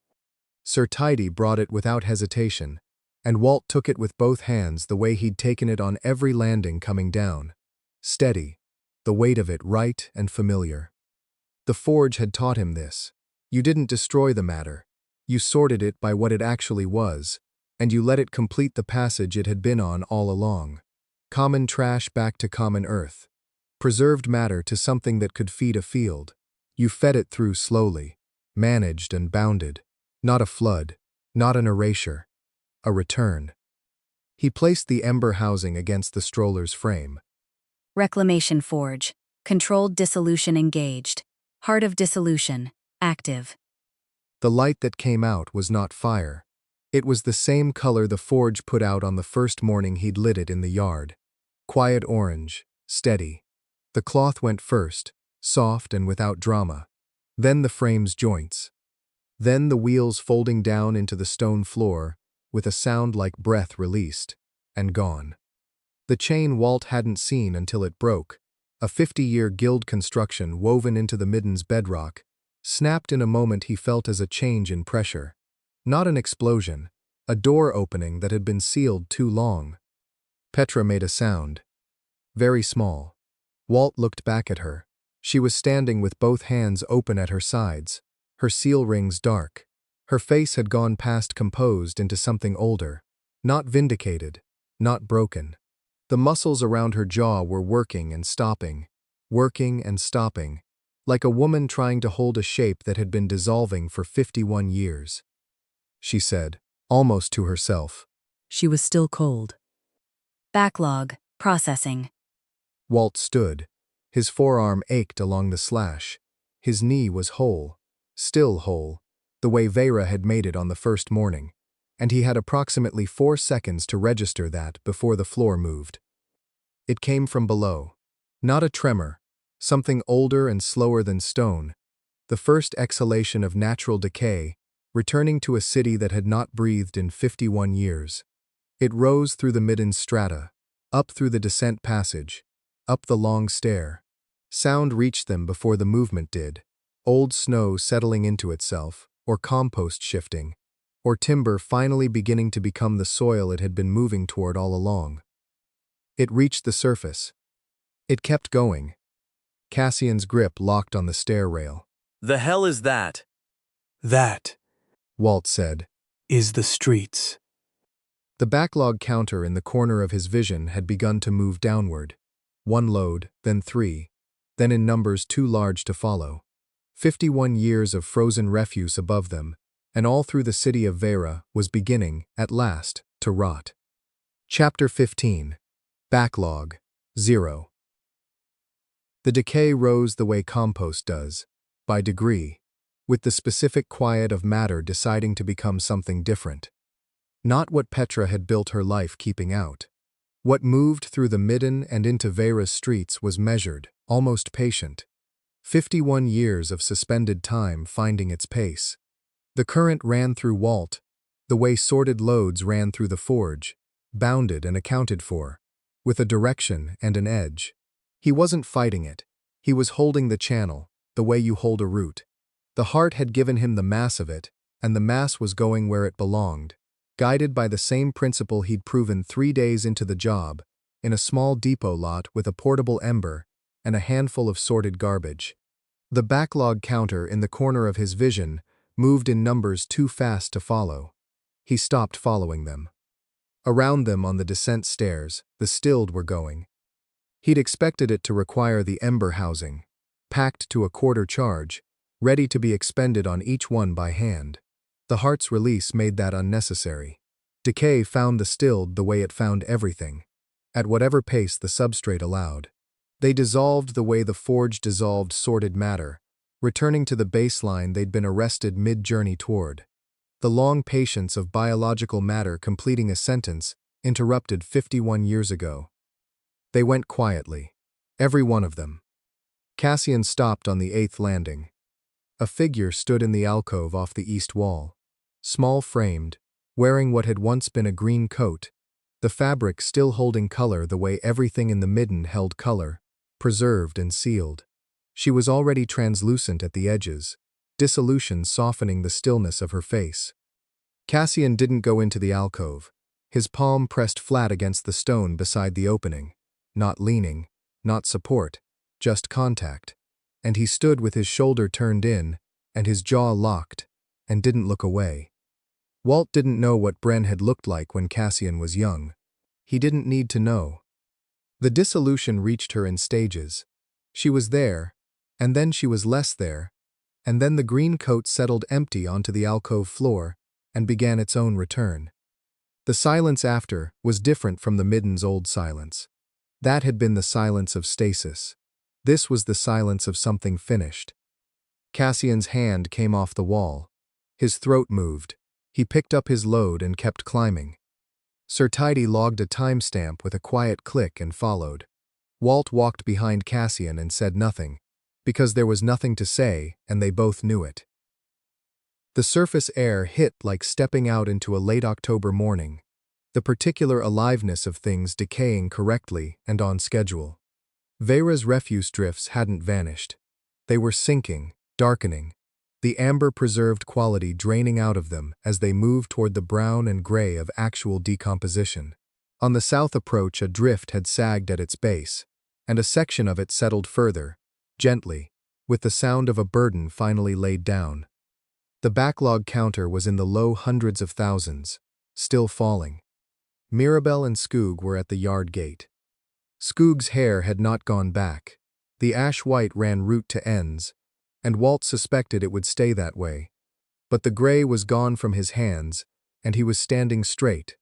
Sir Tidy brought it without hesitation, and Walt took it with both hands the way he'd taken it on every landing coming down. Steady, the weight of it right and familiar. The forge had taught him this. You didn't destroy the matter. You sorted it by what it actually was, and you let it complete the passage it had been on all along. Common trash back to common earth. Preserved matter to something that could feed a field. You fed it through slowly, managed and bounded. Not a flood, not an erasure. A return. He placed the ember housing against the stroller's frame. Reclamation forge. Controlled dissolution engaged. Heart of dissolution. Active. The light that came out was not fire. It was the same color the forge put out on the first morning he'd lit it in the yard. Quiet orange, steady. The cloth went first, soft and without drama. Then the frame's joints. Then the wheels folding down into the stone floor, with a sound like breath released, and gone. The chain Walt hadn't seen until it broke, a 50-year guild construction woven into the midden's bedrock, snapped in a moment he felt as a change in pressure. Not an explosion, a door opening that had been sealed too long. Petra made a sound. Very small. Walt looked back at her. She was standing with both hands open at her sides, her seal rings dark. Her face had gone past composed into something older, not vindicated, not broken. The muscles around her jaw were working and stopping, like a woman trying to hold a shape that had been dissolving for 51 years. She said, almost to herself. She was still cold. Backlog. Processing. Walt stood. His forearm ached along the slash. His knee was whole, still whole, the way Veyra had made it on the first morning, and he had approximately 4 seconds to register that before the floor moved. It came from below. Not a tremor, something older and slower than stone, the first exhalation of natural decay, returning to a city that had not breathed in 51 years. It rose through the midden strata, up through the descent passage, up the long stair. Sound reached them before the movement did, old snow settling into itself, or compost shifting, or timber finally beginning to become the soil it had been moving toward all along. It reached the surface. It kept going. Cassian's grip locked on the stair rail. The hell is that? That Walt said. is the streets. The backlog counter in the corner of his vision had begun to move downward. 1 load, then 3, then in numbers too large to follow. 51 years of frozen refuse above them, and all through the city of Veyra was beginning, at last, to rot. Chapter 15. Backlog 0. The decay rose the way compost does, by degree, with the specific quiet of matter deciding to become something different. Not what Petra had built her life keeping out. What moved through the midden and into Veyra's streets was measured, almost patient. 51 years of suspended time finding its pace. The current ran through Walt, the way sorted loads ran through the forge, bounded and accounted for, with a direction and an edge. He wasn't fighting it. He was holding the channel, the way you hold a root. The heart had given him the mass of it, and the mass was going where it belonged, guided by the same principle he'd proven 3 days into the job, in a small depot lot with a portable ember and a handful of sorted garbage. The backlog counter in the corner of his vision moved in numbers too fast to follow. He stopped following them. Around them on the descent stairs, the stilled were going. He'd expected it to require the ember housing, packed to a quarter charge, ready to be expended on each one by hand. The heart's release made that unnecessary. Decay found the stilled the way it found everything, at whatever pace the substrate allowed. They dissolved the way the forge dissolved sorted matter, returning to the baseline they'd been arrested mid-journey toward. The long patience of biological matter completing a sentence interrupted 51 years ago. They went quietly, every one of them. Cassian stopped on the 8th landing. A figure stood in the alcove off the east wall, small-framed, wearing what had once been a green coat, the fabric still holding color the way everything in the midden held color, preserved and sealed. She was already translucent at the edges, dissolution softening the stillness of her face. Cassian didn't go into the alcove, his palm pressed flat against the stone beside the opening, not leaning, not support, just contact, and he stood with his shoulder turned in and his jaw locked, and didn't look away. Walt didn't know what Bren had looked like when Cassian was young. He didn't need to know. The dissolution reached her in stages. She was there, and then she was less there, and then the green coat settled empty onto the alcove floor and began its own return. The silence after was different from the midden's old silence. That had been the silence of stasis. This was the silence of something finished. Cassian's hand came off the wall. His throat moved. He picked up his load and kept climbing. Sir Tidy logged a timestamp with a quiet click and followed. Walt walked behind Cassian and said nothing, because there was nothing to say and they both knew it. The surface air hit like stepping out into a late October morning, the particular aliveness of things decaying correctly and on schedule. Veyra's refuse drifts hadn't vanished. They were sinking, darkening, the amber-preserved quality draining out of them as they moved toward the brown and gray of actual decomposition. On the south approach, a drift had sagged at its base, and a section of it settled further, gently, with the sound of a burden finally laid down. The backlog counter was in the low hundreds of thousands, still falling. Mirabelle and Skoog were at the yard gate. Skoog's hair had not gone back. The ash white ran root to ends, and Walt suspected it would stay that way. But the gray was gone from his hands, and he was standing straight,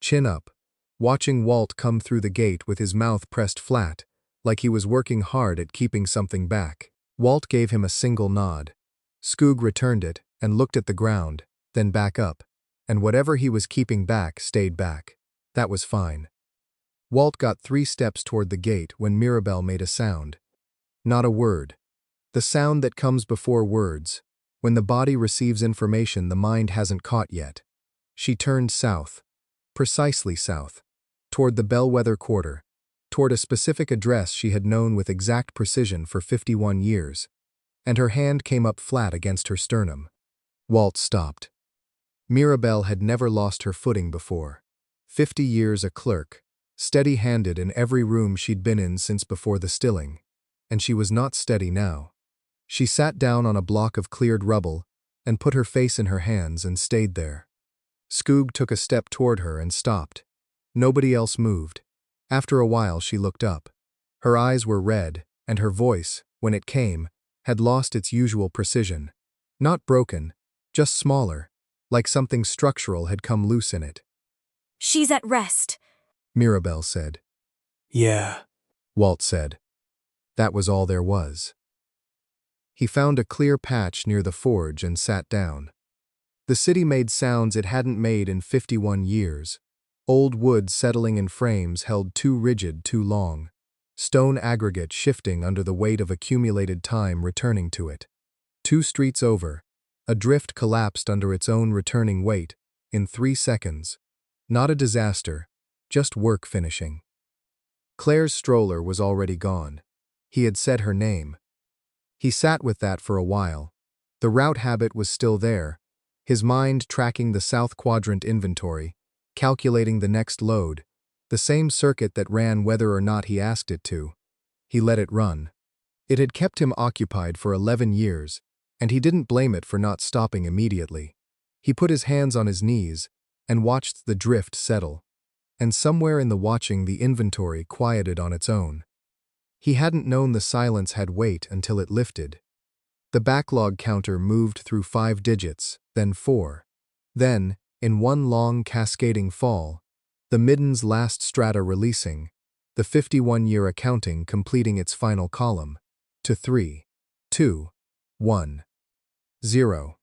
chin up, watching Walt come through the gate with his mouth pressed flat, like he was working hard at keeping something back. Walt gave him a single nod. Skoog returned it and looked at the ground, then back up, and whatever he was keeping back stayed back. That was fine. Walt got 3 steps toward the gate when Mirabelle made a sound. Not a word. The sound that comes before words, when the body receives information the mind hasn't caught yet. She turned south, precisely south, toward the Bellwether Quarter, toward a specific address she had known with exact precision for 51 years, and her hand came up flat against her sternum. Walt stopped. Mirabelle had never lost her footing before. 50 years a clerk, steady-handed in every room she'd been in since before the stilling, and she was not steady now. She sat down on a block of cleared rubble and put her face in her hands and stayed there. Skoog took a step toward her and stopped. Nobody else moved. After a while she looked up. Her eyes were red, and her voice, when it came, had lost its usual precision. Not broken, just smaller, like something structural had come loose in it. She's at rest, Mirabelle said. Yeah. Walt said. That was all there was. He found a clear patch near the forge and sat down. The city made sounds it hadn't made in 51 years. Old wood settling in frames held too rigid too long. Stone aggregate shifting under the weight of accumulated time returning to it. 2 streets over, a drift collapsed under its own returning weight, in 3 seconds. Not a disaster, just work finishing. Claire's stroller was already gone. He had said her name. He sat with that for a while. The route habit was still there, his mind tracking the South Quadrant inventory, calculating the next load, the same circuit that ran whether or not he asked it to. He let it run. It had kept him occupied for 11 years, and he didn't blame it for not stopping immediately. He put his hands on his knees and watched the drift settle, and somewhere in the watching the inventory quieted on its own. He hadn't known the silence had weight until it lifted. The backlog counter moved through 5 digits, then 4. Then, in one long cascading fall, the midden's last strata releasing, the 51-year accounting completing its final column, to 3, 2, 1, 0.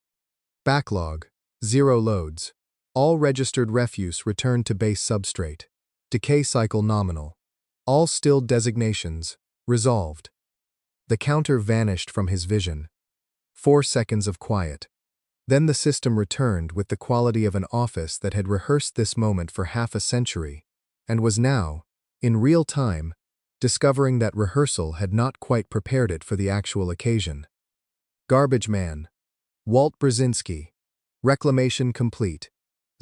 Backlog, 0 loads. All registered refuse returned to base substrate. Decay cycle nominal. All still designations, resolved. The counter vanished from his vision. 4 seconds of quiet. Then the system returned with the quality of an office that had rehearsed this moment for half a century, and was now, in real time, discovering that rehearsal had not quite prepared it for the actual occasion. Garbage man. Walt Brzezinski. Reclamation complete.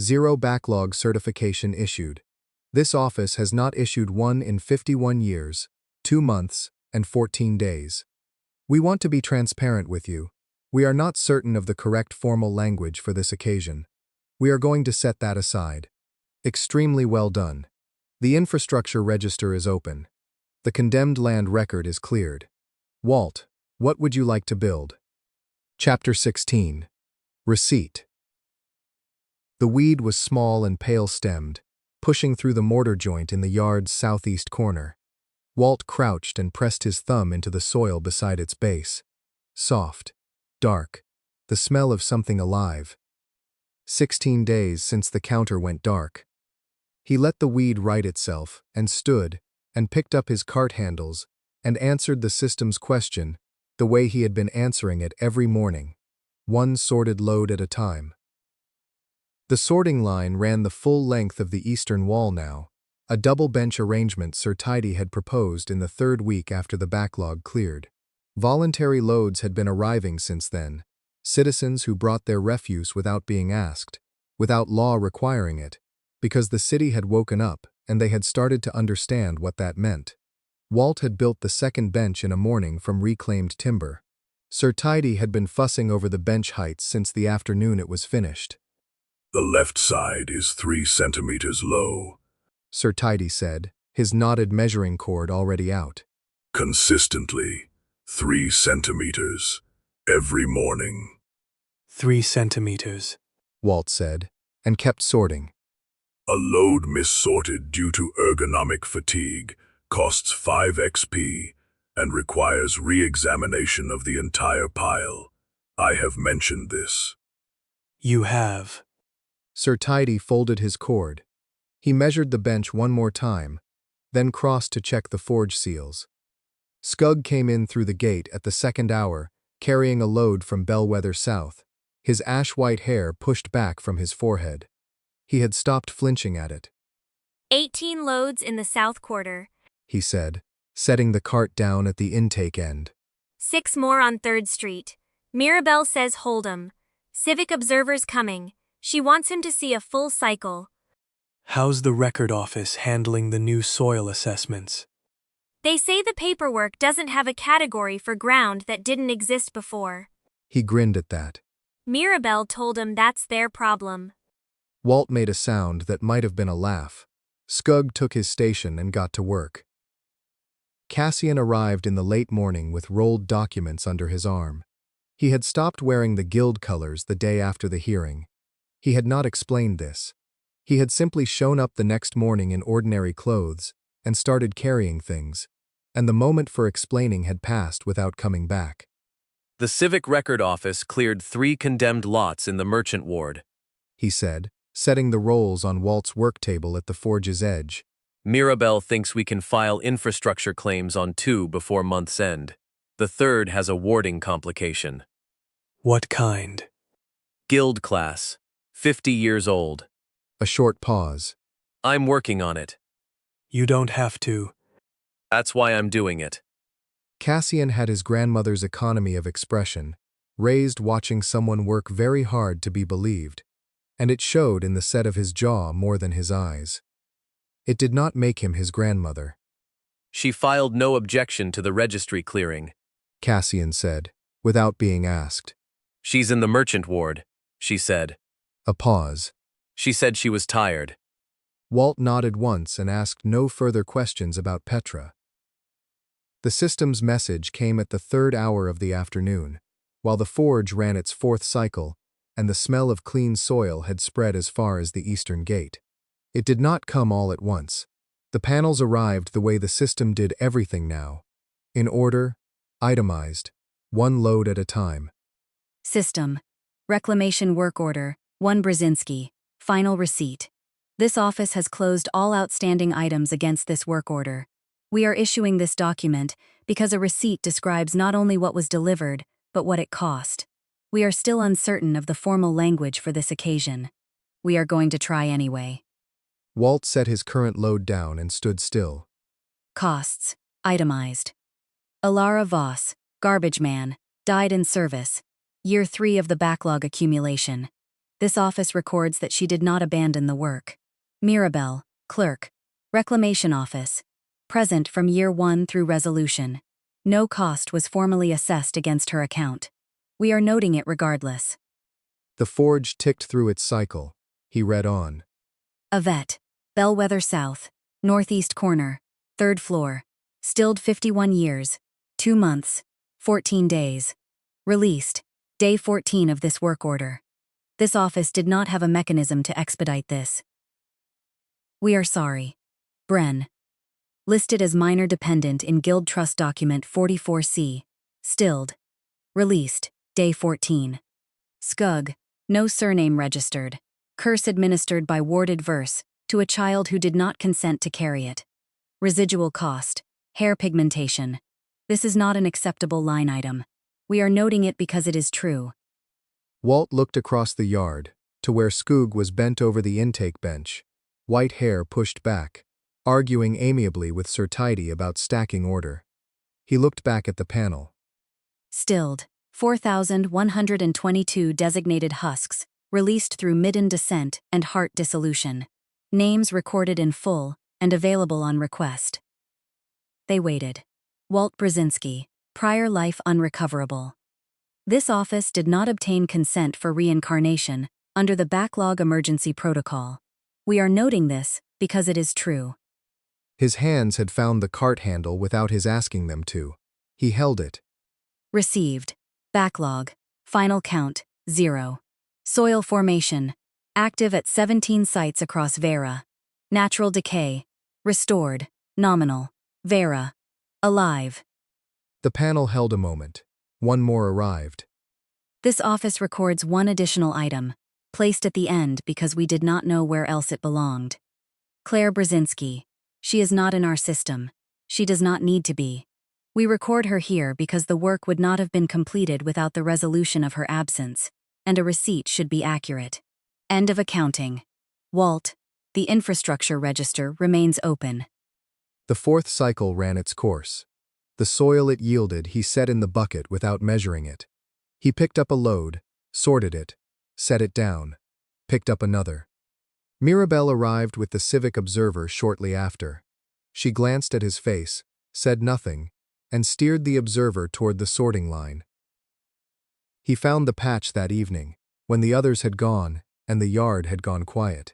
0 backlog certification issued. This office has not issued one in 51 years, 2 months, and 14 days. We want to be transparent with you. We are not certain of the correct formal language for this occasion. We are going to set that aside. Extremely well done. The infrastructure register is open. The condemned land record is cleared. Walt, what would you like to build? Chapter 16. Receipt. The weed was small and pale-stemmed, pushing through the mortar joint in the yard's southeast corner. Walt crouched and pressed his thumb into the soil beside its base. Soft, dark, the smell of something alive. 16 days since the counter went dark. He let the weed right itself and stood and picked up his cart handles and answered the system's question the way he had been answering it every morning, one sorted load at a time. The sorting line ran the full length of the eastern wall now, a double-bench arrangement Sir Tidy had proposed in the 3rd week after the backlog cleared. Voluntary loads had been arriving since then, citizens who brought their refuse without being asked, without law requiring it, because the city had woken up and they had started to understand what that meant. Walt had built the 2nd bench in a morning from reclaimed timber. Sir Tidy had been fussing over the bench heights since the afternoon it was finished. The left side is 3 centimeters low, Sir Tidy said, his knotted measuring cord already out. Consistently, 3 centimeters, every morning. 3 centimeters, Walt said, and kept sorting. A load missorted due to ergonomic fatigue, costs 5 XP, and requires re-examination of the entire pile. I have mentioned this. You have. Sir Tidy folded his cord. He measured the bench one more time, then crossed to check the forge seals. Skug came in through the gate at the second hour, carrying a load from Bellwether South, his ash-white hair pushed back from his forehead. He had stopped flinching at it. 18 loads in the south quarter. He said, setting the cart down at the intake end. 6 more on 3rd Street. Mirabelle says hold 'em. Civic observer's coming. She wants him to see a full cycle. How's the record office handling the new soil assessments? They say the paperwork doesn't have a category for ground that didn't exist before. He grinned at that. Mirabelle told him that's their problem. Walt made a sound that might have been a laugh. Skug took his station and got to work. Cassian arrived in the late morning with rolled documents under his arm. He had stopped wearing the guild colors the day after the hearing. He had not explained this. He had simply shown up the next morning in ordinary clothes and started carrying things, and the moment for explaining had passed without coming back. The Civic Record Office cleared 3 condemned lots in the merchant ward, He said, setting the rolls on Walt's work table at the forge's edge. Mirabelle thinks we can file infrastructure claims on 2 before month's end. The 3rd has a warding complication. What kind? Guild class. 50 years old. A short pause. I'm working on it. You don't have to. That's why I'm doing it. Cassian had his grandmother's economy of expression, raised watching someone work very hard to be believed, and it showed in the set of his jaw more than his eyes. It did not make him his grandmother. She filed no objection to the registry clearing. Cassian said, without being asked. She's in the merchant ward, she said. A pause. She said she was tired. Walt nodded once and asked no further questions about Petra. The system's message came at the 3rd hour of the afternoon, while the forge ran its 4th cycle, and the smell of clean soil had spread as far as the eastern gate. It did not come all at once. The panels arrived the way the system did everything now. In order, itemized, 1 load at a time. System. Reclamation Work Order, 1 Brzezinski. Final receipt. This office has closed all outstanding items against this work order. We are issuing this document because a receipt describes not only what was delivered, but what it cost. We are still uncertain of the formal language for this occasion. We are going to try anyway. Walt set his current load down and stood still. Costs. Itemized. Alara Voss, garbage man, died in service. Year 3 of the backlog accumulation. This office records that she did not abandon the work. Mirabelle, clerk. Reclamation office. Present from year 1 through resolution. No cost was formally assessed against her account. We are noting it regardless. The forge ticked through its cycle. He read on. Yvette, Bellwether South, northeast corner, 3rd floor. Stilled 51 years, 2 months, 14 days. Released, day 14 of this work order. This office did not have a mechanism to expedite this. We are sorry. Bren. Listed as minor dependent in Guild Trust Document 44C. Stilled. Released, day 14. Skug, no surname registered. Curse administered by warded verse to a child who did not consent to carry it. Residual cost. Hair pigmentation. This is not an acceptable line item. We are noting it because it is true. Walt looked across the yard, to where Skoog was bent over the intake bench, white hair pushed back, arguing amiably with Sir Tidy about stacking order. He looked back at the panel. Stilled, 4,122 designated husks, released through midden descent and heart dissolution. Names recorded in full and available on request. They waited. Walt Brzezinski, prior life unrecoverable. This office did not obtain consent for reincarnation under the Backlog Emergency Protocol. We are noting this because it is true. His hands had found the cart handle without his asking them to. He held it. Received. Backlog. Final count, 0. Soil formation. Active at 17 sites across Veyra. Natural decay. Restored. Nominal. Veyra. Alive. The panel held a moment. One more arrived. This office records one additional item, placed at the end because we did not know where else it belonged. Claire Brzezinski. She is not in our system. She does not need to be. We record her here because the work would not have been completed without the resolution of her absence, and a receipt should be accurate. End of accounting. Walt. The infrastructure register remains open. The fourth cycle ran its course. The soil it yielded he set in the bucket without measuring it. He picked up a load, sorted it, set it down, picked up another. Mirabelle arrived with the civic observer shortly after. She glanced at his face, said nothing, and steered the observer toward the sorting line. He found the patch that evening, when the others had gone and the yard had gone quiet.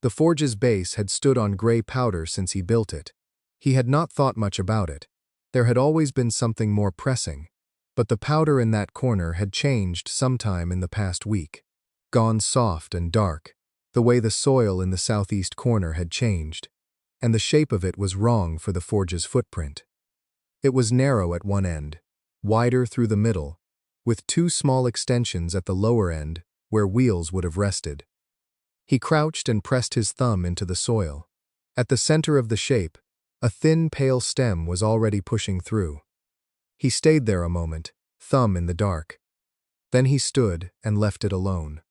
The forge's base had stood on gray powder since he built it. He had not thought much about it. There had always been something more pressing, but the powder in that corner had changed sometime in the past week. Gone soft and dark, the way the soil in the southeast corner had changed, and the shape of it was wrong for the forge's footprint. It was narrow at one end, wider through the middle, with two small extensions at the lower end where wheels would have rested. He crouched and pressed his thumb into the soil. At the center of the shape, a thin, pale stem was already pushing through. He stayed there a moment, thumb in the dark. Then he stood and left it alone.